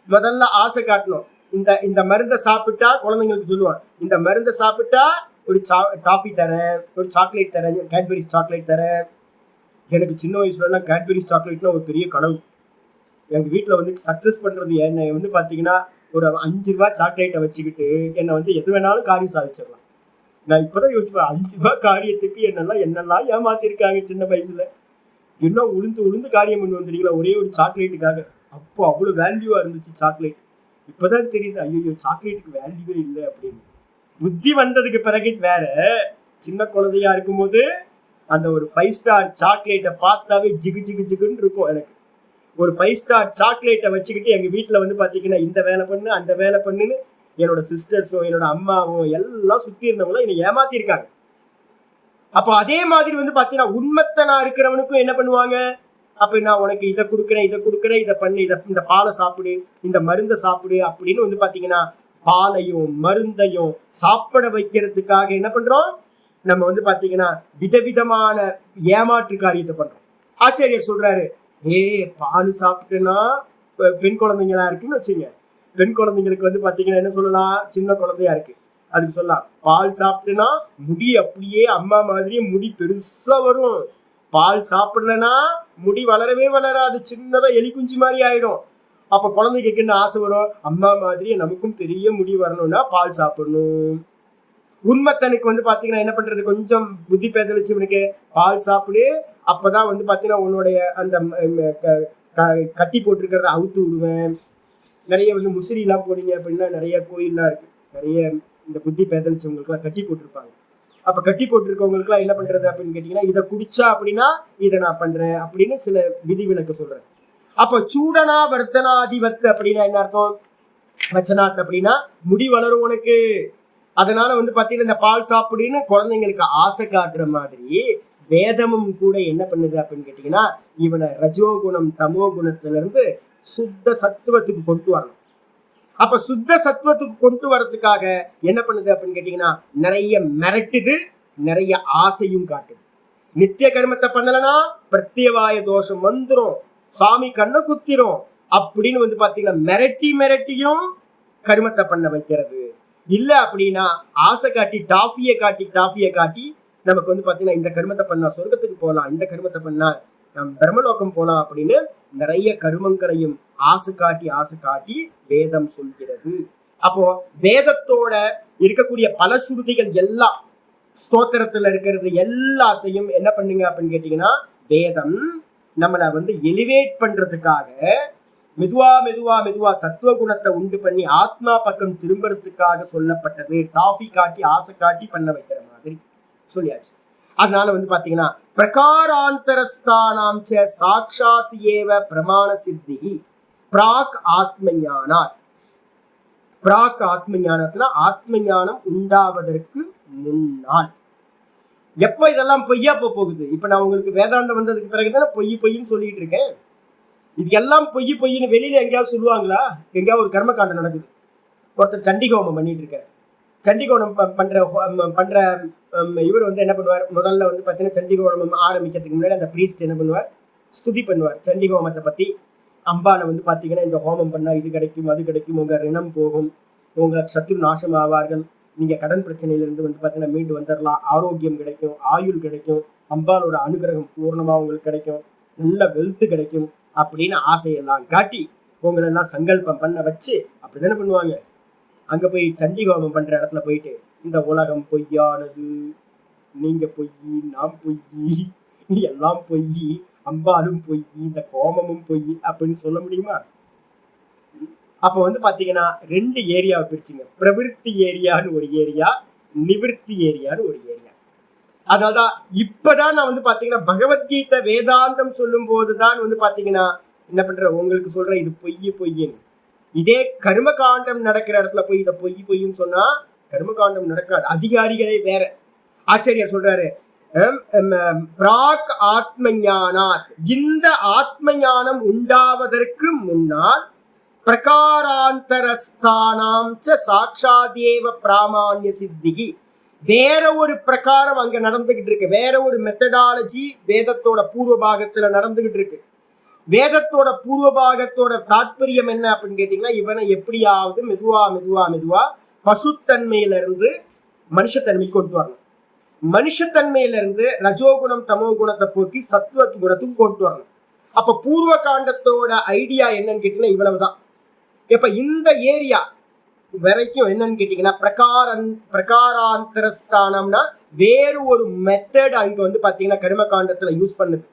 முதல்ல ஆசை காட்டணும். இந்த இந்த மருந்தை சாப்பிட்டா குழந்தைங்களுக்கு சொல்லுவான், இந்த மருந்தை சாப்பிட்டா ஒரு டாஃபி தரேன், ஒரு சாக்லேட் தரேன், கேட்பரிஸ் சாக்லேட் தரேன். எனக்கு சின்ன வயசுல எல்லாம் கேட்பரிஸ் சாக்லேட்னா ஒரு பெரிய கனவு. எங்க வீட்டுல வந்து சக்சஸ் பண்றது என்னை வந்து பாத்தீங்கன்னா ஒரு 5 ரூபாய் சாக்லேட்டை வச்சுக்கிட்டு என்னை வந்து எது வேணாலும் காரியம் சாதிச்சிடலாம். நான் இப்பதான் யோசிப்பேன், 5 ரூபாய் காரியத்துக்கு என்னெல்லாம் ஏமாத்திருக்காங்க சின்ன வயசுல. இன்னும் உளுந்து காரியம் பண்ணி வந்துட்டீங்களா ஒரே ஒரு சாக்லேட்டுக்காக. அப்போ அவ்வளவு வேல்யூவா இருந்துச்சு சாக்லேட். இப்பதான் தெரியுது, ஐயோ சாக்லேட்டுக்கு வேல்யூவே இல்லை அப்படின்னு. புத்தி வந்ததுக்கு பிறகு வேற. சின்ன குழந்தையா இருக்கும்போது அந்த ஒரு 5 ஸ்டார் சாக்லேட்டை பார்த்தாவே ஜிகு ஜிகு ஜிகுன்னு இருக்கும். எனக்கு ஒரு 5 ஸ்டார் சாக்லேட்டை வச்சுக்கிட்டு எங்க வீட்டுல வந்து பாத்தீங்கன்னா இந்த வேலை பண்ணு அந்த வேலை பண்ணுன்னு என்னோட சிஸ்டர்ஸும் என்னோட அம்மாவும் எல்லாம் சுத்தி இருந்தவங்களும் என்னை ஏமாத்திருக்காங்க. அப்போ அதே மாதிரி வந்து பாத்தீங்கன்னா உண்மத்தனா இருக்கிறவனுக்கும் என்ன பண்ணுவாங்க, அப்ப நான் உனக்கு இதை கொடுக்குறேன் இதை பண்ணு, இந்த பாலை சாப்பிடு, இந்த மருந்தை சாப்பிடு அப்படின்னு வந்து பாத்தீங்கன்னா பாலையும் மருந்தையும் சாப்பிட வைக்கிறதுக்காக என்ன பண்றோம், நம்ம வந்து பாத்தீங்கன்னா விதவிதமான ஏமாற்று காரியத்தை பண்றோம். ஆச்சாரியர் சொல்றாரு, பால் சாப்பிட்டுன்னா பெண் குழந்தைங்களா இருக்குன்னு வச்சுங்க. பெண் குழந்தைங்களுக்கு வந்து பாத்தீங்கன்னா என்ன சொல்லலாம், சின்ன குழந்தையா இருக்கு அதுக்கு சொல்லலாம், பால் சாப்பிட்டுனா முடி அப்படியே அம்மா மாதிரியே முடி பெருசா வரும். பால் சாப்பிடலன்னா முடி வளரவே வளராது, சின்னதா எலி குஞ்சு மாதிரி ஆயிடும். அப்ப குழந்தைக்கு என்ன ஆசை வரும், அம்மா மாதிரியே நமக்கும் பெரிய முடி வரணும்னா பால் சாப்பிடணும். உண்மத்தனுக்கு வந்து பாத்தீங்கன்னா என்ன பண்றது, கொஞ்சம் புத்தி பேதலிச்சு இவனுக்கு பால் சாப்பிடு, அப்பதான் வந்து பாத்தீங்கன்னா உன்னுடைய அந்த கட்டி போட்டிருக்கிறத அவுத்து விடுவேன். நிறைய வந்து முசிறி எல்லாம் போனீங்க அப்படின்னா நிறைய கோயில்லாம் இருக்கு, நிறைய இந்த புத்தி பேதலிச்சவங்களுக்கு எல்லாம் கட்டி போட்டிருப்பாங்க. அப்ப கட்டி போட்டிருக்கவங்களுக்கு எல்லாம் என்ன பண்றது அப்படின்னு கேட்டீங்கன்னா, இதை குடிச்சா அப்படின்னா இதை நான் பண்றேன் அப்படின்னு சில விதி விலக்கு சொல்றேன். அப்ப சூடனா வர்த்தனாதிபத்து அப்படின்னா என்ன அர்த்தம், வச்சனாத் அப்படின்னா முடி வளரும் உனக்கு, அதனால வந்து பாத்தீங்கன்னா இந்த பால் சாப்பிடுன்னு குழந்தைங்களுக்கு ஆசை காட்டுற மாதிரி வேதமும் கூட என்ன பண்ணுது அப்படின்னு கேட்டீங்கன்னா, இவனை ரஜோகுணம் தமோ குணத்துல இருந்து சுத்த சத்துவத்துக்கு கொண்டு வரணும். அப்ப சுத்த சத்துவத்துக்கு கொண்டு வரதுக்காக என்ன பண்ணுது அப்படின்னு கேட்டீங்கன்னா, நிறைய மிரட்டுது, நிறைய ஆசையும் காட்டுது. நித்திய கர்மத்தை பண்ணலன்னா பிரத்யவாய தோஷம் வந்துடும், சாமி கண்ணை குத்திரும் அப்படின்னு வந்து பாத்தீங்கன்னா மிரட்டியும் கர்மத்தை பண்ண வைக்கிறது. இல்ல அப்படின்னா ஆசை காட்டி டாஃபியை காட்டி நமக்கு வந்து பாத்தீங்கன்னா இந்த கர்மத்தை பண்ணா சொர்க்கத்துக்கு போகலாம், இந்த கர்மத்தை பண்ணா பிரம்மலோகம் போலாம் அப்படின்னு நிறைய கருமங்களையும் ஆசை காட்டி வேதம் சொல்கிறது. அப்போ வேதத்தோட இருக்கக்கூடிய பல சுருதிகள் எல்லாம், ஸ்தோத்திரத்துல இருக்கிறது எல்லாத்தையும் என்ன பண்ணுங்க அப்படின்னு கேட்டீங்கன்னா, வேதம் நம்மளை வந்து எலிவேட் பண்றதுக்காக மெதுவா சத்துவ குணத்தை உண்டு பண்ணி ஆத்மா பக்கம் திரும்புறதுக்காக சொல்லப்பட்டது. டாஃபி காட்டி ஆசை காட்டி பண்ண வைக்கிற மாதிரி சொல்லியாச்சு. அதனால வந்து பாத்தீங்கன்னா பிரகாராந்தரஸ்தானாம் சாட்சாத் ஏவ பிரமாண சித்தி பிராக் ஆத்மஞானாத். பிராக் ஆத்மஞானத்துல ஆத்ம ஞானம் உண்டாவதற்கு முன்னால். எப்ப இதெல்லாம் பொய்யா போகுது, இப்ப நான் உங்களுக்கு வேதாந்தம் வந்ததுக்கு பிறகுதானே பொய்ன்னு சொல்லிட்டு இருக்கேன். இது எல்லாம் பொய்ன்னு வெளியில எங்கேயாவது சொல்லுவாங்களா? எங்கேயாவது ஒரு கர்மகாண்டம் நடக்குது, ஒருத்தர் சண்டிகோமம் பண்ணிட்டு இருக்காரு. சண்டிகோணம் பண்ற இவர் வந்து என்ன பண்ணுவார், முதல்ல வந்து பார்த்தீங்கன்னா சண்டிகோணம் ஆரம்பிக்கிறதுக்கு முன்னாடி அந்த பிரீஸ்ட் என்ன பண்ணுவார், ஸ்துதி பண்ணுவார் சண்டிகோமத்தை பத்தி. அம்பானை வந்து பார்த்தீங்கன்னா இந்த ஹோமம் பண்ணா இது கிடைக்கும் அது கிடைக்கும், உங்க ரிணம் போகும், உங்க சத்ரு நாசம் ஆவார்கள், நீங்க கடன் பிரச்சனையிலிருந்து வந்து பார்த்தீங்கன்னா மீண்டு வந்துடலாம், ஆரோக்கியம் கிடைக்கும், ஆயுள் கிடைக்கும், அம்பாலோட அனுகிரகம் பூர்ணமா உங்களுக்கு கிடைக்கும், நல்ல வெல்த் கிடைக்கும் அப்படின்னு ஆசையெல்லாம் காட்டி உங்களை எல்லாம் சங்கல்பம் பண்ண வச்சு அப்படிதானே பண்ணுவாங்க. அங்க போய் சண்டிகோமம் பண்ற இடத்துல போயிட்டு இந்த உலகம் பொய்யானது, நீங்க பொய், நாம் பொய், எல்லாம் பொய், அம்பாலும் பொய், இந்த கோமமும் பொய் அப்படின்னு சொல்ல முடியுமா? அப்போ வந்து பாத்தீங்கன்னா 2 ஏரியாவை பிரிச்சுங்க. பிரவிற்த்தி ஏரியான்னு ஒரு ஏரியா, நிவிற்த்தி ஏரியான்னு ஒரு ஏரியா. அதனால்தான் இப்பதான் நான் வந்து பாத்தீங்கன்னா பகவத்கீதை வேதாந்தம் சொல்லும் போதுதான் வந்து பாத்தீங்கன்னா என்ன பண்ற உங்களுக்கு சொல்றேன் இது பொய்ன்னு. இதே கர்ம காண்டம் நடக்கிற இடத்துல போய் இதை பொய்ன்னு சொன்னா கர்ம காண்டம் நடக்காது. அதிகாரிகளே வேற. ஆச்சாரியர் சொல்றாரு பிராக் ஆத்ம ஞானாத், இந்த ஆத்ம ஞானம் உண்டாவதற்கு முன்னால் பிரகாராந்தரஸ்தானாம் சாட்சாதேவ பிராமான்ய சித்திகி, வேற ஒரு பிரகாரம் அங்க நடந்துகிட்டு இருக்கு. வேற ஒரு மெத்தடாலஜி வேதத்தோட பூர்வ பாகத்துல நடந்துகிட்டு இருக்கு. வேதத்தோட பூர்வ பாகத்தோட தாற்பயம் என்ன அப்படின்னு கேட்டீங்கன்னா, இவனை எப்படியாவது மெதுவா பசுத்தன்மையில இருந்து மனுஷத்தன்மை கொண்டு வரணும். மனுஷத்தன்மையில இருந்து ரஜோகுணம் தமோ குணத்தை போக்கி சத்துவ குணத்துக்கு கொண்டு வரணும். அப்ப பூர்வ காண்டத்தோட ஐடியா என்னன்னு கேட்டீங்கன்னா இவ்வளவுதான். இப்ப இந்த ஏரியா வரைக்கும் என்னன்னு கேட்டீங்கன்னா பிரகாராந்தரஸ்தானம்னா வேறு ஒரு மெத்தட் அங்க வந்து பாத்தீங்கன்னா கர்ம காண்டத்துல யூஸ் பண்ணுது.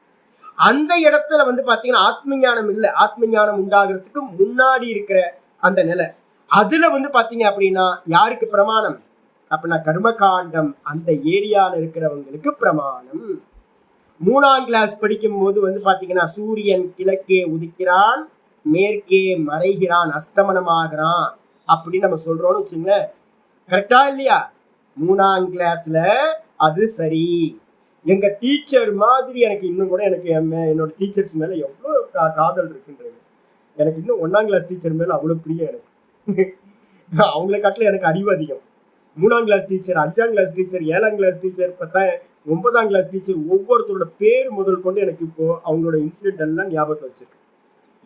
அந்த இடத்துல வந்து பாத்தீங்கன்னா ஆத்ம ஞானம் இல்ல, ஆத்ம ஞானம் உண்டாகிறதுக்கு முன்னாடி இருக்கிற அந்த நிலை. அதுல வந்து பாத்தீங்க அப்படின்னா யாருக்கு பிரமாணம் அப்படின்னா கர்மகாண்டம் அந்த ஏரியால இருக்கிறவங்களுக்கு பிரமாணம். 3ஆம் கிளாஸ் படிக்கும் போது வந்து பாத்தீங்கன்னா சூரியன் கிழக்கே உதிக்கிறான், மேற்கே மறைகிறான், அஸ்தமனமாகிறான் அப்படின்னு நம்ம சொல்றோம்னு வச்சுங்களேன். கரெக்டா இல்லையா? 3ஆம் கிளாஸ்ல அது சரி. எங்க டீச்சர் மாதிரி எனக்கு இன்னும் கூட எனக்கு என்னோட டீச்சர்ஸ் மேல எவ்வளவு காதல் இருக்குன்றது. எனக்கு இன்னும் 1ஆம் கிளாஸ் டீச்சர் மேல அவ்வளவு பிரியம் எனக்கு. அவங்கள காட்டில எனக்கு அறிவு அதிகம். 3ஆம் கிளாஸ் டீச்சர், 5ஆம் கிளாஸ் டீச்சர், 7ஆம் கிளாஸ் டீச்சர், 9ஆம் கிளாஸ் டீச்சர், ஒவ்வொருத்தரோட பேர் முதல் கொண்டு எனக்கு இப்போ அவங்களோட இன்சிடென்ட் எல்லாம் ஞாபகத்தை வச்சிருக்கு.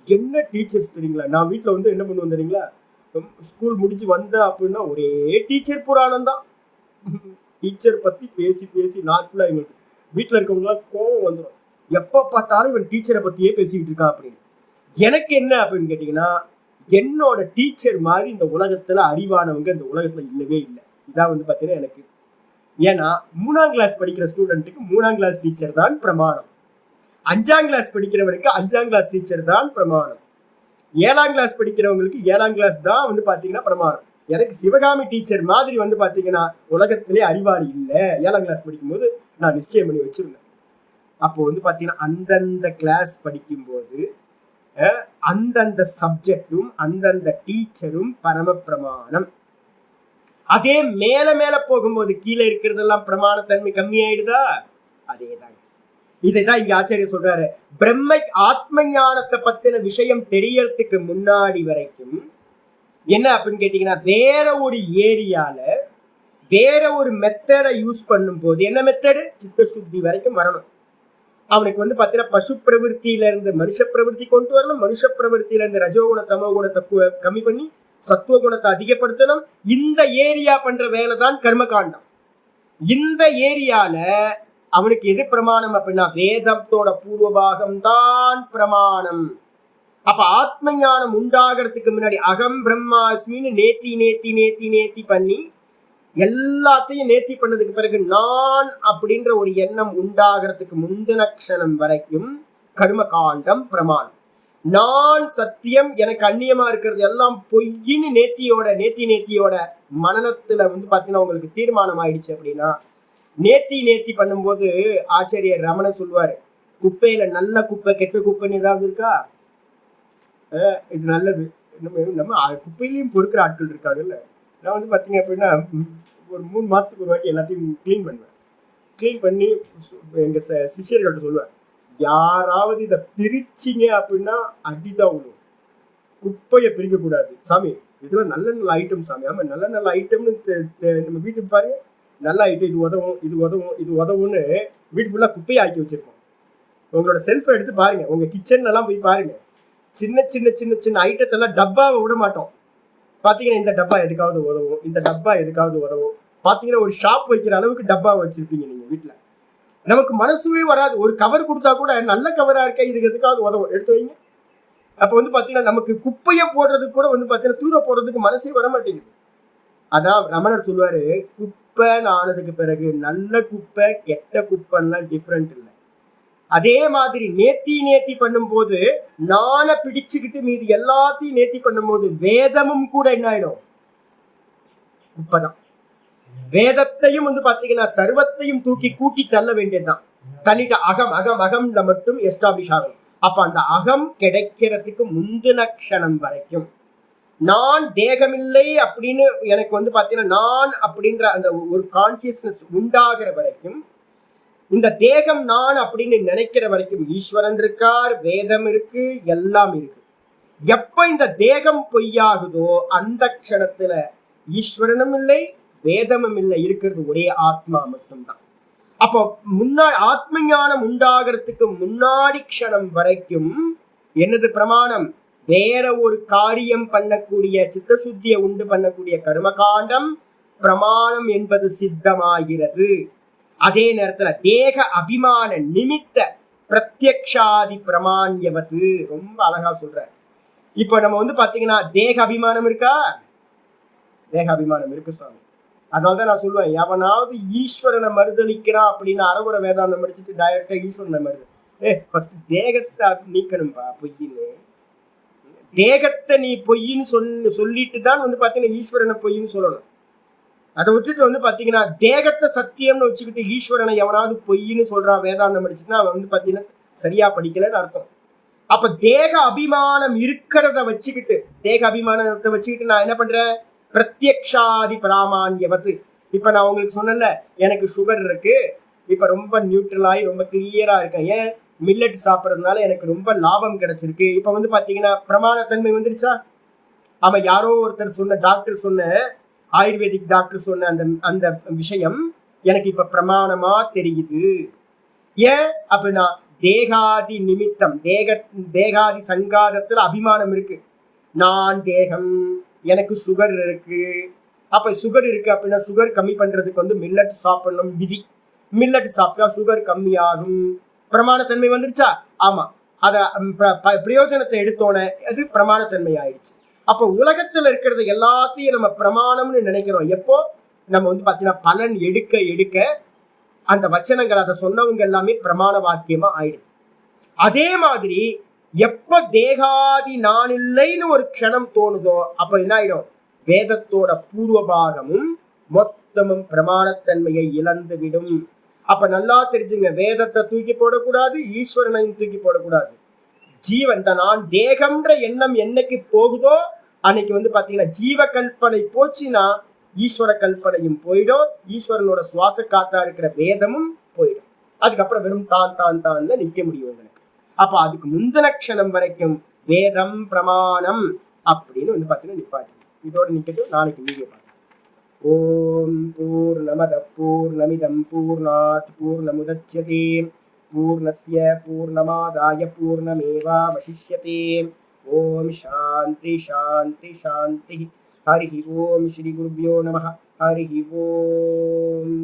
என்ன டீச்சர்ஸ் தெரியுங்களா? நான் வீட்டுல வந்து என்ன பண்ணுவேன் தெரியுங்களா? ஸ்கூல் முடிஞ்சு வந்தேன் அப்படின்னா ஒரே டீச்சர் புராணம் தான். டீச்சர் பத்தி பேசி நாட்ஃபுல்லா எங்களுக்கு வீட்டுல இருக்கவங்களாம் கோவம் வந்துடும். எப்ப பார்த்தாலும் இவன் டீச்சரை பத்தியே பேசிக்கிட்டு இருக்கான் அப்படின்னு. எனக்கு என்ன அப்படின்னு கேட்டீங்கன்னா, என்னோட டீச்சர் மாதிரி இந்த உலகத்துல அறிவானவங்க இந்த உலகத்துல இல்லவே இல்லை. இதான் வந்து பாத்தீங்கன்னா எனக்கு. ஏன்னா 3ஆம் கிளாஸ் படிக்கிற ஸ்டூடெண்ட்டுக்கு 3ஆம் கிளாஸ் டீச்சர் தான் பிரமாணம். 5ஆம் கிளாஸ் படிக்கிறவனுக்கு 5ஆம் கிளாஸ் டீச்சர் தான் பிரமாணம். 7ஆம் கிளாஸ் படிக்கிறவங்களுக்கு 7ஆம் கிளாஸ் தான் வந்து பாத்தீங்கன்னா பிரமாணம். எனக்கு சிவகாமி டீச்சர் மாதிரி வந்து பாத்தீங்கன்னா உலகத்திலே அறிவாளி இல்லை. 7ஆம் கிளாஸ் படிக்கும்போது நான் நிச்சயம் பண்ணி வச்சிருந்தேன். அப்போ வந்து பாத்தீங்கன்னா அந்தந்த கிளாஸ் படிக்கும்போது அந்தந்த சப்ஜெக்டும் அந்தந்த டீச்சரும் பரம பிரமாணம். அதே மேல போகும்போது கீழே இருக்கிறதெல்லாம் பிரமாணத்தன்மை கம்மியாயிடுதா? அதேதாங்க. இதைதான் இங்க ஆச்சாரியர் சொல்றாரு. பிரம்ம ஆத்ம ஞானத்தை பத்தின விஷயம் தெரியறதுக்கு முன்னாடி வரைக்கும் என்ன அப்படின்னு கேட்டீங்கன்னா வேற ஒரு ஏரியால வேற ஒரு மெத்தடை யூஸ் பண்ணும் போது, என்ன மெத்தடு? சித்த சுத்தி வரைக்கும் வரணும். அவனுக்கு வந்து பாத்தீங்கன்னா பசு பிரவருத்தியில இருந்து மனுஷ பிரவருத்தி கொண்டு வரணும். மனுஷ பிரவருத்தியில இருந்து ரஜோகுண தமோ குணத்தை கம்மி பண்ணி சத்துவ குணத்தை அதிகப்படுத்தணும். இந்த ஏரியா பண்ற வேலை தான் கர்மகாண்டம். இந்த ஏரியால அவனுக்கு எது பிரமாணம் அப்படின்னா வேதத்தோட பூர்வபாகம் தான் பிரமாணம். அப்ப ஆத்ம ஞானம் உண்டாகிறதுக்கு முன்னாடி அகம் பிரம்மாஸ்மின்னு நேத்தி பண்ணி எல்லாத்தையும் நேர்த்தி பண்ணதுக்கு பிறகு நான் அப்படின்ற ஒரு எண்ணம் உண்டாகிறதுக்கு முந்தின க்ஷணம் வரைக்கும் கர்ம காண்டம் பிரமாணம். நான் சத்தியம், எனக்கு அந்நியமா இருக்கிறது எல்லாம் பொய்ன்னு நேத்தியோட மனநத்துல வந்து பாத்தீங்கன்னா உங்களுக்கு தீர்மானம் ஆயிடுச்சு அப்படின்னா நேத்தி பண்ணும்போது ஆச்சாரியர் ரமணன் சொல்லுவாரு, குப்பையில நல்ல குப்பை கெட்ட குப்பைன்னு ஏதாவது இருக்கா? இது நல்லது. நம்ம குப்பையிலையும் பொறுக்கிற ஆட்கள் இருக்காங்கல்ல. நான் வந்து பாத்தீங்க அப்படின்னா ஒரு 3 மாசத்துக்கு ஒரு வாட்டி எல்லாத்தையும் கிளீன் பண்ணுவேன். கிளீன் பண்ணி எங்க சிஷ்யர்கள்ட்ட சொல்லுவேன், யாராவது இதை பிரிச்சிங்க அப்படின்னா அடிதான் விடும். குப்பையை பிரிக்க கூடாது சாமி, இதெல்லாம் நல்ல ஐட்டம் சாமி. ஆமா நல்ல ஐட்டம்னு நம்ம வீட்டுக்கு பாருங்க, நல்ல ஐட்டம், இது உதவும்னு வீட்டு ஃபுல்லா குப்பையை ஆக்கி வச்சிருக்கோம். உங்களோட செல்ஃபை எடுத்து பாருங்க, உங்க கிச்சன்ல எல்லாம் போய் பாருங்க, சின்ன ஐட்டத்தெல்லாம் டப்பாவை விட மாட்டோம். பாத்தீங்கன்னா இந்த டப்பா எதுக்காவது உதவும், இந்த டப்பா எதுக்காவது உதவும். பாத்தீங்கன்னா ஒரு ஷாப் வைக்கிற அளவுக்கு டப்பா வச்சிருப்பீங்க நீங்க வீட்டுல. நமக்கு மனசுவே வராது. ஒரு கவர் கொடுத்தா கூட நல்ல கவரா இருக்க, இதுக்கு எதுக்காவது உதவும், எடுத்து வைங்க. அப்ப வந்து பாத்தீங்கன்னா நமக்கு குப்பையை போடுறதுக்கு கூட வந்து பாத்தீங்கன்னா தூர போடுறதுக்கு மனசே வர மாட்டேங்குது. அதான் ரமணர் சொல்லுவாரு, குப்பைன்னு ஆனதுக்கு பிறகு நல்ல குப்பை கெட்ட குப்பைலாம் டிஃப்ரெண்ட் இல்லை. அதே மாதிரி நேர்த்தி பண்ணும்போது நானை பிடிச்சுக்கிட்டு மீது எல்லாத்தையும் நேர்த்தி பண்ணும்போது வேதமும் கூட என்ன ஆயிடும்? இப்பதான் வேதத்தையும் வந்து பாத்தீங்கன்னா சர்வத்தையும் தூக்கி கூட்டி தள்ள வேண்டியதுதான். தன்னிட்ட அகம்ல மட்டும் எஸ்டாப்ளிஷ் ஆகும். அப்ப அந்த அகம் கிடைக்கிறதுக்கு முந்தின க்ஷணம் வரைக்கும் நான் தேகமில்லை அப்படின்னு எனக்கு வந்து பாத்தீங்கன்னா நான் அப்படின்ற அந்த ஒரு கான்சியஸ்னஸ் உண்டாகிற வரைக்கும், இந்த தேகம் நான் அப்படின்னு நினைக்கிற வரைக்கும் ஈஸ்வரன் இருக்கார், வேதம் இருக்கு, எல்லாம் இருக்கு. எப்ப இந்த தேகம் பொய்யாகுதோ அந்த க்ஷணத்துல ஈஸ்வரனும் இல்லை, வேதமும் இல்லை, இருக்கிறது ஒரே ஆத்மா மட்டும்தான். அப்போ ஆத்ம ஞானம் உண்டாகிறதுக்கு முன்னாடி க்ஷணம் வரைக்கும் என்னது பிரமாணம்? வேற ஒரு காரியம் பண்ணக்கூடிய சித்தசுத்தியை உண்டு பண்ணக்கூடிய கர்மகாண்டம் பிரமாணம் என்பது சித்தமாகிறது. அதே நேரத்துல தேக அபிமான நிமித்த பிரத்யக்ஷாதி பிரமாண்யவது ரொம்ப அழகா சொல்ற. இப்ப நம்ம வந்து பாத்தீங்கன்னா தேக அபிமானம் இருக்கா? தேக அபிமானம் இருக்கு சுவாமி. அதனாலதான் நான் சொல்லுவேன், எவனாவது ஈஸ்வரனை மறுதளிக்கிறான் அப்படின்னு அறகுற வேதாந்தம் படிச்சுட்டு டைரக்டா ஈஸ்வரனை ஃபர்ஸ்ட் தேகத்தை நீக்கணும்பா. பொய்ன்னு தேகத்தை நீ பொய்ன்னு சொல்லிட்டு தான் வந்து பாத்தீங்கன்னா ஈஸ்வரனை பொய்ன்னு சொல்லணும். அதை விட்டுட்டு வந்து பாத்தீங்கன்னா தேகத்தை சத்தியம்னு வச்சுக்கிட்டு ஈஸ்வரனை எவனாவது பொய்ன்னு சொல்றான் வேதாந்தம் படிச்சுன்னா அவன் வந்து பாத்தீங்கன்னா சரியா படிக்கலன்னு அர்த்தம். அப்ப தேக அபிமானம் இருக்கிறத வச்சுக்கிட்டு தேக அபிமானத்தை வச்சுக்கிட்டு நான் என்ன பண்றேன்? பிரத்யக்ஷாதி பிராமான்யவத்து. இப்ப நான் உங்களுக்கு சொன்னேன்ல, எனக்கு சுகர் இருக்கு, இப்ப ரொம்ப நியூட்ரலாகி ரொம்ப கிளியரா இருக்கேன். ஏன்? மில்லட் சாப்பிட்றதுனால எனக்கு ரொம்ப லாபம் கிடைச்சிருக்கு. இப்ப வந்து பாத்தீங்கன்னா பிரமாணத்தன்மை வந்துருச்சா? ஆமா, யாரோ ஒருத்தர் சொன்ன, டாக்டர் சொன்ன, ஆயுர்வேதிக் டாக்டர் சொன்ன அந்த அந்த விஷயம் எனக்கு இப்ப பிரமாணமா தெரியுது. ஏன் அப்படின்னா தேகாதி நிமித்தம், தேகாதி சங்காதத்துல அபிமானம் இருக்கு. நான் தேகம், எனக்கு சுகர் இருக்கு. அப்ப சுகர் இருக்கு அப்படின்னா சுகர் கம்மி பண்றதுக்கு வந்து மில்லட் சாப்பிடணும் விதி. மில்லட் சாப்பிட்டா சுகர் கம்மியாகும். பிரமாணத்தன்மை வந்துருச்சா? ஆமா, அத பிரயோஜனத்தை எடுத்தோன்னே அது பிரமாணத்தன்மை ஆயிடுச்சு. அப்ப உலகத்துல இருக்கிறது எல்லாத்தையும் நம்ம பிரமாணம்னு நினைக்கிறோம். எப்போ? நம்ம வந்து பாத்தீங்கன்னா பலன் எடுக்க எடுக்க அந்த வச்சனங்கள், அதை சொன்னவங்க எல்லாமே பிரமாண வாக்கியமா ஆயிடுது. அதே மாதிரி எப்ப தேகாதி நான் இல்லைன்னு ஒரு க்ஷணம் தோணுதோ அப்ப என்ன ஆயிடும்? வேதத்தோட பூர்வபாகமும் மொத்தமும் பிரமாணத்தன்மையை இழந்து விடும். அப்ப நல்லா தெரிஞ்சுங்க, வேதத்தை தூக்கி போடக்கூடாது, ஈஸ்வரனையும் தூக்கி போடக்கூடாது. ஜீவன் தான் நான் தேகம்ன்ற எண்ணம் என்னைக்கு போகுதோ அன்னைக்கு வந்து பாத்தீங்கன்னா ஜீவ கல்பனை போச்சுன்னா ஈஸ்வர கல்பனையும் போயிடும், ஈஸ்வரனோட சுவாச காத்தா இருக்கிற வேதமும் போயிடும். அதுக்கப்புறம் வெறும் தான் நிக்க முடியும் உங்களுக்கு. அப்ப அதுக்கு முந்தின க்ஷணம் வரைக்கும் வேதம் பிரமாணம் அப்படின்னு வந்து பாத்தீங்கன்னா நிப்பாட்டி இதோட நிக்கட்டு. நாளைக்கு மீடியா பார்க்கலாம். ஓம் பூர்ணமத பூர்ணமிதம் பூர்ணாத் பூர்ணமுதச்யதே பூர்ணஸ்ய பூர்ணமாதாய பூர்ணமேவாவசிஷ்யதே. ஓம் சாந்தி சாந்தி சாந்தி. ஹரி ஓம் ஸ்ரீ குருப்யோ நமः. ஹரி ஓம்.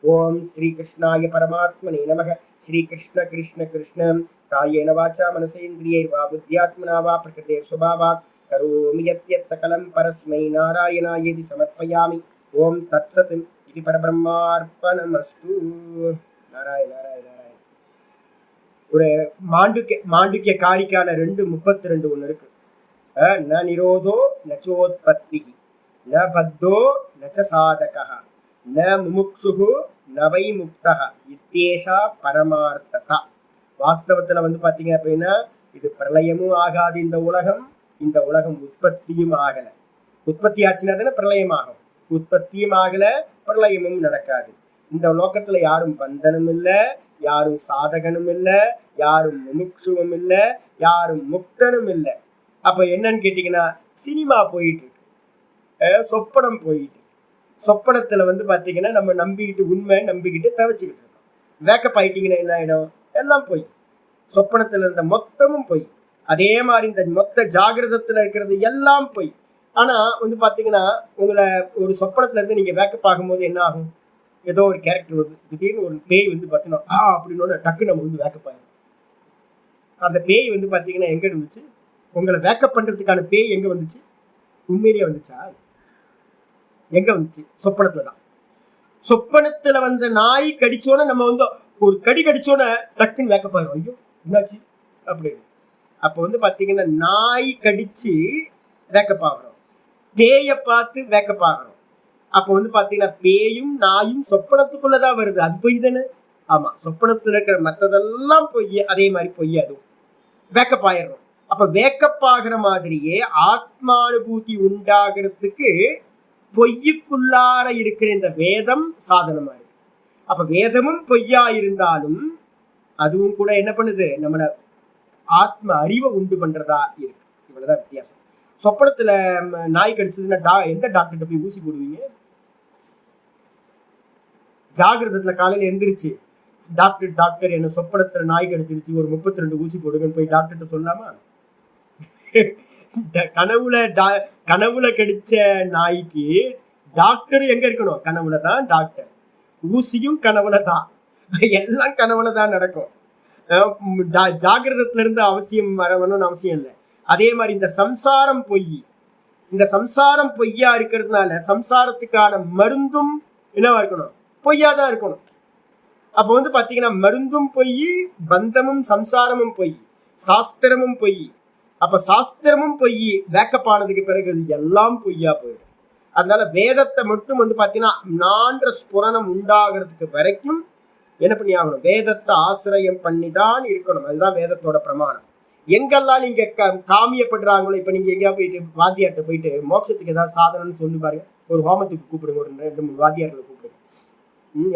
ஓம் ஸ்ரீ கிருஷ்ணாய பரமாத்மனே நமः. ஸ்ரீ கிருஷ்ண கிருஷ்ண கிருஷ்ண காயேன வாசா மனசேந்திரியைர்வா புத்யாத்மனா வா பிரகிருதேர் ஸ்வபாவாத் கரோமி யத்யத் சகலம் பரஸ்மை நாராயணாயேதி சமர்ப்பயாமி. ஓம் தத்சத் இது பரபிரம்மார்ப்பணமஸ்து. நாராயண நாராயண நாராயண. ஒரு மாண்டுக்கிய காரிக்கான 2:32 ஒன்று இருக்கு. ந நிரோதோ நச்சோத்பத்தி ந பத்தோ நச்ச சாதகः ந முமுக்ஷுஹு ந வை முக்தः இத்தேஷா பரமார்த்ததா. வாஸ்தவத்துல வந்து பாத்தீங்க அப்படின்னா இது பிரளயமும் ஆகாது இந்த உலகம், இந்த உலகம் உற்பத்தியும் ஆகல. உற்பத்தி ஆச்சுன்னா தானே பிரளயம் ஆகும். உற்பத்தியும் ஆகல, பிரளயமும் நடக்காது. இந்த லோகத்துல யாரும் பந்தனும் இல்லை, யாரும் சாதகனும் இல்லை, யாரும் முமுக்ஷுவும் இல்லை, யாரும் முக்தனும் இல்லை. அப்ப என்னன்னு கேட்டீங்கன்னா சினிமா போயிட்டு இருக்கு, சொப்பனம் போயிட்டு. சொப்பனத்துல வந்து பாத்தீங்கன்னா நம்ம நம்பிக்கிட்டு உண்மை நம்பிக்கிட்டு தவிச்சுக்கிட்டு இருக்கோம். வேக்கப் ஆயிட்டீங்கன்னா என்ன ஆயிடும்? எல்லாம் போய் சொப்பனத்துல இருந்த மொத்தமும் போய். அதே மாதிரி இந்த மொத்த ஜாகிரதத்துல இருக்கிறது எல்லாம் போய். ஆனா வந்து பாத்தீங்கன்னா உங்களை ஒரு சொப்பனத்துல இருந்து நீங்க வேக்கப் ஆகும்போது என்ன ஆகும்? ஏதோ ஒரு கேரக்டர் வருது, திடீர்னு ஒரு பேய் வந்து பாத்தீங்கன்னா அப்படின்னு டக்கு நம்ம வந்து வேக்கப் ஆயிடும். அந்த பேய் வந்து பாத்தீங்கன்னா எங்க இருந்துச்சு? உங்களை வேக்கப் பண்றதுக்கான பேய் எங்க வந்துச்சு? உண்மையிலேயே வந்துச்சா? எங்க வந்துச்சு? சொப்பனத்துல தான். சொப்பனத்துல வந்த நாய் கடிச்சோன்னு நம்ம வந்து ஒரு கடி கடிச்சோட டக்குன்னு வேக்கப்பாரு, ஐயோ என்னாச்சு அப்படின்னு. அப்போ வந்து பாத்தீங்கன்னா நாய் கடிச்சு வேக்கப் ஆகிறோம், பேயை பார்த்து வேக்கப் ஆகிறோம். அப்போ வந்து பாத்தீங்கன்னா பேயும் நாயும் சொப்பனத்துக்குள்ளதான் வருது, அது பொய் தானே. ஆமா, சொப்பனத்துல இருக்கிற மற்றதெல்லாம் பொய், அதே மாதிரி பொய் அதுவும். வேக்கப் ஆயிடுறோம். அப்ப வேக்கப் ஆகிற மாதிரியே ஆத்மானுபூதி உண்டாகிறதுக்கு பொய்யுக்குள்ளார இருக்கிற இந்த வேதம் சாதனமா இருக்கு. அப்ப வேதமும் பொய்யா இருந்தாலும் அதுவும் கூட என்ன பண்ணுது, நம்மள ஆத்ம அறிவை உண்டு பண்றதா இருக்கு. இவ்வளவுதான் வித்தியாசம். சொப்பனத்துல நாய் கடிச்சதுன்னா எந்த டாக்டர்கிட்ட போய் ஊசி போடுவீங்க? ஜாகிரதத்துல காலையில எந்திரிச்சு டாக்டர் டாக்டர் என்ன சொப்பனத்துல நாய் கடிச்சிருச்சு, ஒரு 32 ஊசி போடுங்கன்னு போய் டாக்டர்கிட்ட சொல்லாமா? கனவுல கடிச்ச நாய்க்கு டாக்டர் எங்க இருக்கணும்? கனவுல தான் டாக்டர். ஊசியும் கனவுல தான், எல்லாம் கனவுல தான் நடக்கும். ஜாகிரதத்துல இருந்து அவசியம் வரணும்னு அவசியம் இல்லை. அதே மாதிரி இந்த சம்சாரம் பொய், இந்த சம்சாரம் பொய்யா இருக்கிறதுனால சம்சாரத்துக்கான மருந்தும் என்னவா இருக்கணும்? பொய்யா தான் இருக்கணும். அப்போ வந்து பாத்தீங்கன்னா மருந்தும் பொய், பந்தமும் சம்சாரமும் பொய், சாஸ்திரமும் பொய். அப்ப சாஸ்திரமும் பொய் வேக்கப் ஆனதுக்கு பிறகு எல்லாம் பொய்யா போயிடும். அதனால வேதத்தை மட்டும் வந்து பாத்தீங்கன்னா நான்ற ஸ்புரணம் உண்டாகிறதுக்கு வரைக்கும் என்ன பண்ணி ஆகணும்? வேதத்தை ஆசிரியம் பண்ணி தான் இருக்கணும். அதுதான் வேதத்தோட பிரமாணம். எங்கெல்லாம் நீங்க காமியப்படுறாங்களோ, இப்ப நீங்க எங்கேயா போயிட்டு வாத்தியார்ட்ட போயிட்டு மோட்சத்துக்கு ஏதாவது சாதனம்னு சொல்லி பாருங்க, ஒரு ஹோமத்துக்கு கூப்பிடுங்க, ஒரு 2-3 வாத்தியார்களை கூப்பிடுங்க.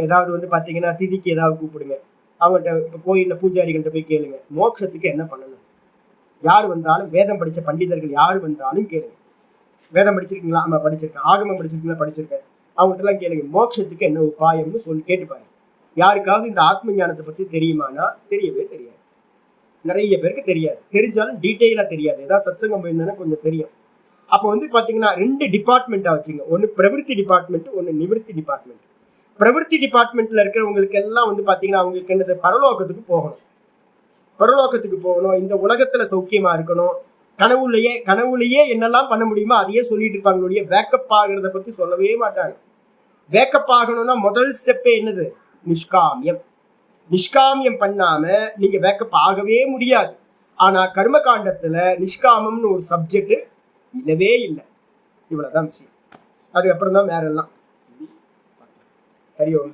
ஏதாவது வந்து பாத்தீங்கன்னா திதிக்கு ஏதாவது கூப்பிடுங்க, அவங்கள்ட்ட இப்போ கோயில்ல பூஜாரிகள்கிட்ட போய் கேளுங்க, மோட்சத்துக்கு என்ன பண்ணணும். யார் வந்தாலும் வேதம் படிச்ச பண்டிதர்கள் யார் வந்தாலும் கேளுங்க, வேதம் படிச்சிருக்கீங்களா? ஆமா படிச்சிருக்கேன். ஆகமம் படிச்சிருக்கீங்களா? படிச்சிருக்கேன். அவங்கள்ட்ட எல்லாம் கேளுங்க, மோட்சத்துக்கு என்ன உபாயம்னு சொல்லி கேட்டு பாருங்க. யாருக்காவது இந்த ஆத்ம ஞானத்தை பத்தி தெரியுமானா தெரியவே தெரியாது. நிறைய பேருக்கு தெரியாது, தெரிஞ்சாலும் டீட்டெயிலா தெரியாது. ஏதாவது சத்சங்கம் போயிருந்தா கொஞ்சம் தெரியும். அப்போ வந்து பாத்தீங்கன்னா 2 டிபார்ட்மெண்டா வச்சுங்க, ஒன்னு பிரவிற்த்தி டிபார்ட்மெண்ட், ஒன்னு நிவிற்த்தி டிபார்ட்மெண்ட். பிரவிற்த்தி டிபார்ட்மெண்ட்ல இருக்கிறவங்களுக்கு எல்லாம் வந்து பாத்தீங்கன்னா அவங்களுக்கு என்னது, பரலோகத்துக்கு போகணும், பரலோகத்துக்கு போகணும், இந்த உலகத்துல சௌக்கியமா இருக்கணும், கனவுலயே என்னெல்லாம் பண்ண முடியுமோ அதையே சொல்லிட்டு இருப்பாங்களுடைய வேக்கப் ஆகிறத பத்தி சொல்லவே மாட்டாங்க. வேக்கப் ஆகணும்னா முதல் ஸ்டெப்பே என்னது? நிஷ்காமியம். நிஷ்காமியம் பண்ணாம நீங்க வேக்கப் ஆகவே முடியாது. ஆனா கர்ம காண்டத்துல நிஷ்காமம்னு ஒரு சப்ஜெக்ட் இல்லவே இல்லை. இவ்வளவுதான் விஷயம். அதுக்கப்புறம் தான் வேற எல்லாம். ஹரி ஓம்.